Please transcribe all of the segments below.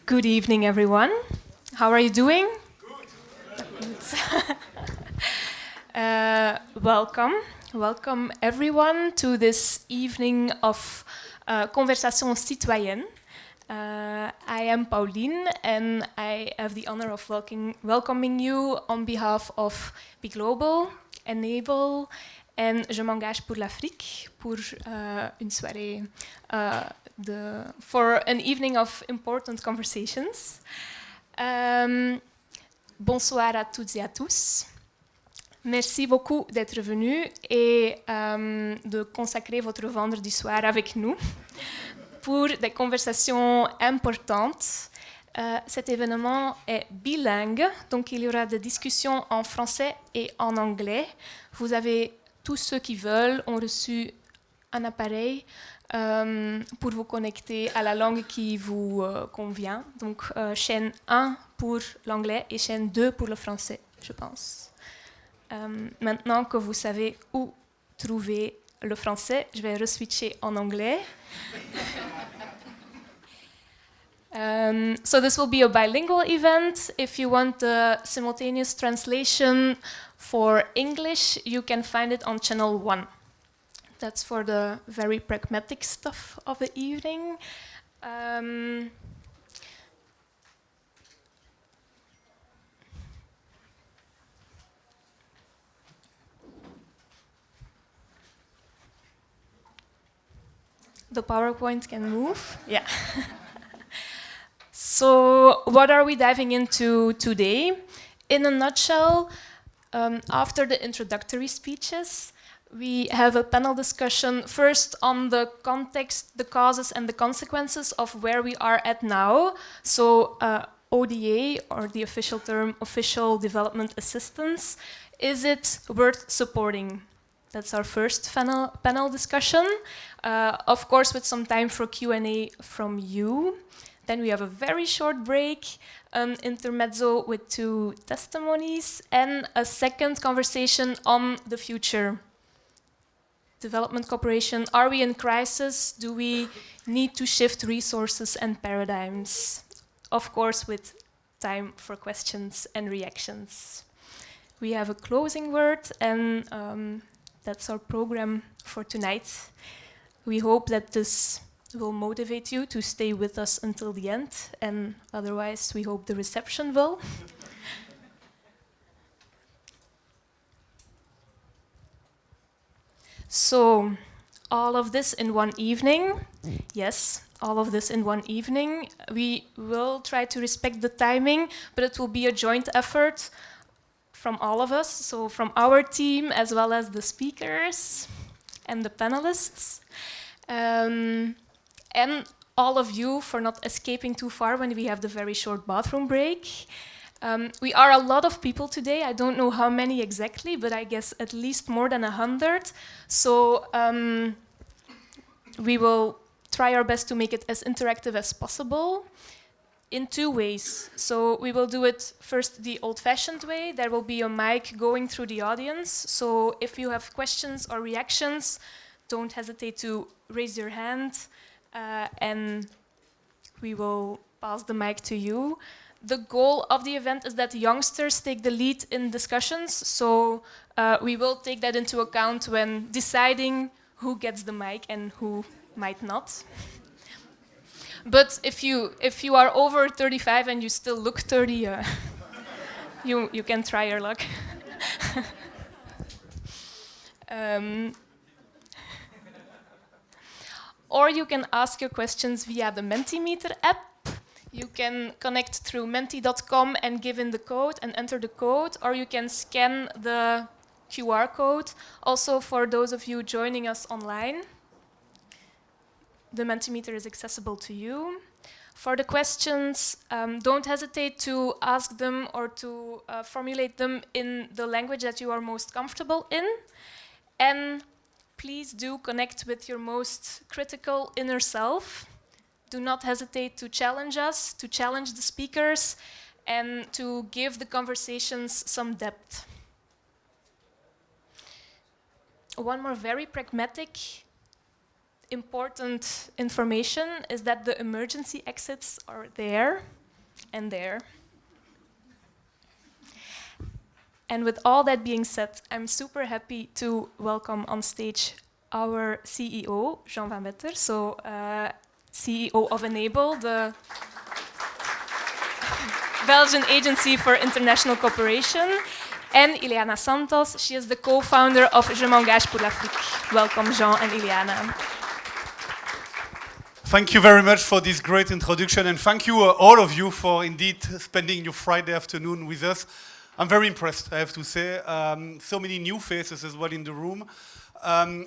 Good evening, everyone. How are you doing? Good. Welcome. Welcome, everyone, to this evening of Conversation Citoyenne. I am Pauline, and I have the honor of welcoming you on behalf of BeGlobal, Enabel, and Je m'engage pour l'Afrique, pour une soirée for an evening of important conversations. Bonsoir à toutes et à tous. Merci beaucoup d'être venus et de consacrer votre vendredi soir avec nous pour des conversations importantes. Cet événement est bilingue, donc il y aura des discussions en français et en anglais. Vous avez, tous ceux qui veulent, ont reçu un appareil pour vous connecter à la langue qui vous convient. Donc, chaîne 1 pour l'anglais et chaîne 2 pour le français, je pense. Maintenant que vous savez où trouver le français, je vais reswitcher en anglais. So this will be a bilingual event. If you want the simultaneous translation for English, you can find it on channel 1. That's for the very pragmatic stuff of the evening. The PowerPoint can move. Yeah. So, what are we diving into today? In a nutshell, after the introductory speeches, we have a panel discussion first on the context, the causes and the consequences of where we are at now. So ODA, or the official term, Official Development Assistance, is it worth supporting? That's our first panel discussion. Of course, with some time for Q&A from you. Then we have a very short break, an intermezzo with 2 testimonies, and a second conversation on the future. Development cooperation, are we in crisis? Do we need to shift resources and paradigms? Of course, with time for questions and reactions. We have a closing word, and that's our program for tonight. We hope that this will motivate you to stay with us until the end, and otherwise we hope the reception will. So, all of this in one evening. Yes, all of this in one evening. We will try to respect the timing, but it will be a joint effort from all of us, so from our team as well as the speakers and the panelists. And all of you for not escaping too far when we have the very short bathroom break. We are a lot of people today. I don't know how many exactly, but I guess at least more than 100. So we will try our best to make it as interactive as possible in 2 ways. So we will do it first the old-fashioned way. There will be a mic going through the audience. So if you have questions or reactions, don't hesitate to raise your hand, and we will pass the mic to you. The goal of the event is that youngsters take the lead in discussions, so we will take that into account when deciding who gets the mic and who might not. But if you are over 35 and you still look 30, you can try your luck. Or you can ask your questions via the Mentimeter app. You can connect through menti.com and give in the code and enter the code, or you can scan the QR code. Also, for those of you joining us online, the Mentimeter is accessible to you. For the questions, don't hesitate to ask them or to formulate them in the language that you are most comfortable in. And please do connect with your most critical inner self. Do not hesitate to challenge us, to challenge the speakers, and to give the conversations some depth. One more very pragmatic important information is that the emergency exits are there and there. And with all that being said, I'm super happy to welcome on stage our CEO, Jean van Better, so CEO of Enabel, the Belgian Agency for International Cooperation, and Ileana Santos. She is the co-founder of Je m'engage pour l'Afrique. Welcome, Jean and Ileana. Thank you very much for this great introduction, and thank you all of you for indeed spending your Friday afternoon with us. I'm very impressed, I have to say. So many new faces as well in the room.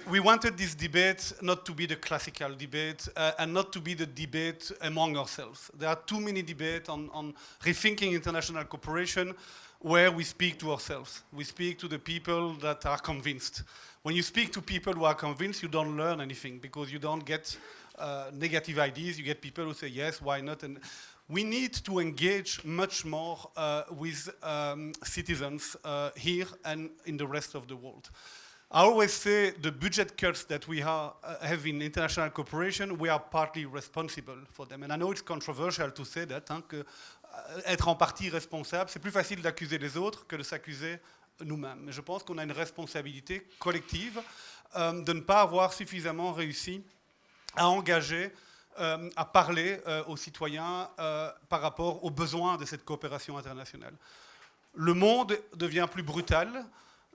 We wanted this debate not to be the classical debate and not to be the debate among ourselves. There are too many debates on rethinking international cooperation where we speak to ourselves. We speak to the people that are convinced. When you speak to people who are convinced, you don't learn anything because you don't get negative ideas. You get people who say, yes, why not? And we need to engage much more with citizens here and in the rest of the world. I always say the budget cuts that we have in international cooperation, we are partly responsible for them. And I know it's controversial to say that, que être en partie responsable, c'est plus facile d'accuser les autres que de s'accuser nous-mêmes. Mais je pense qu'on a une responsabilité collective de ne pas avoir suffisamment réussi à engager, à parler aux citoyens par rapport aux besoins de cette coopération internationale. Le monde devient plus brutal,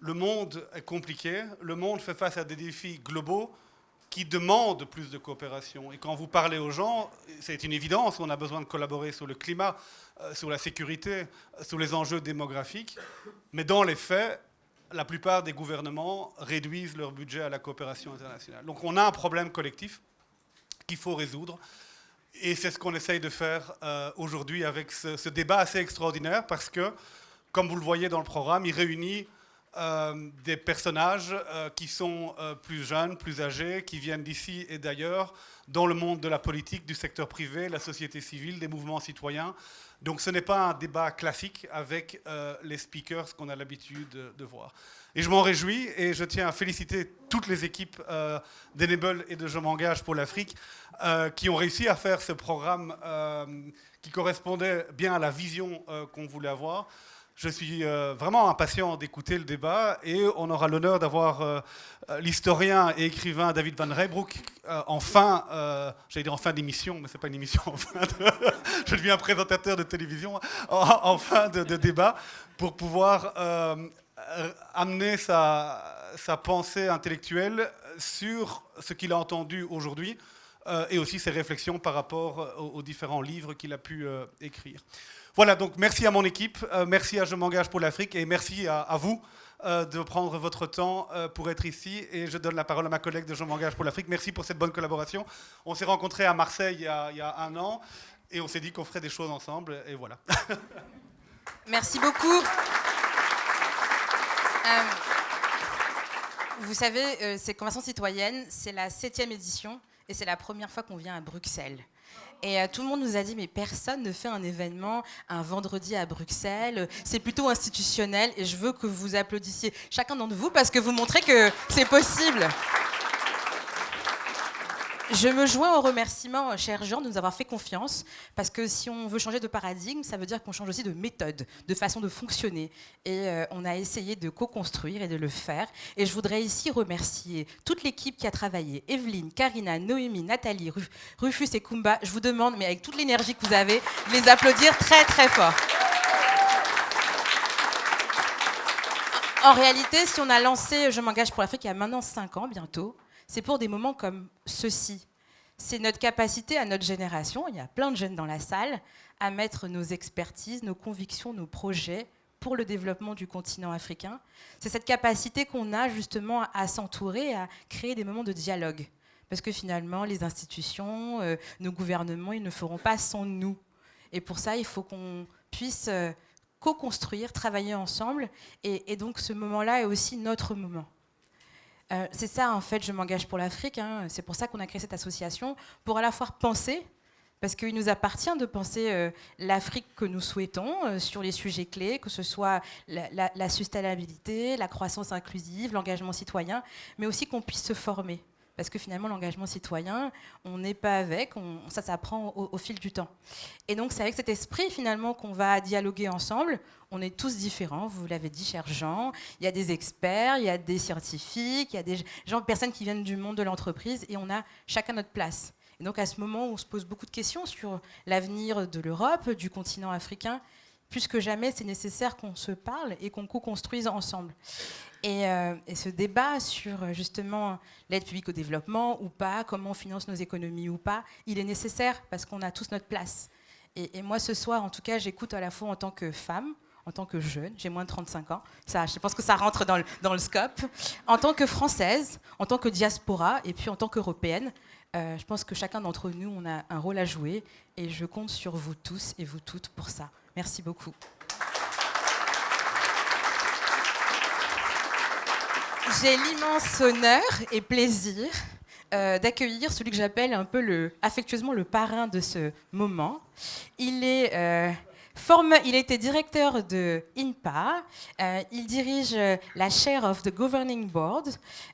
le monde est compliqué, le monde fait face à des défis globaux qui demandent plus de coopération. Et quand vous parlez aux gens, c'est une évidence, on a besoin de collaborer sur le climat, sur la sécurité, sur les enjeux démographiques, mais dans les faits, la plupart des gouvernements réduisent leur budget à la coopération internationale. Donc on a un problème collectif qu'il faut résoudre. Et c'est ce qu'on essaye de faire aujourd'hui avec ce débat assez extraordinaire parce que, comme vous le voyez dans le programme, il réunit des personnages qui sont plus jeunes, plus âgés, qui viennent d'ici et d'ailleurs, dans le monde de la politique, du secteur privé, la société civile, des mouvements citoyens. Donc ce n'est pas un débat classique avec les speakers qu'on a l'habitude de voir. Et je m'en réjouis et je tiens à féliciter toutes les équipes d'Enabel et de Je m'engage pour l'Afrique qui ont réussi à faire ce programme qui correspondait bien à la vision qu'on voulait avoir. Je suis vraiment impatient d'écouter le débat et on aura l'honneur d'avoir l'historien et écrivain David Van Rijbroek j'allais dire en fin d'émission, mais c'est pas une émission en fin de... Je deviens présentateur de télévision en fin de débat pour pouvoir amener sa pensée intellectuelle sur ce qu'il a entendu aujourd'hui et aussi ses réflexions par rapport aux différents livres qu'il a pu écrire. Voilà, donc merci à mon équipe, merci à Je m'engage pour l'Afrique et merci à vous de prendre votre temps pour être ici. Et je donne la parole à ma collègue de Je m'engage pour l'Afrique. Merci pour cette bonne collaboration. On s'est rencontrés à Marseille il y a 1 an et on s'est dit qu'on ferait des choses ensemble et voilà. Merci beaucoup. Vous savez, ces conventions citoyennes, c'est la 7e édition et c'est la première fois qu'on vient à Bruxelles. Et tout le monde nous a dit, mais personne ne fait un événement un vendredi à Bruxelles, c'est plutôt institutionnel et je veux que vous applaudissiez chacun d'entre vous parce que vous montrez que c'est possible. Je me joins au remerciement, cher Jean, de nous avoir fait confiance, parce que si on veut changer de paradigme, ça veut dire qu'on change aussi de méthode, de façon de fonctionner. Et on a essayé de co-construire et de le faire. Et je voudrais ici remercier toute l'équipe qui a travaillé, Evelyne, Karina, Noémie, Nathalie, Rufus et Kumba. Je vous demande, mais avec toute l'énergie que vous avez, de les applaudir très très fort. En réalité, si on a lancé Je m'engage pour l'Afrique il y a maintenant 5 ans bientôt, c'est pour des moments comme ceux-ci. C'est notre capacité à notre génération, il y a plein de jeunes dans la salle, à mettre nos expertises, nos convictions, nos projets pour le développement du continent africain. C'est cette capacité qu'on a justement à s'entourer, à créer des moments de dialogue. Parce que finalement, les institutions, nos gouvernements, ils ne feront pas sans nous. Et pour ça, il faut qu'on puisse co-construire, travailler ensemble. Et donc, ce moment-là est aussi notre moment. C'est ça, en fait, Je m'engage pour l'Afrique. C'est pour ça qu'on a créé cette association, pour à la fois penser, parce qu'il nous appartient de penser l'Afrique que nous souhaitons sur les sujets clés, que ce soit la sustainabilité, la croissance inclusive, l'engagement citoyen, mais aussi qu'on puisse se former. Parce que finalement, l'engagement citoyen, on n'est pas avec, ça s'apprend au fil du temps. Et donc, c'est avec cet esprit, finalement, qu'on va dialoguer ensemble. On est tous différents, vous l'avez dit, chers Jean. Il y a des experts, il y a des scientifiques, il y a des personnes qui viennent du monde de l'entreprise, et on a chacun notre place. Et donc, à ce moment où on se pose beaucoup de questions sur l'avenir de l'Europe, du continent africain, plus que jamais, c'est nécessaire qu'on se parle et qu'on co-construise ensemble. Et ce débat sur justement l'aide publique au développement ou pas, comment on finance nos économies ou pas, il est nécessaire parce qu'on a tous notre place. Et moi, ce soir, en tout cas, j'écoute à la fois en tant que femme, en tant que jeune, j'ai moins de 35 ans, ça, je pense que ça rentre dans le scope, en tant que Française, en tant que diaspora et puis en tant qu'Européenne. Je pense que chacun d'entre nous, on a un rôle à jouer et je compte sur vous tous et vous toutes pour ça. Merci beaucoup. J'ai l'immense honneur et plaisir d'accueillir celui que j'appelle un peu affectueusement le parrain de ce moment. Il a été directeur de INPA, il dirige la chair of the governing board,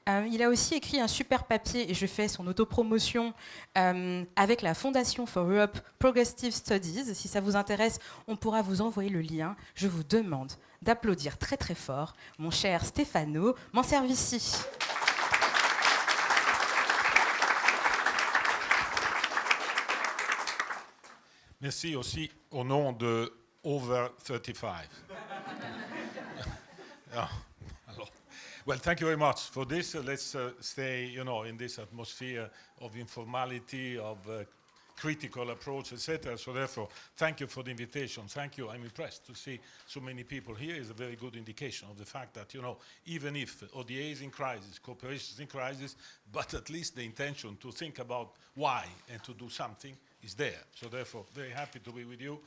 il a aussi écrit un super papier, et je fais son autopromotion, avec la Fondation for Europe Progressive Studies. Si ça vous intéresse, on pourra vous envoyer le lien. Je vous demande d'applaudir très très fort mon cher Stéphano Manservici. Merci aussi au nom de Over 35. Well, thank you very much for this. Let's stay, in this atmosphere of informality, of critical approach, etc. So therefore, thank you for the invitation. Thank you. I'm impressed to see so many people here. Is a very good indication of the fact that, even if ODA is in crisis, cooperation is in crisis, but at least the intention to think about why and to do something is there. So therefore, very happy to be with you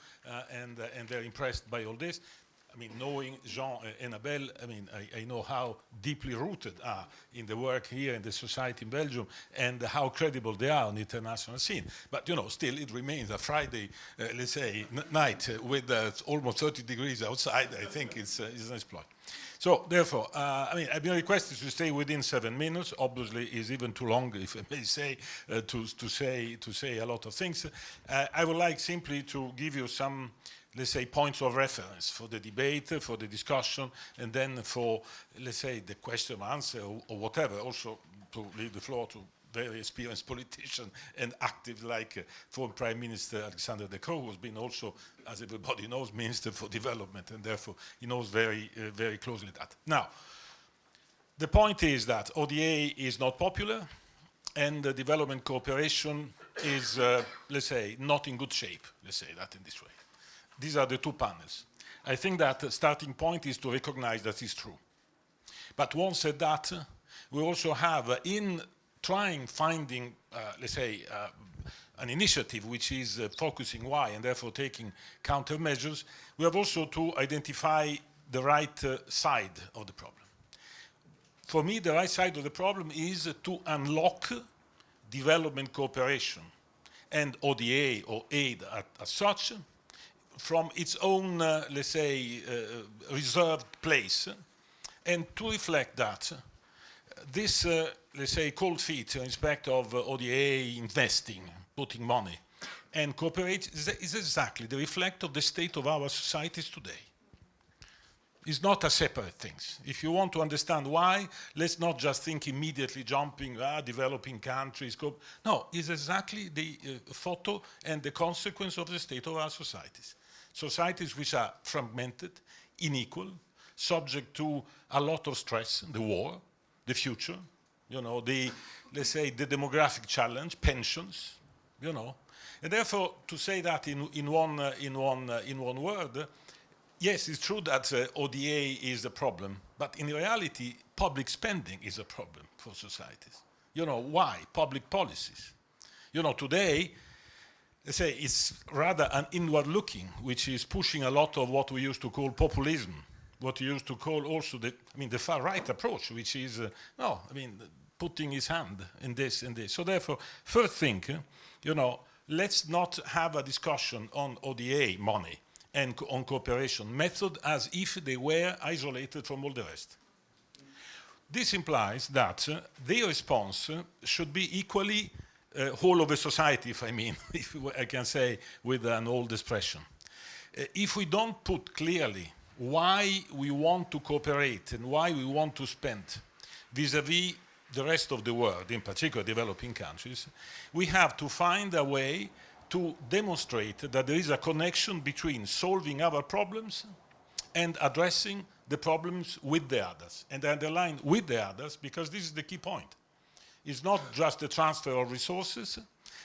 and very impressed by all this. I mean, knowing Jean and Enabel, I know how deeply rooted are in the work here in the society in Belgium and how credible they are on the international scene. But, still it remains a Friday, let's say, night with almost 30 degrees outside. I think it's an exploit. So, therefore, I've been requested to stay within 7 minutes. Obviously, it's even too long, if I may say, to say a lot of things. I would like simply to give you some, let's say, points of reference for the debate, for the discussion, and then for, let's say, the question, answer, or whatever. Also, to leave the floor to very experienced politician and active like former Prime Minister Alexander De Croo, who's been also, as everybody knows, Minister for Development, and therefore he knows very, very closely that. Now, the point is that ODA is not popular, and the development cooperation is, let's say, not in good shape, let's say that in this way. These are the two panels. I think that the starting point is to recognize that is true. But once said that, we also have finding, let's say, an initiative which is focusing why and therefore taking countermeasures, we have also to identify the right side of the problem. For me, the right side of the problem is to unlock development cooperation and ODA or aid as such from its own, let's say, reserved place, and to reflect that this, let's say, cold feet in respect of ODA investing, putting money, and cooperate is exactly the reflect of the state of our societies today. It's not a separate thing. If you want to understand why, let's not just think immediately jumping, developing countries. No, it's exactly the photo and the consequence of the state of our societies. Societies which are fragmented, unequal, subject to a lot of stress, the war, the future, let's say, the demographic challenge, pensions, And therefore, to say that in one word, yes, it's true that ODA is a problem, but in reality, public spending is a problem for societies. Why? Public policies. Today, let's say, it's rather an inward looking, which is pushing a lot of what we used to call populism, what we used to call also the far right approach, which is, putting his hand in this and this. So therefore, first thing, let's not have a discussion on ODA money and on cooperation method as if they were isolated from all the rest. this implies that their response should be equally whole of a society, if I mean, if I can say with an old expression. If we don't put clearly why we want to cooperate and why we want to spend vis-à-vis the rest of the world, in particular developing countries, we have to find a way to demonstrate that there is a connection between solving our problems and addressing the problems with the others. And I underline with the others because this is the key point. It's not just the transfer of resources,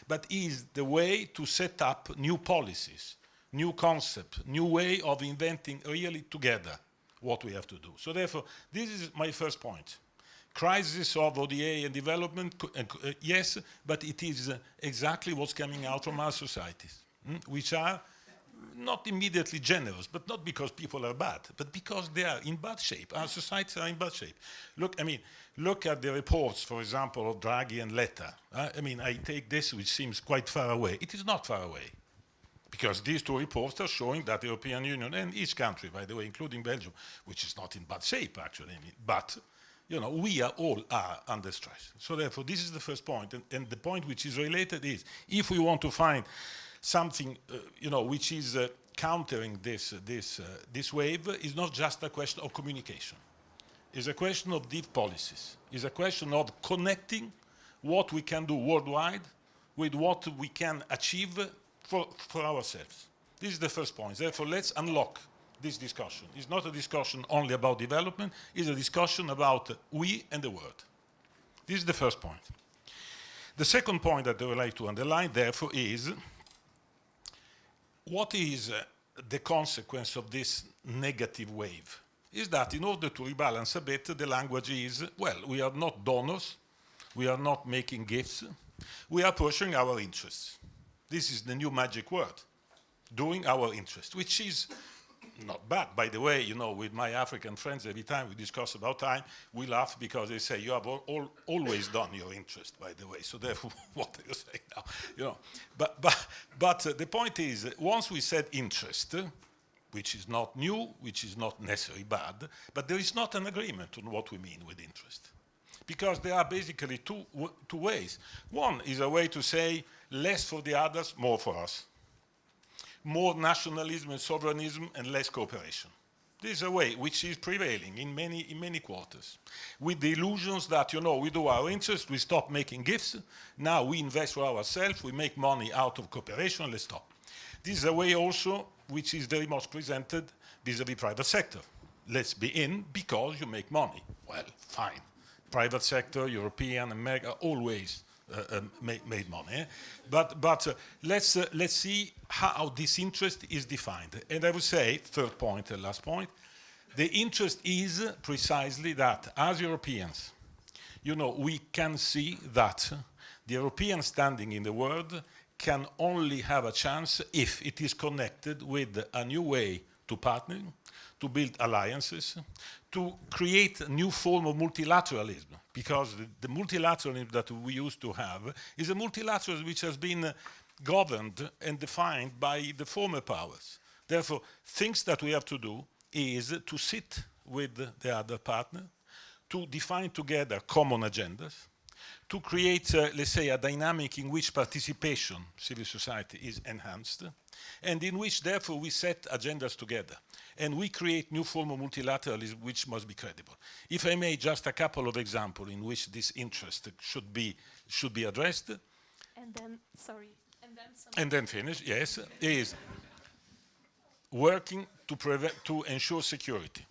but is the way to set up new policies, new concepts, new way of inventing really together what we have to do. So therefore, this is my first point. Crisis of ODA and development, yes, but it is exactly what's coming out from our societies, which are not immediately generous, but not because people are bad, but because they are in bad shape. Our societies are in bad shape. Look at the reports, for example, of Draghi and Letta. I take this, which seems quite far away. It is not far away, because these two reports are showing that the European Union and each country, by the way, including Belgium, which is not in bad shape actually, but we are all under stress. So therefore, this is the first point, and the point which is related is, if we want to find something, which is countering this wave, is not just a question of communication. It's a question of deep policies. It's a question of connecting what we can do worldwide with what we can achieve for ourselves. This is the first point. Therefore, let's unlock this discussion. It's not a discussion only about development. It's a discussion about we and the world. This is the first point. The second point that I would like to underline, therefore, is what is the consequence of this negative wave? Is that in order to rebalance a bit, the language is, well, we are not donors, we are not making gifts, we are pushing our interests. This is the new magic word, doing our interest, which is not bad. By the way, with my African friends, every time we discuss about time, we laugh because they say, you have always done your interest, by the way. So therefore, what do you say now? But the point is, once we said interest, which is not new, which is not necessarily bad, but there is not an agreement on what we mean with interest. Because there are basically two ways. One is a way to say, less for the others, more for us. More nationalism and sovereignism and less cooperation. This is a way which is prevailing in many quarters, with the illusions that, we do our interest, we stop making gifts, now we invest for ourselves, we make money out of cooperation, let's stop. This is a way also which is very much presented vis-à-vis private sector. Let's be in because you make money. Well, fine. Private sector, European, America, always made money. But let's see how this interest is defined. And I would say, third point and last point, the interest is precisely that as Europeans, we can see that the European standing in the world can only have a chance if it is connected with a new way to partner, to build alliances, to create a new form of multilateralism, because the multilateralism that we used to have is a multilateralism which has been governed and defined by the former powers. Therefore, things that we have to do is to sit with the other partner, to define together common agendas, to create, let's say, a dynamic in which participation, civil society, is enhanced, and in which, therefore, we set agendas together. And we create new form of multilateralism which must be credible. If I may, just a couple of examples in which this interest should be addressed. And then, sorry, and then finish, yes, is working to ensure security.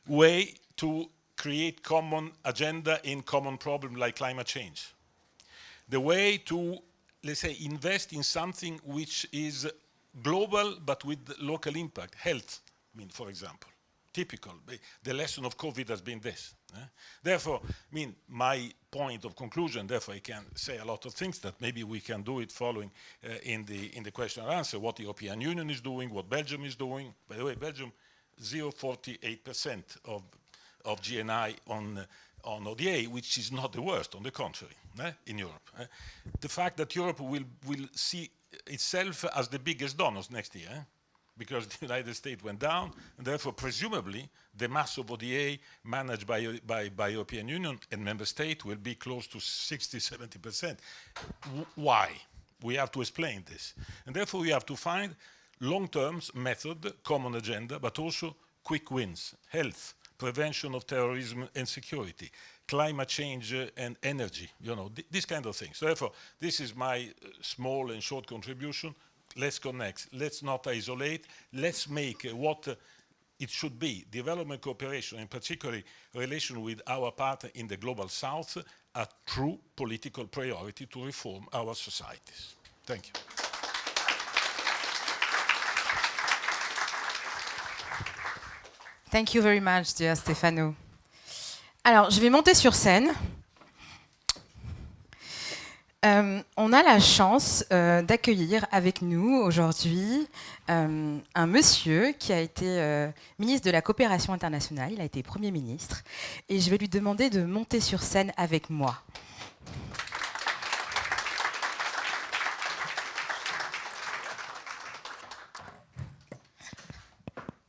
Way to create common agenda in common problem like climate change. The way to, let's say, invest in something which is global but with local impact, health, for example. Typical, the lesson of COVID has been this. Therefore, my point of conclusion, therefore I can say a lot of things that maybe we can do it following in the question and answer, what the European Union is doing, what Belgium is doing. By the way, Belgium, 0.48% of GNI on ODA, which is not the worst, on the contrary, in Europe. The fact that Europe will see itself as the biggest donors next year, because the United States went down, and therefore, presumably, the mass of ODA managed by European Union and member state will be close to 60, 70%. Why? We have to explain this. And therefore, we have to find long-term method, common agenda, but also quick wins, health, prevention of terrorism and security, climate change and energy, this kind of things. So therefore, this is my small and short contribution. Let's connect, let's not isolate, let's make what it should be, development cooperation, and particularly relation with our partner in the Global South, a true political priority to reform our societies. Thank you. Thank you very much, dear Stefano. Alors, je vais monter sur scène. On a la chance d'accueillir avec nous aujourd'hui un monsieur qui a été ministre de la coopération internationale, il a été Premier ministre, et je vais lui demander de monter sur scène avec moi.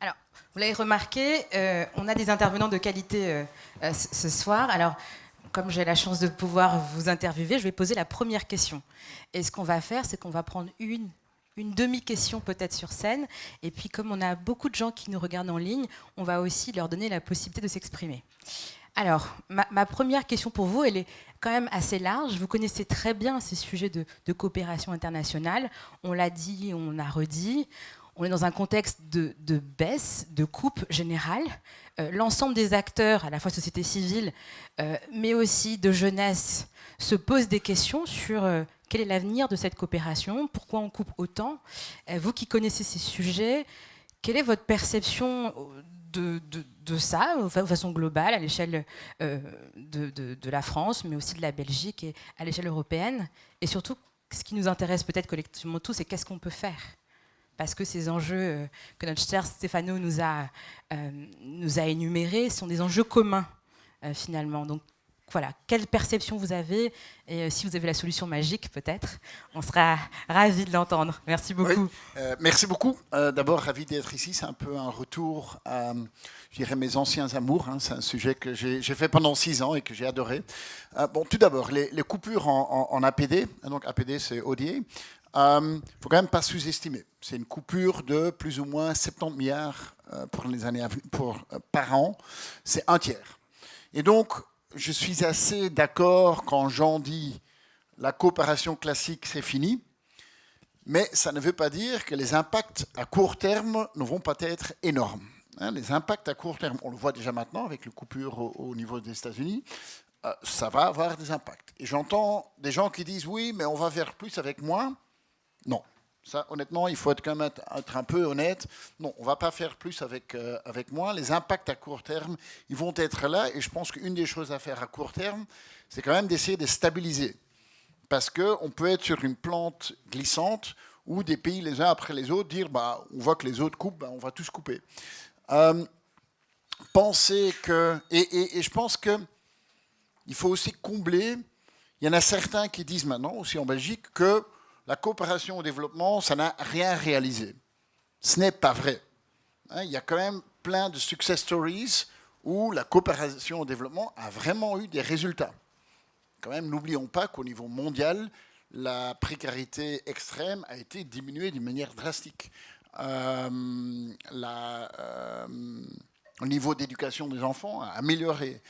Alors, vous l'avez remarqué, on a des intervenants de qualité ce soir. Alors, comme j'ai la chance de pouvoir vous interviewer, je vais poser la première question. Et ce qu'on va faire, c'est qu'on va prendre une demi-question peut-être sur scène. Et puis, comme on a beaucoup de gens qui nous regardent en ligne, on va aussi leur donner la possibilité de s'exprimer. Alors, ma première question pour vous, elle est quand même assez large. Vous connaissez très bien ces sujets de coopération internationale. On l'a dit, on l'a redit. On est dans un contexte de baisse, de coupe générale. L'ensemble des acteurs, à la fois société civile, mais aussi de jeunesse, se posent des questions sur quel est l'avenir de cette coopération, pourquoi on coupe autant. Vous qui connaissez ces sujets, quelle est votre perception de ça, de façon globale, à l'échelle de la France, mais aussi de la Belgique et à l'échelle européenne? Et surtout, ce qui nous intéresse peut-être collectivement tous, c'est qu'est-ce qu'on peut faire? Parce que ces enjeux que notre cher Stefano nous a énumérés sont des enjeux communs, finalement. Donc voilà, quelle perception vous avez? Et si vous avez la solution magique, peut-être, on sera ravis de l'entendre. Merci beaucoup. Oui, merci beaucoup. D'abord, ravi d'être ici. C'est un peu un retour à, je dirais, mes anciens amours. C'est un sujet que j'ai fait pendant 6 ans et que j'ai adoré. Bon, tout d'abord, les coupures en APD. Donc APD, c'est ODA. Faut quand même pas sous-estimer. C'est une coupure de plus ou moins 70 milliards pour les années par an. C'est un tiers. Et donc, je suis assez d'accord quand Jean dit la coopération classique, c'est fini. Mais ça ne veut pas dire que les impacts à court terme ne vont pas être énormes. Les impacts à court terme, on le voit déjà maintenant avec les coupures au niveau des États-Unis, ça va avoir des impacts. Et j'entends des gens qui disent oui, mais on va faire plus avec moins. Non, ça honnêtement, il faut quand même être un peu honnête. Non, on ne va pas faire plus avec moins. Les impacts à court terme, ils vont être là. Et je pense qu'une des choses à faire à court terme, c'est quand même d'essayer de stabiliser. Parce qu'on peut être sur une plante glissante où des pays, les uns après les autres, dire bah, on voit que les autres coupent, bah, on va tous couper. Pensez que... Et je pense qu'il faut aussi combler... Il y en a certains qui disent maintenant, aussi en Belgique, que la coopération au développement, ça n'a rien réalisé. Ce n'est pas vrai. Il y a quand même plein de success stories où la coopération au développement a vraiment eu des résultats. Quand même, n'oublions pas qu'au niveau mondial, la précarité extrême a été diminuée d'une manière drastique. Au niveau d'éducation des enfants a amélioré.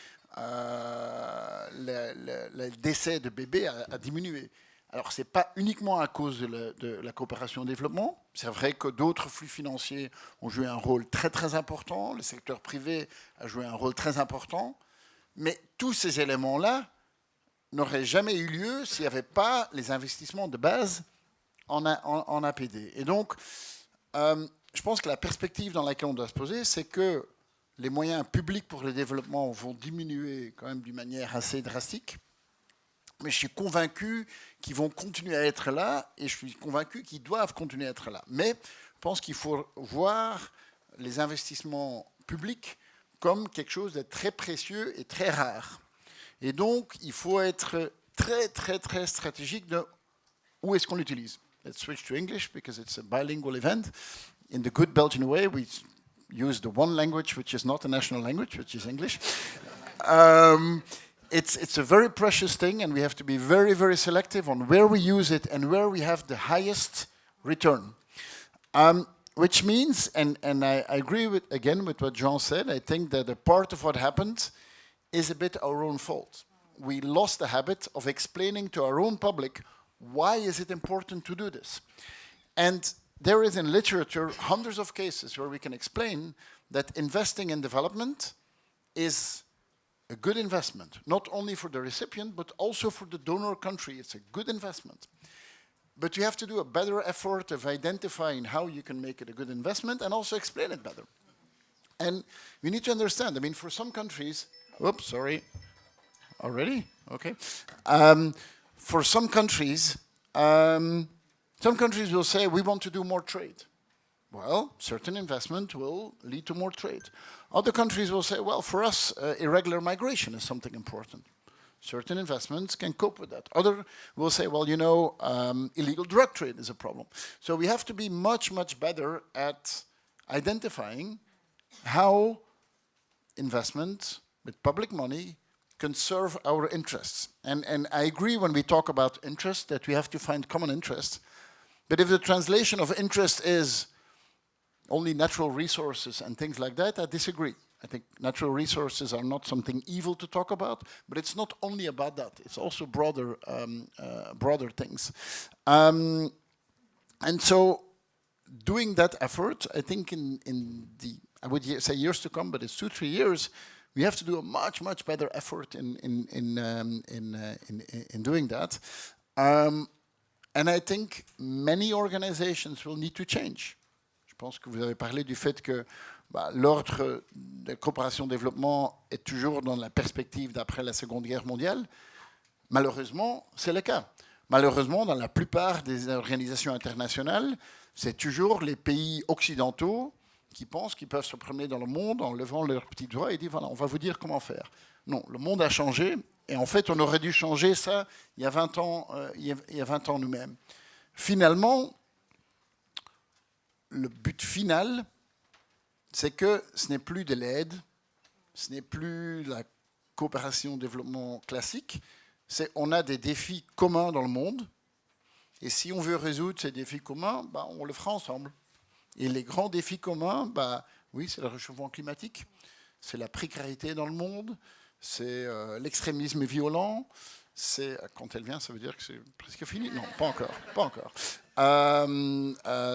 Le décès de bébés a diminué. Alors, ce n'est pas uniquement à cause de la coopération au développement. C'est vrai que d'autres flux financiers ont joué un rôle très, très important. Le secteur privé a joué un rôle très important. Mais tous ces éléments-là n'auraient jamais eu lieu s'il n'y avait pas les investissements de base en APD. Et donc, je pense que la perspective dans laquelle on doit se poser, c'est que les moyens publics pour le développement vont diminuer quand même d'une manière assez drastique. Mais je suis convaincu qu'ils vont continuer à être là et je suis convaincu qu'ils doivent continuer à être là. Mais je pense qu'il faut voir les investissements publics comme quelque chose de très précieux et très rare. Et donc, il faut être très, très, très stratégique de où est-ce qu'on l'utilise. Let's switch to English because it's a bilingual event. in the good Belgian way, we use the one language which is not a national language, which is English. It's a very precious thing, and we have to be very, very selective on where we use it and where we have the highest return. Which means, and I agree with what Jean said, I think that a part of what happened is a bit our own fault. We lost the habit of explaining to our own public why is it important to do this. And there is in literature hundreds of cases where we can explain that investing in development is a good investment, not only for the recipient, but also for the donor country. It's a good investment. But you have to do a better effort of identifying how you can make it a good investment and also explain it better. And we need to understand, I mean, for some countries, oops, sorry, already? Okay. For some countries will say, we want to do more trade. Well, certain investment will lead to more trade. Other countries will say, well, for us, irregular migration is something important. Certain investments can cope with that. Other will say, well, you know, illegal drug trade is a problem. So we have to be much, much better at identifying how investment with public money can serve our interests. And I agree when we talk about interest that we have to find common interests. But if the translation of interest is only natural resources and things like that, I disagree. I think natural resources are not something evil to talk about, but it's not only about that. It's also broader things. And so doing that effort, I think in the, I would say years to come, but it's 2-3 years, we have to do a much, much better effort in doing that. And I think many organizations will need to change. Je pense que vous avez parlé du fait que l'ordre de coopération-développement est toujours dans la perspective d'après la Seconde Guerre mondiale. Malheureusement, c'est le cas. Malheureusement, dans la plupart des organisations internationales, c'est toujours les pays occidentaux qui pensent qu'ils peuvent se promener dans le monde en levant leurs petits doigts et disent voilà, on va vous dire comment faire. Non, le monde a changé et en fait, on aurait dû changer ça il y a 20 ans, il y a 20 ans nous-mêmes. Finalement, le but final, c'est que ce n'est plus de l'aide, ce n'est plus la coopération-développement classique, c'est on a des défis communs dans le monde et si on veut résoudre ces défis communs, bah, on le fera ensemble. Et les grands défis communs, bah, oui, c'est le réchauffement climatique, c'est la précarité dans le monde, c'est l'extrémisme violent, c'est quand elle vient, ça veut dire que c'est presque fini. Non, pas encore, pas encore.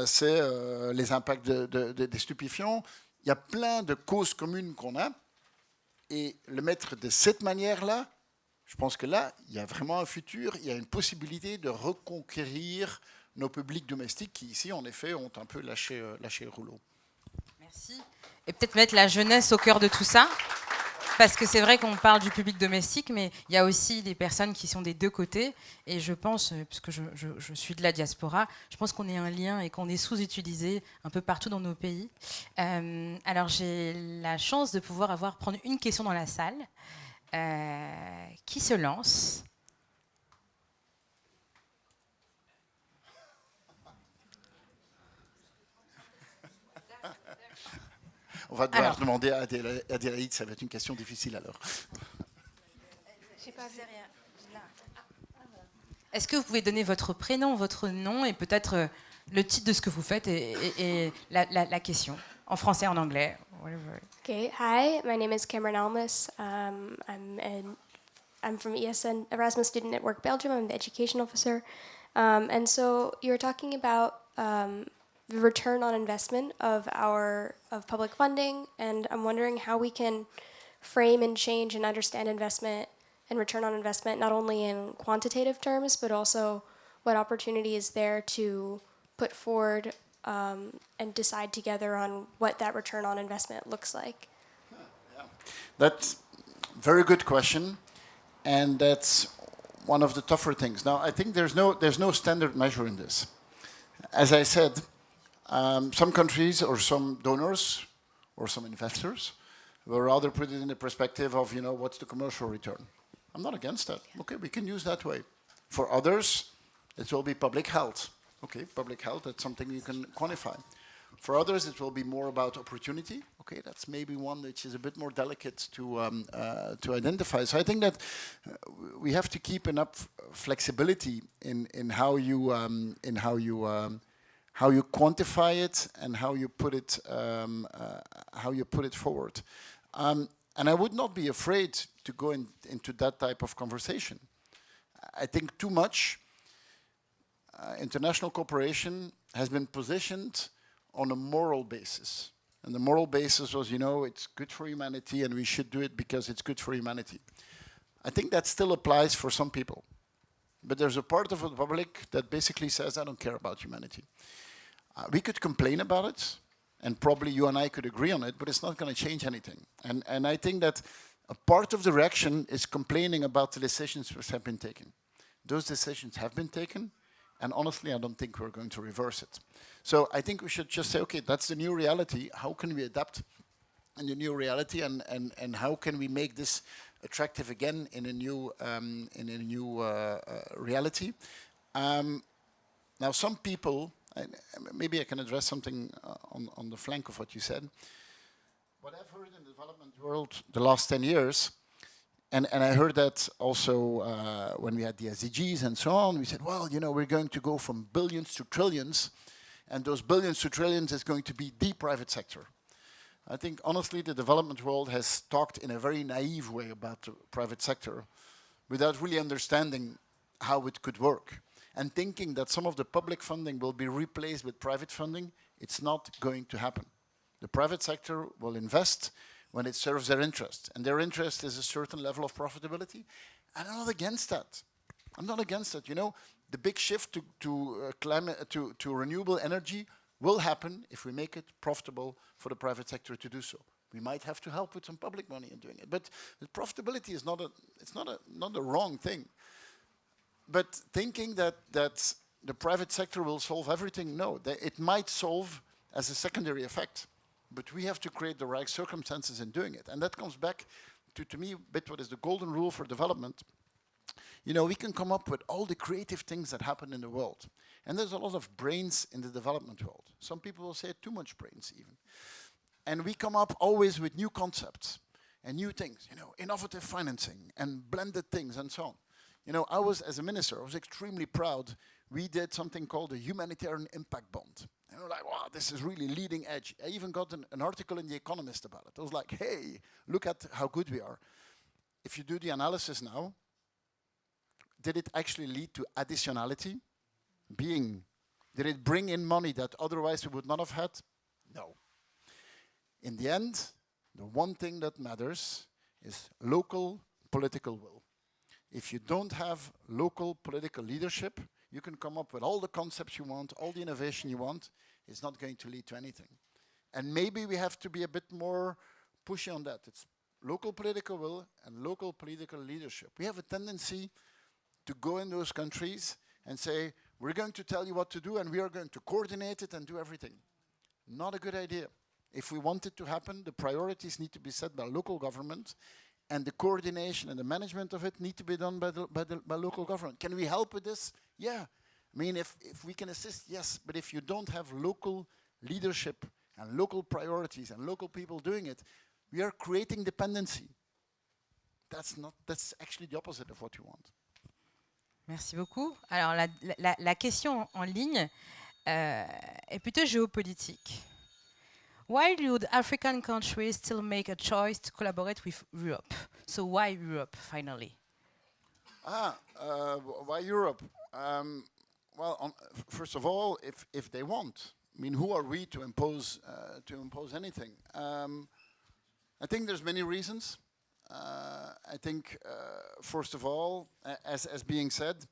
C'est les impacts des stupéfiants. Il y a plein de causes communes qu'on a, et le mettre de cette manière-là, je pense que là, il y a vraiment un futur, il y a une possibilité de reconquérir nos publics domestiques qui, ici, en effet, ont un peu lâché le rouleau. Merci. Et peut-être mettre la jeunesse au cœur de tout ça, parce que c'est vrai qu'on parle du public domestique, mais il y a aussi des personnes qui sont des deux côtés. Et je pense, puisque je suis de la diaspora, je pense qu'on est un lien et qu'on est sous-utilisé un peu partout dans nos pays. Alors j'ai la chance de pouvoir prendre une question dans la salle. Qui se lance ? On va devoir demander à Adélaïde, ça va être une question difficile alors. Je sais pas, rien. Est-ce que vous pouvez donner votre prénom, votre nom et peut-être le titre de ce que vous faites et la question, en français, en anglais. Whatever. Okay, hi, my name is Cameron Almus. I'm from ESN, Erasmus Student Network Belgium. I'm the education officer. And so you're talking about the return on investment of public funding, and I'm wondering how we can frame and change and understand investment and return on investment, not only in quantitative terms, but also what opportunity is there to put forward and decide together on what that return on investment looks like. Yeah. That's a very good question, and that's one of the tougher things. Now, I think there's no standard measure in this. As I said, some countries or some donors or some investors will rather put it in the perspective of, you know, what's the commercial return? I'm not against that. Okay, we can use that way. For others, it will be public health. Okay, public health, that's something you can quantify. For others, it will be more about opportunity. Okay, that's maybe one which is a bit more delicate to identify. So I think that we have to keep enough flexibility in how you quantify it and how you put it forward. And I would not be afraid to go into that type of conversation. I think too much international cooperation has been positioned on a moral basis. And the moral basis was, you know, it's good for humanity and we should do it because it's good for humanity. I think that still applies for some people. But there's a part of the public that basically says, I don't care about humanity. We could complain about it, and probably you and I could agree on it, but it's not going to change anything. And I think that a part of the reaction is complaining about the decisions which have been taken. Those decisions have been taken, and honestly, I don't think we're going to reverse it. So I think we should just say, okay, that's the new reality. How can we adapt in the new reality, and how can we make this attractive again in a new reality? Now, some people, maybe I can address something on the flank of what you said. What I've heard in the development world the last 10 years, and I heard that also when we had the SDGs and so on, we said, well, you know, we're going to go from billions to trillions, and those billions to trillions is going to be the private sector. I think, honestly, the development world has talked in a very naive way about the private sector without really understanding how it could work. And thinking that some of the public funding will be replaced with private funding, it's not going to happen. The private sector will invest when it serves their interest. And their interest is a certain level of profitability. And I'm not against that. I'm not against that. You know, the big shift to renewable energy will happen if we make it profitable for the private sector to do so. We might have to help with some public money in doing it. But the profitability is not a wrong thing. But thinking that the private sector will solve everything, no. It might solve as a secondary effect, but we have to create the right circumstances in doing it. And that comes back to me, a bit what is the golden rule for development. You know, we can come up with all the creative things that happen in the world. And there's a lot of brains in the development world. Some people will say too much brains even. And we come up always with new concepts and new things, you know, innovative financing and blended things and so on. You know, as a minister, I was extremely proud. We did something called a humanitarian impact bond. And we're like, wow, this is really leading edge. I even got an article in The Economist about it. I was like, hey, look at how good we are. If you do the analysis now, did it actually lead to additionality? Did it bring in money that otherwise we would not have had? No. In the end, the one thing that matters is local political will. If you don't have local political leadership, you can come up with all the concepts you want, all the innovation you want, it's not going to lead to anything. And maybe we have to be a bit more pushy on that. It's local political will and local political leadership. We have a tendency to go in those countries and say, we're going to tell you what to do and we are going to coordinate it and do everything. Not a good idea. If we want it to happen, the priorities need to be set by local government, and the coordination and the management of it need to be done by local government. Can we help with this? Yeah. I mean, if we can assist, yes. But if you don't have local leadership and local priorities and local people doing it, we are creating dependency. That's actually the opposite of what you want. Merci beaucoup. Alors, la question en ligne est plutôt géopolitique. Why would African countries still make a choice to collaborate with Europe? So why Europe, finally? Why Europe? Well, first of all, if they want. I mean, who are we to impose anything? I think there's many reasons. I think, first of all, as being said,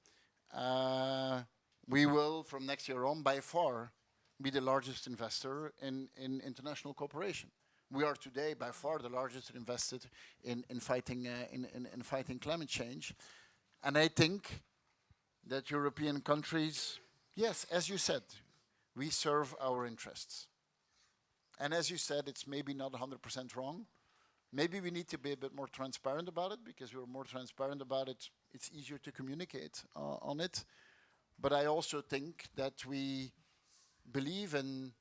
we will, from next year on, by far, be the largest investor in international cooperation. We are today, by far, the largest invested in fighting climate change. And I think that European countries, yes, as you said, we serve our interests. And as you said, it's maybe not 100% wrong. Maybe we need to be a bit more transparent about it, because we're more transparent about it, it's easier to communicate on it. But I also think that we believe in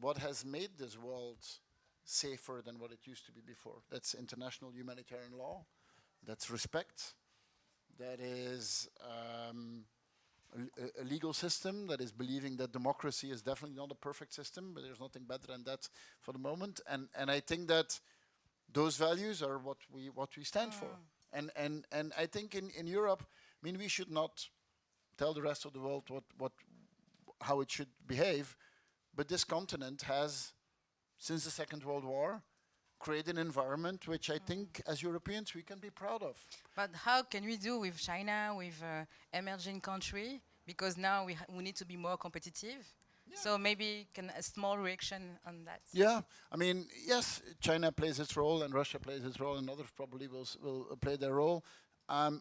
what has made this world safer than what it used to be before. That's international humanitarian law, that's respect, that is a legal system, that is believing that democracy is definitely not a perfect system, but there's nothing better than that for the moment. And I think that those values are what we stand for. And I think in Europe, I mean, we should not tell the rest of the world how it should behave, but this continent has, since the Second World War, created an environment which I think, as Europeans, we can be proud of. But how can we do with China, with emerging country? Because now we need to be more competitive. Yeah. So maybe a small reaction on that. Yeah, I mean, yes, China plays its role and Russia plays its role and others probably will play their role.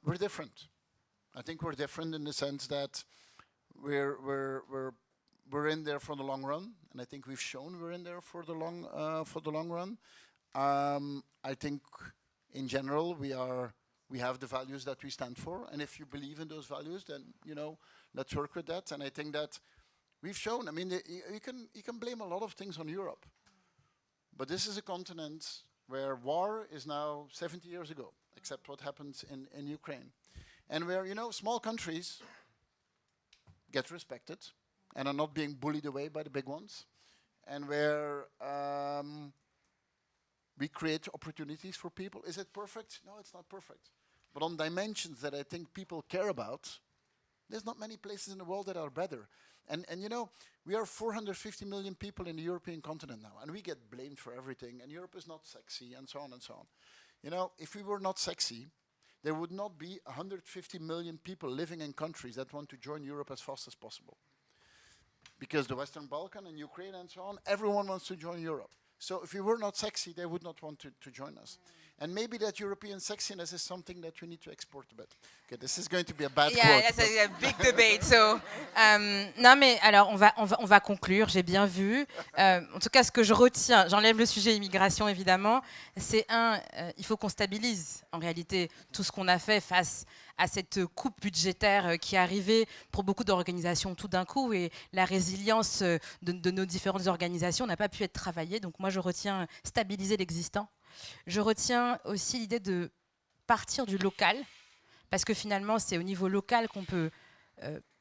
We're different. I think we're different in the sense that we're in there for the long run, and I think we've shown we're in there for the long run. I think, in general, we have the values that we stand for, and if you believe in those values, then let's work with that. And I think that we've shown. I mean, you can blame a lot of things on Europe, but this is a continent where war is now 70 years ago, except what happens in Ukraine, and where small countries get respected and are not being bullied away by the big ones, and where we create opportunities for people. Is it perfect? No, it's not perfect. But on dimensions that I think people care about, there's not many places in the world that are better. And we are 450 million people in the European continent now, and we get blamed for everything, and Europe is not sexy, and so on and so on. If we were not sexy, there would not be 150 million people living in countries that want to join Europe as fast as possible. Because the Western Balkan and Ukraine and so on, everyone wants to join Europe. So if we were not sexy, they would not want to join us. And maybe that European sexiness is something that we need to export a bit. Okay, this is going to be a bad quote. Yeah, that's a big debate. So, non, mais alors on va conclure. J'ai bien vu. En tout cas, ce que je retiens, j'enlève le sujet immigration évidemment. C'est il faut qu'on stabilise en réalité tout ce qu'on a fait face à cette coupe budgétaire qui est arrivée pour beaucoup d'organisations tout d'un coup, et la résilience de nos différentes organisations n'a pas pu être travaillée. Donc moi, je retiens stabiliser l'existant. Je retiens aussi l'idée de partir du local, parce que finalement, c'est au niveau local qu'on peut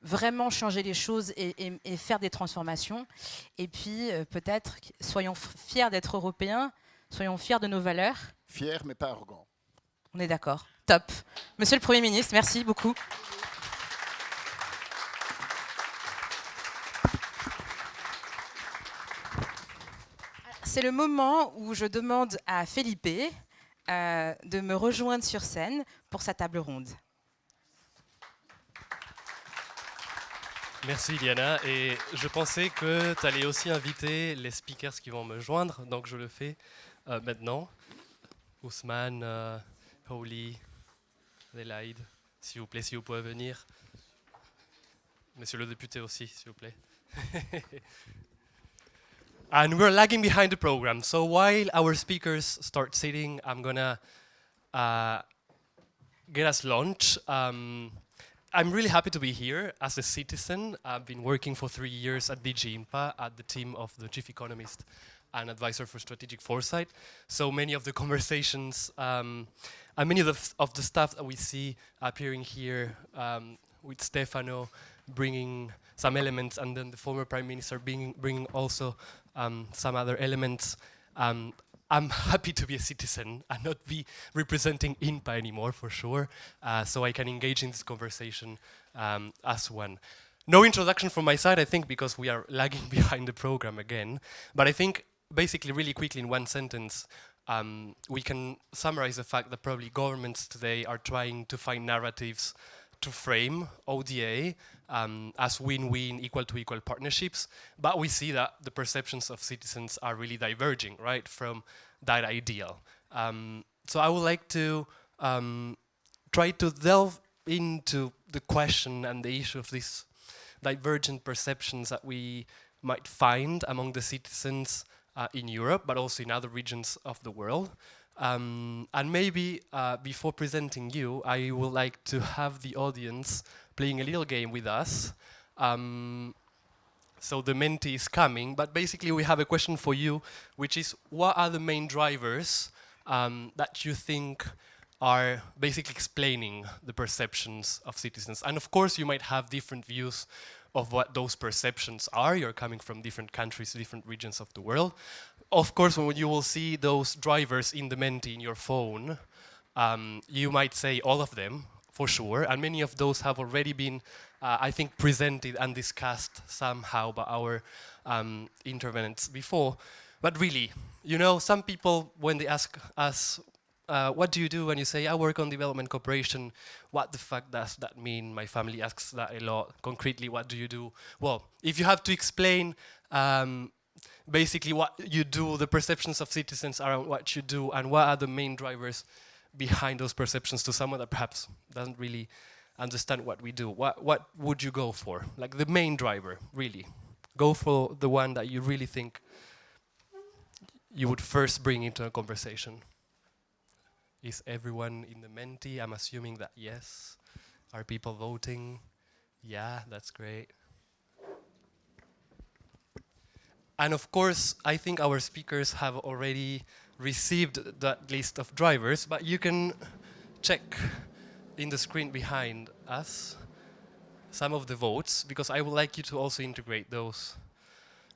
vraiment changer les choses et faire des transformations. Et puis, peut-être, soyons fiers d'être européens, soyons fiers de nos valeurs. Fiers, mais pas arrogants. On est d'accord. Top. Monsieur le Premier ministre, merci beaucoup. C'est le moment où je demande à Felipe de me rejoindre sur scène pour sa table ronde. Merci Liana, et je pensais que tu allais aussi inviter les speakers qui vont me joindre, donc je le fais maintenant. Ousmane, Pauli, Adélaïde, s'il vous plaît, si vous pouvez venir. Monsieur le député aussi, s'il vous plaît. And we're lagging behind the program, so while our speakers start sitting, I'm gonna get us launched. I'm really happy to be here as a citizen. I've been working for 3 years at DG INPA at the team of the chief economist and advisor for strategic foresight. So many of the conversations and many of the stuff that we see appearing here with Stefano bringing some elements, and then the former Prime Minister bringing also some other elements. I'm happy to be a citizen and not be representing INPA anymore, for sure, so I can engage in this conversation as one. No introduction from my side, I think, because we are lagging behind the program again. But I think, basically, really quickly, in one sentence, we can summarize the fact that probably governments today are trying to find narratives to frame ODA as win-win, equal-to-equal partnerships, but we see that the perceptions of citizens are really diverging, right, from that ideal. So I would like to try to delve into the question and the issue of these divergent perceptions that we might find among the citizens in Europe, but also in other regions of the world. And maybe before presenting you, I would like to have the audience playing a little game with us. So the Menti is coming, but basically we have a question for you, which is what are the main drivers that you think are basically explaining the perceptions of citizens? And of course you might have different views of what those perceptions are. You're coming from different countries, different regions of the world. Of course, when you will see those drivers in the Menti in your phone, you might say all of them, for sure, and many of those have already been, I think, presented and discussed somehow by our intervenants before. But really, you know, some people, when they ask us, what do you do when you say, I work on development cooperation, what the fuck does that mean? My family asks that a lot. Concretely, what do you do? Well, if you have to explain basically what you do, the perceptions of citizens around what you do, and what are the main drivers behind those perceptions to someone that perhaps doesn't really understand what we do, what would you go for? Like the main driver, really. Go for the one that you really think you would first bring into a conversation. Is everyone in the Menti? I'm assuming that yes. Are people voting? Yeah, that's great. And of course, I think our speakers have already received that list of drivers, but you can check in the screen behind us some of the votes, because I would like you to also integrate those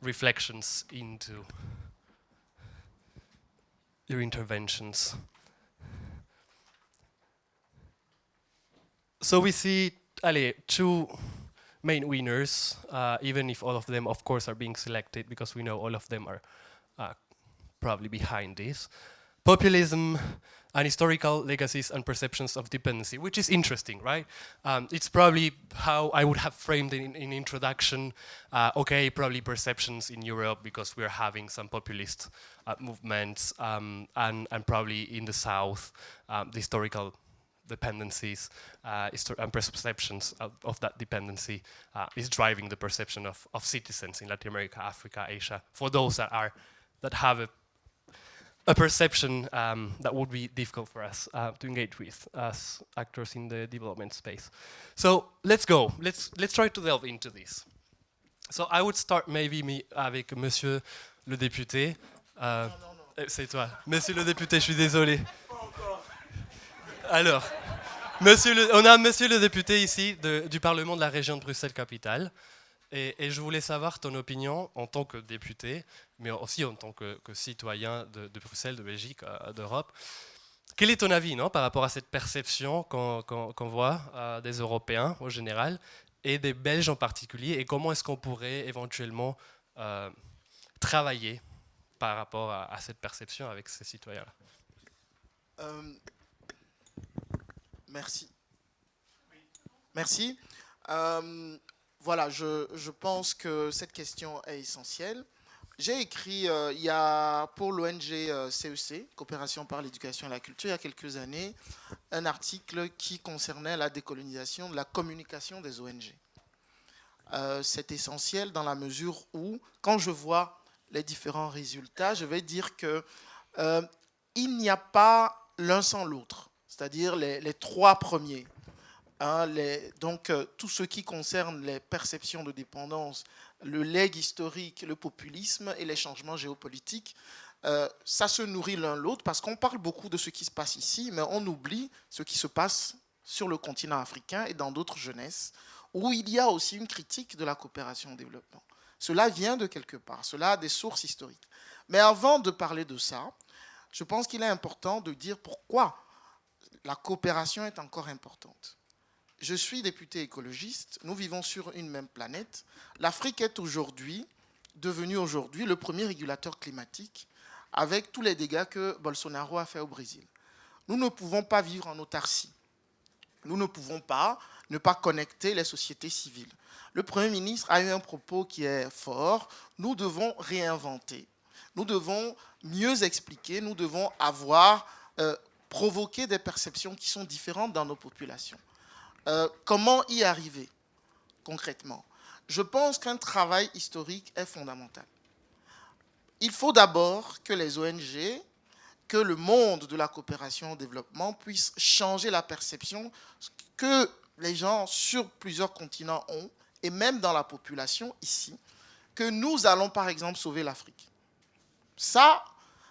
reflections into your interventions. So we see, two main winners, even if all of them, of course, are being selected, because we know all of them are probably behind this. Populism and historical legacies and perceptions of dependency, which is interesting, right? It's probably how I would have framed it in introduction. Okay, probably perceptions in Europe, because we're having some populist movements, and probably in the South, the historical dependencies and perceptions of that dependency is driving the perception of citizens in Latin America, Africa, Asia, for those that have a perception that would be difficult for us to engage with as actors in the development space. So let's go. Let's try to delve into this. So I would start maybe avec Monsieur le député. C'est toi. Monsieur le député, je suis désolé. Alors, on a Monsieur le député ici du Parlement de la région de Bruxelles-Capitale. Et je voulais savoir ton opinion en tant que député, mais aussi en tant que citoyen de Bruxelles, de Belgique, d'Europe. Quel est ton avis, non, par rapport à cette perception qu'on voit des Européens en général et des Belges en particulier, et comment est-ce qu'on pourrait éventuellement travailler par rapport à cette perception avec ces citoyens-là? Merci. Merci. Voilà, je pense que cette question est essentielle. J'ai écrit pour l'ONG CEC, Coopération par l'éducation et la culture, il y a quelques années, un article qui concernait la décolonisation de la communication des ONG. C'est essentiel dans la mesure où, quand je vois les différents résultats, je vais dire que il n'y a pas l'un sans l'autre, c'est-à-dire les trois premiers. Donc, tout ce qui concerne les perceptions de dépendance, le legs historique, le populisme et les changements géopolitiques, ça se nourrit l'un l'autre, parce qu'on parle beaucoup de ce qui se passe ici, mais on oublie ce qui se passe sur le continent africain et dans d'autres jeunesses, où il y a aussi une critique de la coopération au développement. Cela vient de quelque part, cela a des sources historiques. Mais avant de parler de ça, je pense qu'il est important de dire pourquoi la coopération est encore importante. Je suis député écologiste, nous vivons sur une même planète. L'Afrique est devenue aujourd'hui le premier régulateur climatique, avec tous les dégâts que Bolsonaro a fait au Brésil. Nous ne pouvons pas vivre en autarcie. Nous ne pouvons pas ne pas connecter les sociétés civiles. Le Premier ministre a eu un propos qui est fort. Nous devons réinventer. Nous devons mieux expliquer. Nous devons provoquer des perceptions qui sont différentes dans nos populations. Comment y arriver concrètement? Je pense qu'un travail historique est fondamental. Il faut d'abord que les ONG, que le monde de la coopération au développement puisse changer la perception que les gens sur plusieurs continents ont, et même dans la population ici, que nous allons par exemple sauver l'Afrique. Ça,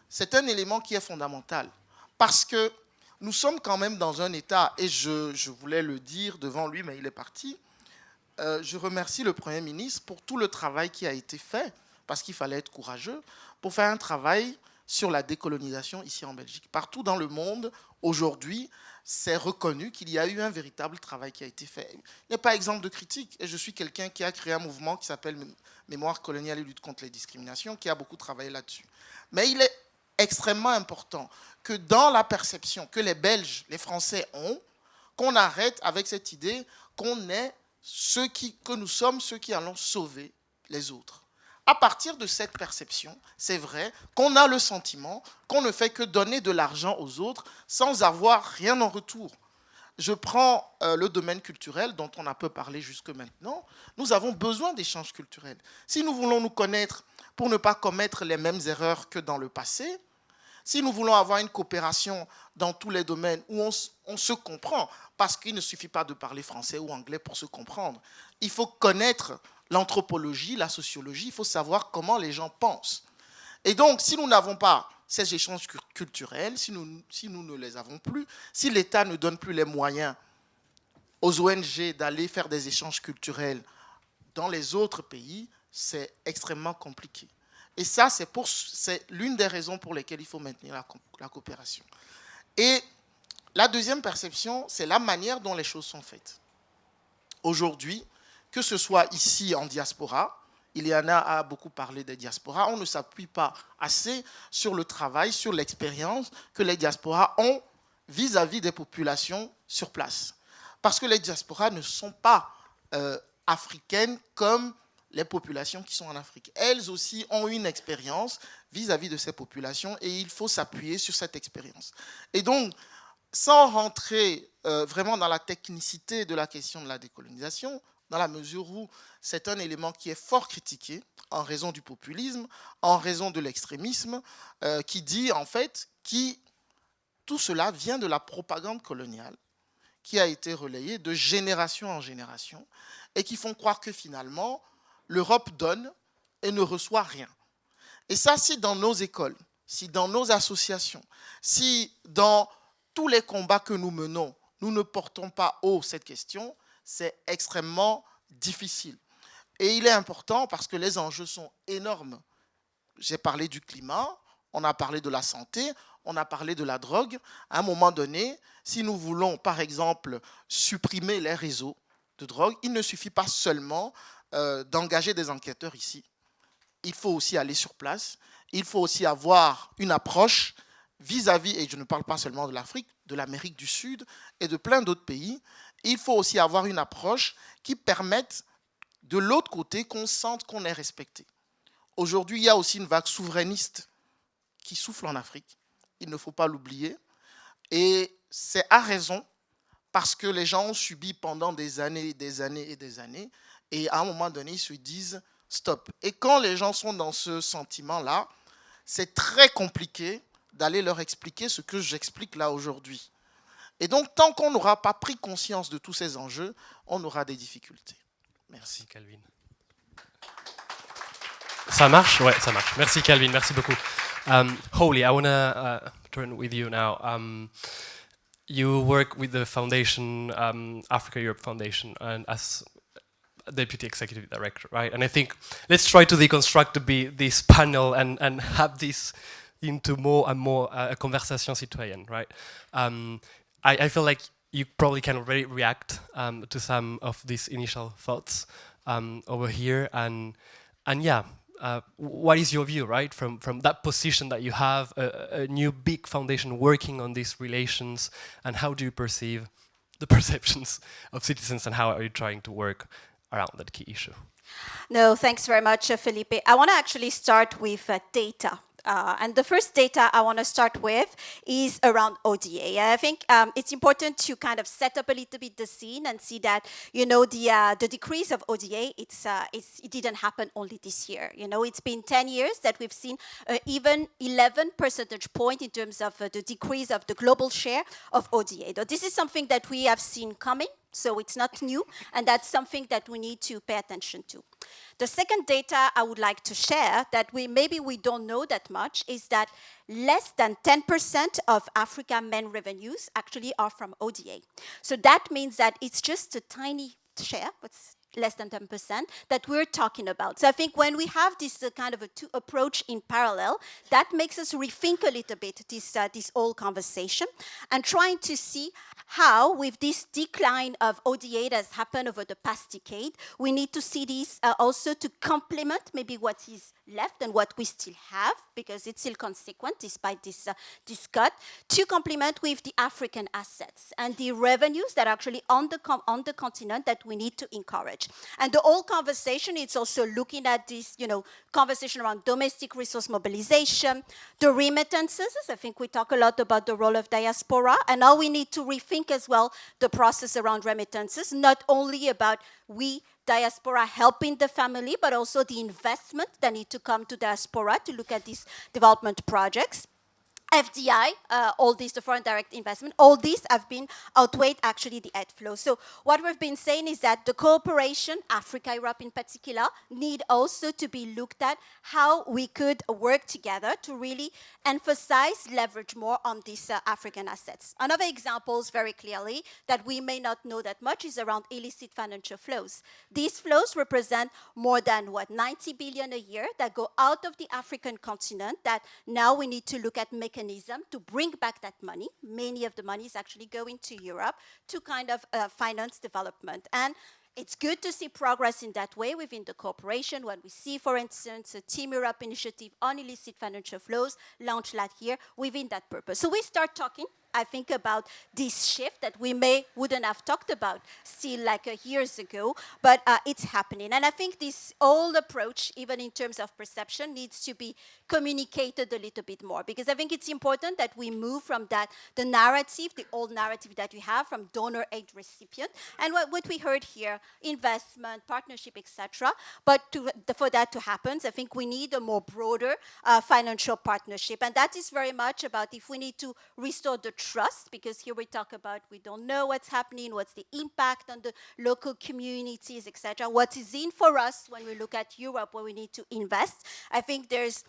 c'est un élément qui est fondamental parce que nous sommes quand même dans un état, et je voulais le dire devant lui, mais il est parti. Je remercie le Premier ministre pour tout le travail qui a été fait, parce qu'il fallait être courageux, pour faire un travail sur la décolonisation ici en Belgique. Partout dans le monde, aujourd'hui, c'est reconnu qu'il y a eu un véritable travail qui a été fait. Il n'y a pas exemple de critique, et je suis quelqu'un qui a créé un mouvement qui s'appelle Mémoire coloniale et lutte contre les discriminations, qui a beaucoup travaillé là-dessus. Mais il est extrêmement important que dans la perception que les Belges, les Français ont, qu'on arrête avec cette idée qu'on est que nous sommes ceux qui allons sauver les autres. À partir de cette perception, c'est vrai qu'on a le sentiment qu'on ne fait que donner de l'argent aux autres sans avoir rien en retour. Je prends le domaine culturel dont on a peu parlé jusque maintenant. Nous avons besoin d'échanges culturels. Si nous voulons nous connaître pour ne pas commettre les mêmes erreurs que dans le passé, si nous voulons avoir une coopération dans tous les domaines où on se comprend, parce qu'il ne suffit pas de parler français ou anglais pour se comprendre, il faut connaître l'anthropologie, la sociologie, il faut savoir comment les gens pensent. Et donc, si nous n'avons pas ces échanges culturels, si nous ne les avons plus, si l'État ne donne plus les moyens aux ONG d'aller faire des échanges culturels dans les autres pays, c'est extrêmement compliqué. Et ça, c'est l'une des raisons pour lesquelles il faut maintenir la coopération. Et la deuxième perception, c'est la manière dont les choses sont faites. Aujourd'hui, que ce soit ici en diaspora, Iliana a beaucoup parlé des diasporas, on ne s'appuie pas assez sur le travail, sur l'expérience que les diasporas ont vis-à-vis des populations sur place. Parce que les diasporas ne sont pas africaines comme les populations qui sont en Afrique. Elles aussi ont une expérience vis-à-vis de ces populations et il faut s'appuyer sur cette expérience. Et donc, sans rentrer vraiment dans la technicité de la question de la décolonisation, dans la mesure où c'est un élément qui est fort critiqué en raison du populisme, en raison de l'extrémisme, qui dit en fait que tout cela vient de la propagande coloniale qui a été relayée de génération en génération et qui font croire que finalement, l'Europe donne et ne reçoit rien. Et ça, si dans nos écoles, si dans nos associations, si dans tous les combats que nous menons, nous ne portons pas haut cette question, c'est extrêmement difficile. Et il est important parce que les enjeux sont énormes. J'ai parlé du climat, on a parlé de la santé, on a parlé de la drogue. À un moment donné, si nous voulons, par exemple, supprimer les réseaux de drogue, il ne suffit pas seulement d'engager des enquêteurs ici. Il faut aussi aller sur place. Il faut aussi avoir une approche vis-à-vis, et je ne parle pas seulement de l'Afrique, de l'Amérique du Sud et de plein d'autres pays. Il faut aussi avoir une approche qui permette de l'autre côté qu'on sente qu'on est respecté. Aujourd'hui, il y a aussi une vague souverainiste qui souffle en Afrique. Il ne faut pas l'oublier. Et c'est à raison parce que les gens ont subi pendant des années et des années et des années. Et à un moment donné, ils se disent stop. Et quand les gens sont dans ce sentiment-là, c'est très compliqué d'aller leur expliquer ce que j'explique là aujourd'hui. Et donc, tant qu'on n'aura pas pris conscience de tous ces enjeux, on aura des difficultés. Merci. Calvin. Ça marche? Ouais, ça marche. Merci Calvin, merci beaucoup. Holly, I want to turn with you now. You work with the foundation, Africa Europe Foundation, and as Deputy Executive Director, right? And I think let's try to deconstruct this panel and have this into more and more a conversation citoyenne, right? I feel like you probably can already react to some of these initial thoughts over here, and yeah, what is your view, right? From that position that you have, a new big foundation working on these relations, and how do you perceive the perceptions of citizens, and how are you trying to work around that key issue? No, thanks very much, Felipe. I want to actually start with data. And the first data I want to start with is around ODA. I think it's important to kind of set up a little bit the scene and see that, you know, the decrease of ODA, it didn't happen only this year. You know, it's been 10 years that we've seen even 11 percentage point in terms of the decrease of the global share of ODA. This is something that we have seen coming. So it's not new, and that's something that we need to pay attention to. The second data I would like to share that maybe we don't know that much is that less than 10% of Africa main revenues actually are from ODA. So that means that it's just a tiny share, but less than 10%, that we're talking about. So I think when we have this kind of a two approach in parallel, that makes us rethink a little bit this whole conversation and trying to see how, with this decline of ODA that has happened over the past decade, we need to see this also to complement maybe what is left and what we still have, because it's still consequent despite this cut, to complement with the African assets and the revenues that are actually on the continent that we need to encourage. And the whole conversation is also looking at this, conversation around domestic resource mobilization, the remittances. I think we talk a lot about the role of diaspora, and now we need to rethink as well the process around remittances, not only about diaspora helping the family, but also the investment that need to come to diaspora to look at these development projects. FDI, all these, the foreign direct investment, all these have been outweighed actually the aid flow. So what we've been saying is that the cooperation, Africa, Europe in particular, need also to be looked at how we could work together to really emphasize, leverage more on these African assets. Another example very clearly that we may not know that much is around illicit financial flows. These flows represent more than, 90 billion a year that go out of the African continent that now we need to look at mechanisms to bring back that money. Many of the money is actually going to Europe to kind of finance development. And it's good to see progress in that way within the cooperation when we see, for instance, a Team Europe initiative on illicit financial flows launched last year within that purpose. So we start talking, I think, about this shift that we wouldn't have talked about still years ago, but it's happening. And I think this whole approach, even in terms of perception, needs to be communicated a little bit more, because I think it's important that we move from the narrative, the old narrative that we have from donor aid recipient, and what we heard here, investment, partnership, etc. But for that to happen, I think we need a more broader financial partnership, and that is very much about if we need to restore the trust, because here we talk about we don't know what's happening, what's the impact on the local communities, etc. What is in for us when we look at Europe, where we need to invest. I think there's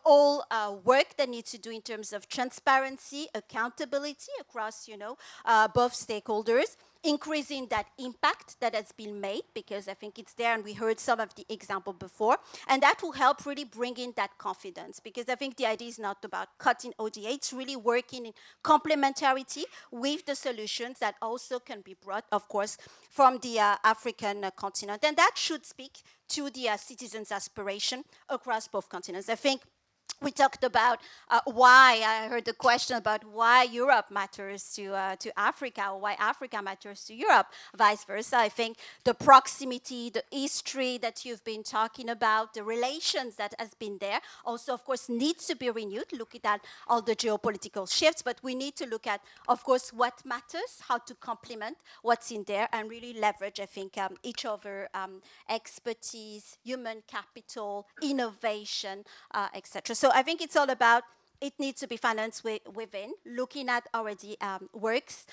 all work that needs to do in terms of transparency, accountability across, both stakeholders, increasing that impact that has been made, because I think it's there, and we heard some of the example before, and that will help really bring in that confidence, because I think the idea is not about cutting ODA, it's really working in complementarity with the solutions that also can be brought, of course, from the African continent, and that should speak to the citizens' aspiration across both continents. I think we talked about why, I heard the question about why Europe matters to Africa, or why Africa matters to Europe, vice versa. I think the proximity, the history that you've been talking about, the relations that has been there, also, of course, needs to be renewed, looking at all the geopolitical shifts, but we need to look at, of course, what matters, how to complement what's in there, and really leverage, I think, each other expertise, human capital, innovation, etc. So I think it's all about, it needs to be financed within, looking at already works,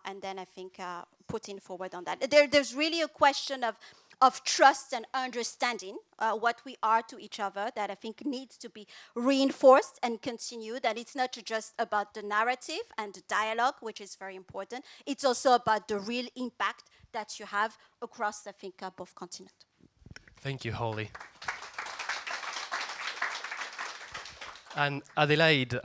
and then I think putting forward on that. There's really a question of trust and understanding what we are to each other that I think needs to be reinforced and continued. And it's not just about the narrative and the dialogue, which is very important. It's also about the real impact that you have across, I think, both continents. Thank you, Holly. And Adelaide,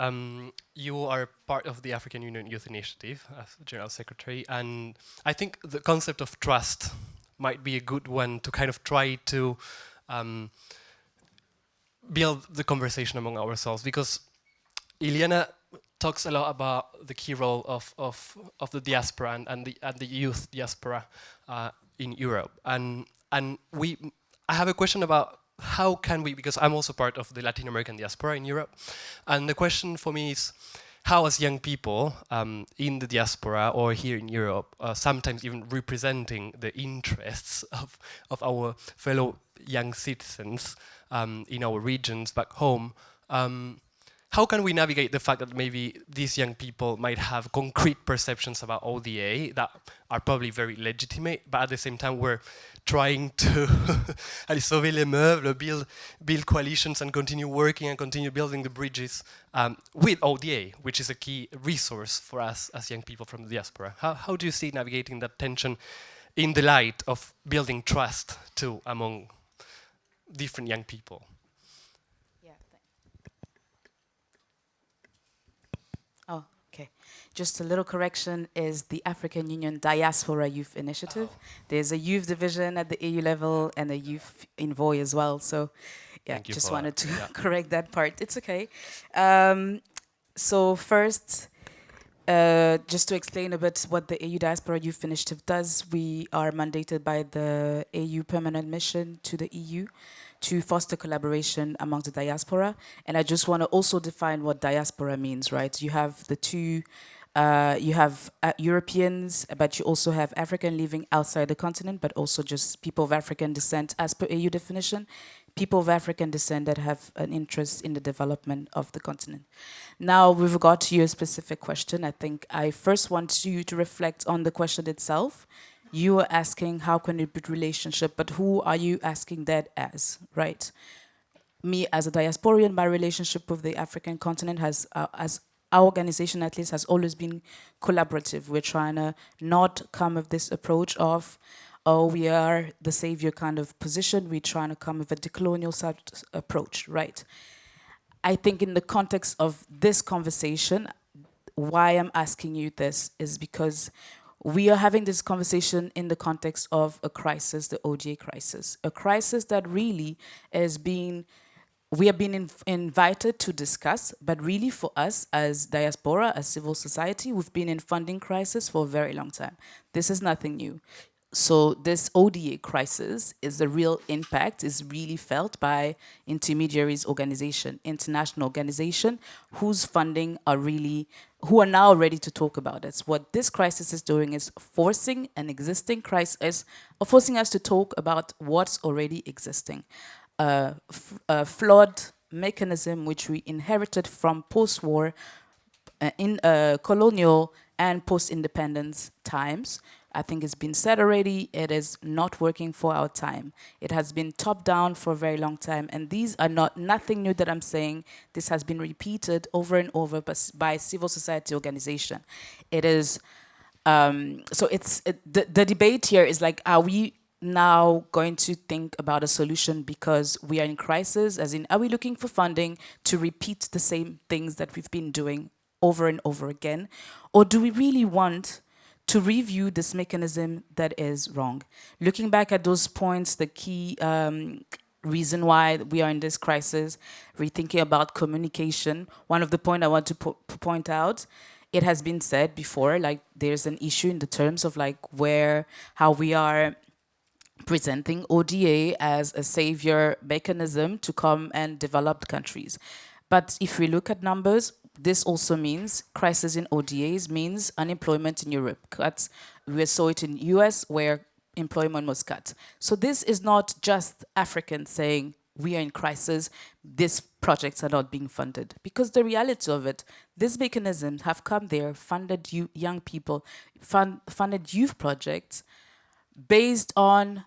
you are part of the African Union Youth Initiative as General Secretary, and I think the concept of trust might be a good one to kind of try to build the conversation among ourselves, because Iliana talks a lot about the key role of the diaspora and the youth diaspora in Europe, and I have a question about how can we, because I'm also part of the Latin American diaspora in Europe, and the question for me is, how as young people in the diaspora or here in Europe, sometimes even representing the interests of our fellow young citizens in our regions back home, how can we navigate the fact that maybe these young people might have concrete perceptions about ODA that are probably very legitimate, but at the same time we're trying to aller sauver les meubles, build coalitions and continue working and continue building the bridges with ODA, which is a key resource for us as young people from the diaspora. How do you see navigating that tension in the light of building trust too among different young people? Oh, okay. Just a little correction is the African Union Diaspora Youth Initiative. There's a youth division at the EU level and a youth envoy as well. So yeah, just wanted to correct that part. It's okay. So first, just to explain a bit what the EU Diaspora Youth Initiative does, we are mandated by the EU Permanent Mission to the EU to foster collaboration amongst the diaspora. And I just want to also define what diaspora means, right? You have the two, you have Europeans, but you also have African living outside the continent, but also just people of African descent as per EU definition, people of African descent that have an interest in the development of the continent. Now, with regard to your specific question, I think I first want you to reflect on the question itself. You are asking how can it build relationship, but who are you asking that as, right? Me as a diasporian, my relationship with the African continent has, as our organization at least, has always been collaborative. We're trying to not come with this approach of, oh, we are the savior kind of position. We're trying to come with a decolonial approach, right? I think in the context of this conversation, why I'm asking you this is because we are having this conversation in the context of a crisis, the ODA crisis, a crisis that really is being, we have been invited to discuss, but really for us as diaspora, as civil society, we've been in funding crisis for a very long time. This is nothing new. So this ODA crisis is a real impact, is really felt by intermediaries organization, international organization, whose funding are really, who are now ready to talk about it. What this crisis is doing is forcing an existing crisis, forcing us to talk about what's already existing. A flawed mechanism which we inherited from post-war, in colonial and post-independence times. I think it's been said already, it is not working for our time. It has been top down for a very long time, and these are nothing new that I'm saying. This has been repeated over and over by civil society organization. It is, so it's, the debate here is like, are we now going to think about a solution because we are in crisis, as in, are we looking for funding to repeat the same things that we've been doing over and over again? Or do we really want to review this mechanism that is wrong? Looking back at those points, the key reason why we are in this crisis, rethinking about communication, one of the points I want to point out, it has been said before, like there's an issue in the terms of like how we are presenting ODA as a savior mechanism to come and develop countries. But if we look at numbers, this also means crisis in ODAs means unemployment in Europe. Cuts. We saw it in US where employment was cut. So this is not just Africans saying we are in crisis, these projects are not being funded. Because the reality of it, these mechanisms have come there, funded young people, funded youth projects based on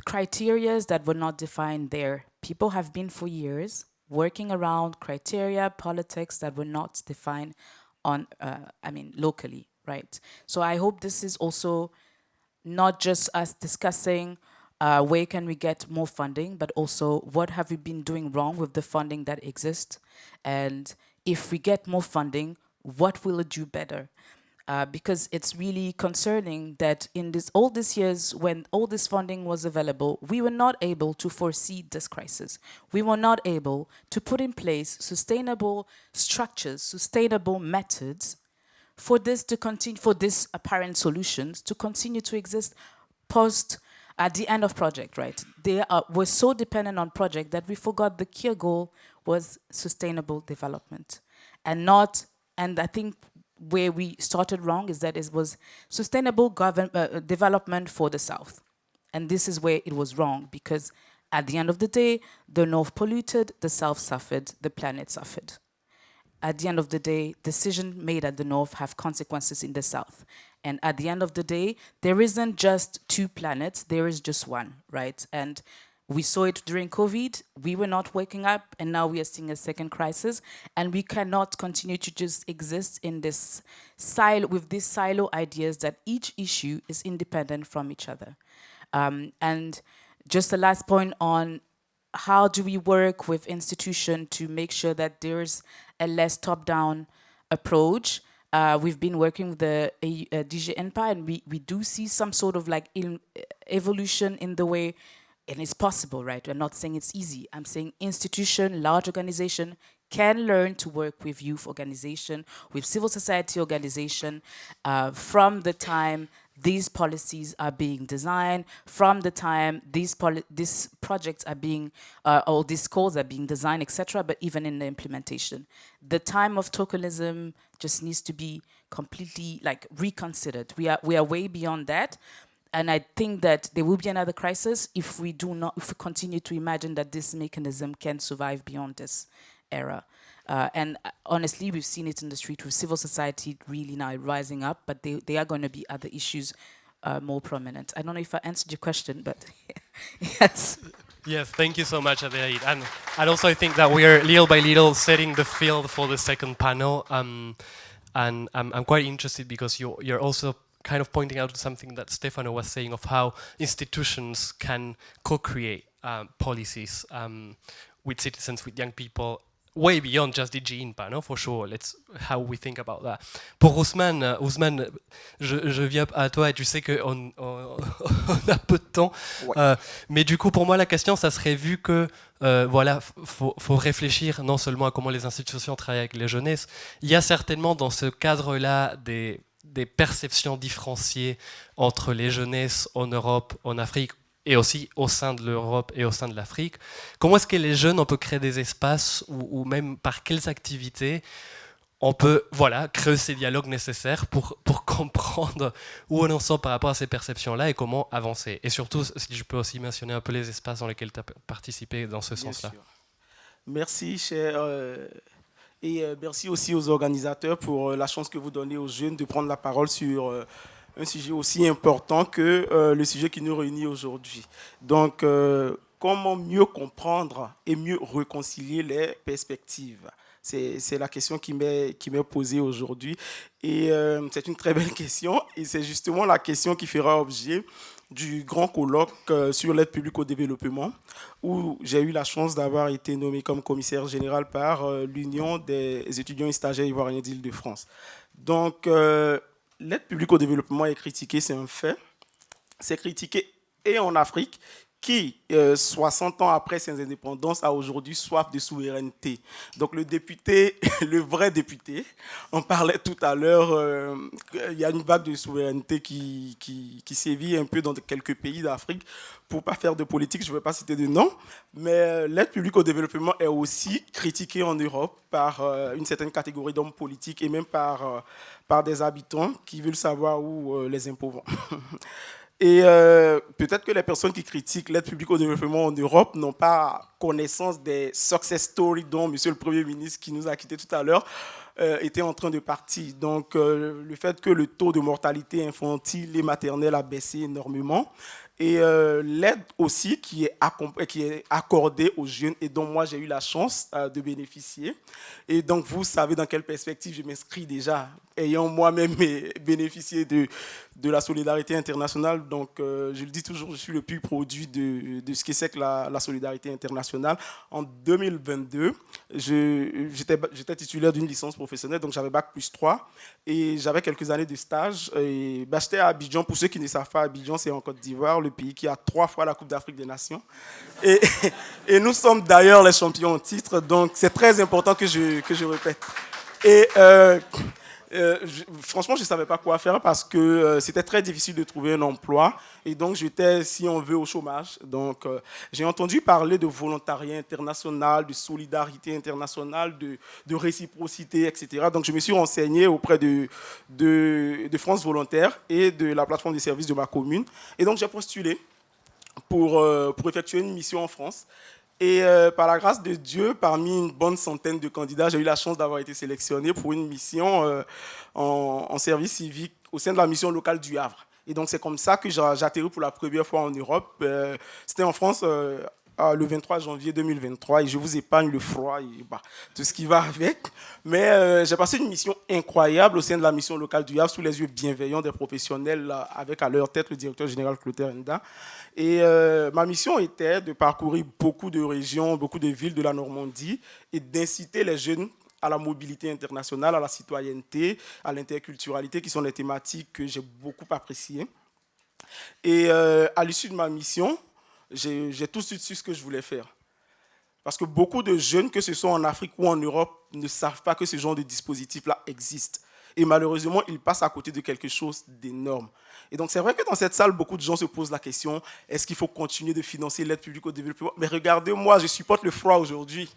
criteria that were not defined there. People have been for years working around criteria, politics that were not defined on, locally, right? So I hope this is also not just us discussing where can we get more funding, but also what have we been doing wrong with the funding that exists? And if we get more funding, what will it do better? Because it's really concerning that in all these years when all this funding was available, we were not able to foresee this crisis. We were not able to put in place sustainable structures, sustainable methods for this to continue, for these apparent solutions to continue to exist post at the end of project, right? They were so dependent on project that we forgot the key goal was sustainable development and I think where we started wrong is that it was sustainable development for the South. And this is where it was wrong, because at the end of the day, the North polluted, the South suffered, the planet suffered, at the end of the day, decisions made at the north have consequences in the south. And at the end of the day, there isn't just two planets, there is just one, right? And we saw it during COVID, we were not waking up, and now we are seeing a second crisis, and we cannot continue to just exist in this silo, with these silo ideas that each issue is independent from each other. And just the last point on how do we work with institutions to make sure that there's a less top-down approach. We've been working with the DG ENPA, and we do see some sort of like evolution in the way, and it's possible, right? We're not saying it's easy. I'm saying institution, large organization can learn to work with youth organization, with civil society organization, from the time these policies are being designed, from the time these projects are being, or these goals are being designed, etc., but even in the implementation. The time of tokenism just needs to be completely like reconsidered. We are way beyond that. And I think that there will be another crisis if we continue to imagine that this mechanism can survive beyond this era. And honestly, we've seen it in the street with civil society really now rising up, but there are going to be other issues more prominent. I don't know if I answered your question, but yes. Yes, thank you so much, Adelaide. And also I think that we are little by little setting the field for the second panel. And I'm quite interested because you're also kind of pointing out something that Stefano was saying of how institutions can co-create policies with citizens, with young people, way beyond just DG INPA, no? For sure. Let's how we think about that. Pour Ousmane, je viens à toi et tu sais qu'on a peu de temps. Ouais. Mais du coup, pour moi, la question, ça serait vu que voilà, faut réfléchir non seulement à comment les institutions travaillent avec les jeunesses. Il y a certainement dans ce cadre-là des perceptions différenciées entre les jeunesses en Europe, en Afrique, et aussi au sein de l'Europe et au sein de l'Afrique. Comment est-ce que les jeunes, on peut créer des espaces ou même par quelles activités on peut créer ces dialogues nécessaires pour comprendre où on en sort par rapport à ces perceptions-là et comment avancer. Et surtout, si je peux aussi mentionner un peu les espaces dans lesquels tu as participé dans ce sens-là. Sûr. Merci, cher. Et merci aussi aux organisateurs pour la chance que vous donnez aux jeunes de prendre la parole sur un sujet aussi important que le sujet qui nous réunit aujourd'hui. Donc, comment mieux comprendre et mieux réconcilier les perspectives? C'est la question qui m'est posée aujourd'hui. Et c'est une très belle question. Et c'est justement la question qui fera objet du grand colloque sur l'aide publique au développement, où j'ai eu la chance d'avoir été nommé comme commissaire général par l'Union des étudiants et stagiaires ivoiriens d'Île-de-France. Donc, l'aide publique au développement est critiquée, c'est un fait. C'est critiqué et en Afrique, qui, 60 ans après ses indépendances, a aujourd'hui soif de souveraineté. Donc le député, le vrai député, on parlait tout à l'heure, il y a une vague de souveraineté qui sévit un peu dans quelques pays d'Afrique. Pour ne pas faire de politique, je ne vais pas citer de nom, mais l'aide publique au développement est aussi critiquée en Europe par une certaine catégorie d'hommes politiques et même par des habitants qui veulent savoir où les impôts vont. Et peut-être que les personnes qui critiquent l'aide publique au développement en Europe n'ont pas connaissance des success stories dont Monsieur le Premier ministre, qui nous a quittés tout à l'heure, était en train de partir. Donc, le fait que le taux de mortalité infantile et maternelle a baissé énormément, et l'aide aussi qui est accordée aux jeunes et dont moi j'ai eu la chance de bénéficier. Et donc vous savez dans quelle perspective je m'inscris déjà, ayant moi-même bénéficié de la solidarité internationale. Donc je le dis toujours, je suis le plus produit de ce que c'est que la solidarité internationale. En 2022, j'étais titulaire d'une licence professionnelle, donc j'avais Bac plus 3 et j'avais quelques années de stage. Et j'étais à Abidjan. Pour ceux qui ne savent pas, Abidjan c'est en Côte d'Ivoire, le pays qui a 3 fois la Coupe d'Afrique des Nations. Et nous sommes d'ailleurs les champions en titre, donc c'est très important que je répète. Et franchement, je ne savais pas quoi faire parce que c'était très difficile de trouver un emploi. Et donc, j'étais, si on veut, au chômage. Donc, j'ai entendu parler de volontariat international, de solidarité internationale, de réciprocité, etc. Donc, je me suis renseigné auprès de France Volontaire et de la plateforme des services de ma commune. Et donc, j'ai postulé pour effectuer une mission en France. Et par la grâce de Dieu, parmi une bonne centaine de candidats, j'ai eu la chance d'avoir été sélectionné pour une mission en service civique au sein de la mission locale du Havre. Et donc c'est comme ça que j'atterris pour la première fois en Europe. C'était en France le 23 janvier 2023 et je vous épargne le froid et tout ce qui va avec. Mais j'ai passé une mission incroyable au sein de la mission locale du Havre sous les yeux bienveillants des professionnels avec à leur tête le directeur général Clotaire Nda. Et ma mission était de parcourir beaucoup de régions, beaucoup de villes de la Normandie et d'inciter les jeunes à la mobilité internationale, à la citoyenneté, à l'interculturalité, qui sont des thématiques que j'ai beaucoup appréciées. Et à l'issue de ma mission, j'ai tout de suite su ce que je voulais faire. Parce que beaucoup de jeunes, que ce soit en Afrique ou en Europe, ne savent pas que ce genre de dispositif-là existe. Et malheureusement, ils passent à côté de quelque chose d'énorme. Et donc, c'est vrai que dans cette salle, beaucoup de gens se posent la question, est-ce qu'il faut continuer de financer l'aide publique au développement? Mais regardez, moi, je supporte le froid aujourd'hui.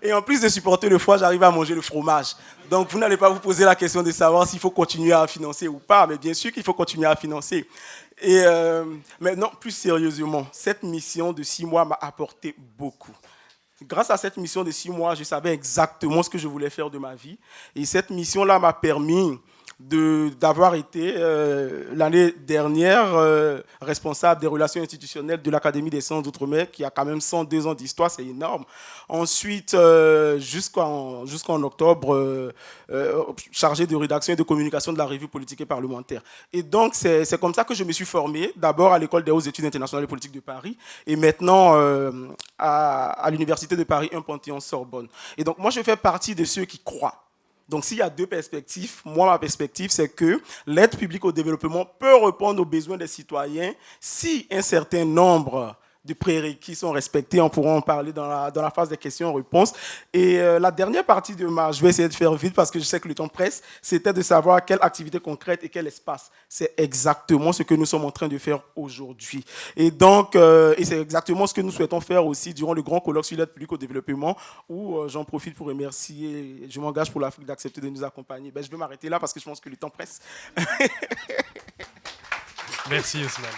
Et en plus de supporter le froid, j'arrive à manger le fromage. Donc, vous n'allez pas vous poser la question de savoir s'il faut continuer à financer ou pas. Mais bien sûr qu'il faut continuer à financer. Et maintenant, plus sérieusement, cette mission de 6 mois m'a apporté beaucoup. Grâce à cette mission de 6 mois, je savais exactement ce que je voulais faire de ma vie. Et cette mission-là m'a permis d'avoir été l'année dernière responsable des relations institutionnelles de l'Académie des sciences d'outre-mer, qui a quand même 102 ans d'histoire, c'est énorme. Ensuite, jusqu'en octobre, chargé de rédaction et de communication de la revue politique et parlementaire. Et donc, c'est comme ça que je me suis formé, d'abord à l'École des hautes études internationales et politiques de Paris, et maintenant à l'Université de Paris 1 Panthéon-Sorbonne. Et donc, moi, je fais partie de ceux qui croient. Donc, s'il y a deux perspectives, moi, ma perspective, c'est que l'aide publique au développement peut répondre aux besoins des citoyens si un certain nombre de prérequis sont respectés. On pourra en parler dans la phase des questions-réponses. Et la dernière partie de je vais essayer de faire vite parce que je sais que le temps presse, c'était de savoir quelle activité concrète et quel espace. C'est exactement ce que nous sommes en train de faire aujourd'hui. Et donc, et c'est exactement ce que nous souhaitons faire aussi durant le grand colloque sur l'aide publique au développement, où j'en profite pour remercier, je m'engage pour l'Afrique d'accepter de nous accompagner. Je vais m'arrêter là parce que je pense que le temps presse. Merci Ousmane.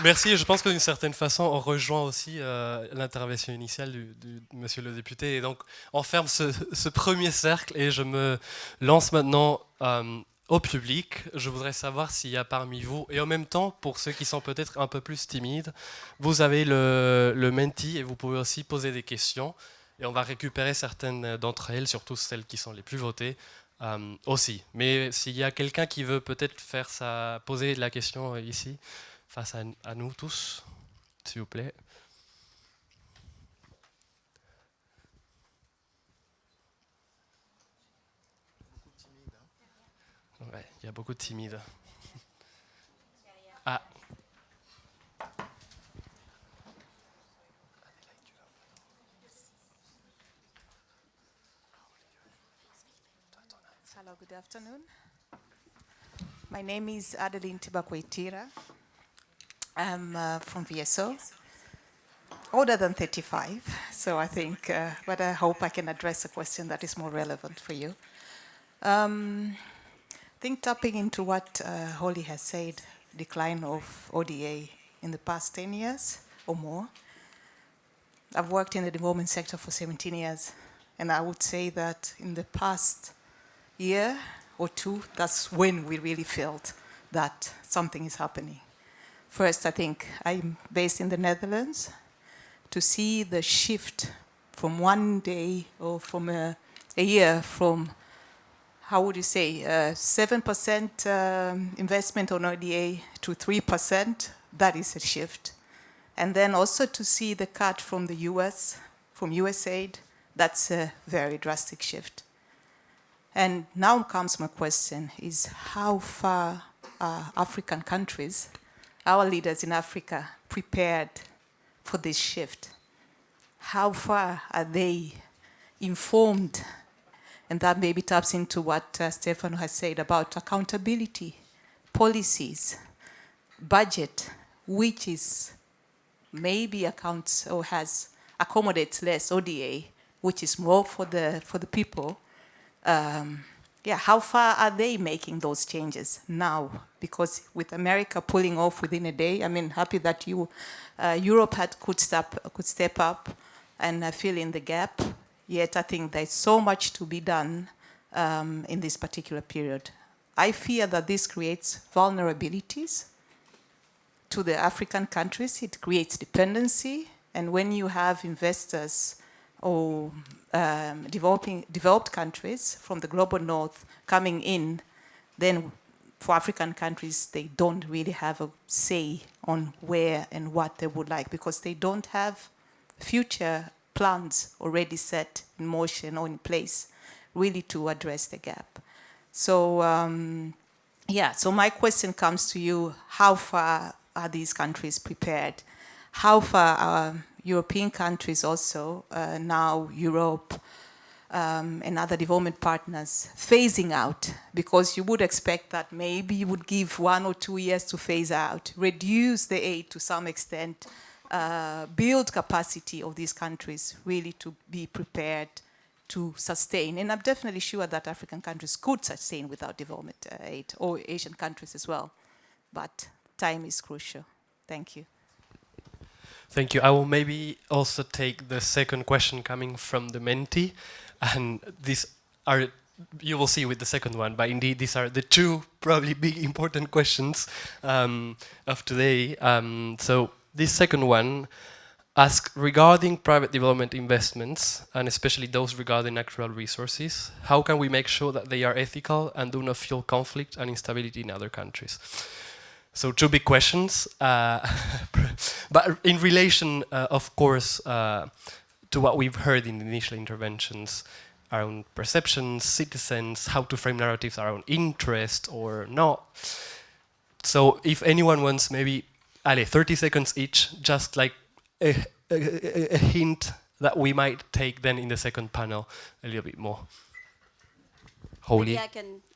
Merci, je pense que d'une certaine façon, on rejoint aussi l'intervention initiale du monsieur le député. Et donc, on ferme ce premier cercle et je me lance maintenant au public. Je voudrais savoir s'il y a parmi vous, et en même temps, pour ceux qui sont peut-être un peu plus timides, vous avez le menti et vous pouvez aussi poser des questions. Et on va récupérer certaines d'entre elles, surtout celles qui sont les plus votées, aussi. Mais s'il y a quelqu'un qui veut peut-être poser la question ici, face à nous tous, s'il vous plaît. Ouais, il y a beaucoup de timides. Ah. Hello, good afternoon. My name is Adeline Tibakwaitira. I'm from VSO, older than 35, so I think, but I hope I can address a question that is more relevant for you. I think tapping into what Holly has said, decline of ODA in the past 10 years or more. I've worked in the development sector for 17 years, and I would say that in the past year or two, that's when we really felt that something is happening. First, I think I'm based in the Netherlands. To see the shift from one day or from a year from, how would you say, 7% investment on ODA to 3%, that is a shift. And then also to see the cut from the US, from USAID, that's a very drastic shift. And now comes my question, is how far are African countries, our leaders in Africa, prepared for this shift? How far are they informed? And that maybe taps into what Stefano has said about accountability, policies, budget, which is maybe accounts or accommodates less ODA, which is more for the people. yeah, how far are they making those changes now? Because with America pulling off within a day, I mean, happy that Europe could step up and fill in the gap. Yet I think there's so much to be done in this particular period. I fear that this creates vulnerabilities to the African countries. It creates dependency. And when you have investors or developed countries from the global north coming in, then for African countries, they don't really have a say on where and what they would like, because they don't have future plans already set in motion or in place really to address the gap. So yeah, so my question comes to you: how far are these countries prepared? How far are European countries also, now Europe and other development partners, phasing out? Because you would expect that maybe you would give 1 or 2 years to phase out, reduce the aid to some extent, build capacity of these countries really to be prepared to sustain. And I'm definitely sure that African countries could sustain without development aid, or Asian countries as well. But time is crucial. Thank you. Thank you. I will maybe also take the second question coming from the mentee. And these are, you will see with the second one, but indeed these are the two probably big important questions of today. So this second one asks, regarding private development investments, and especially those regarding natural resources, how can we make sure that they are ethical and do not fuel conflict and instability in other countries? So two big questions, but in relation, of course, to what we've heard in the initial interventions around perceptions, citizens, how to frame narratives around interest or not. So if anyone wants maybe, 30 seconds each, just like a hint that we might take then in the second panel a little bit more. Holy. Maybe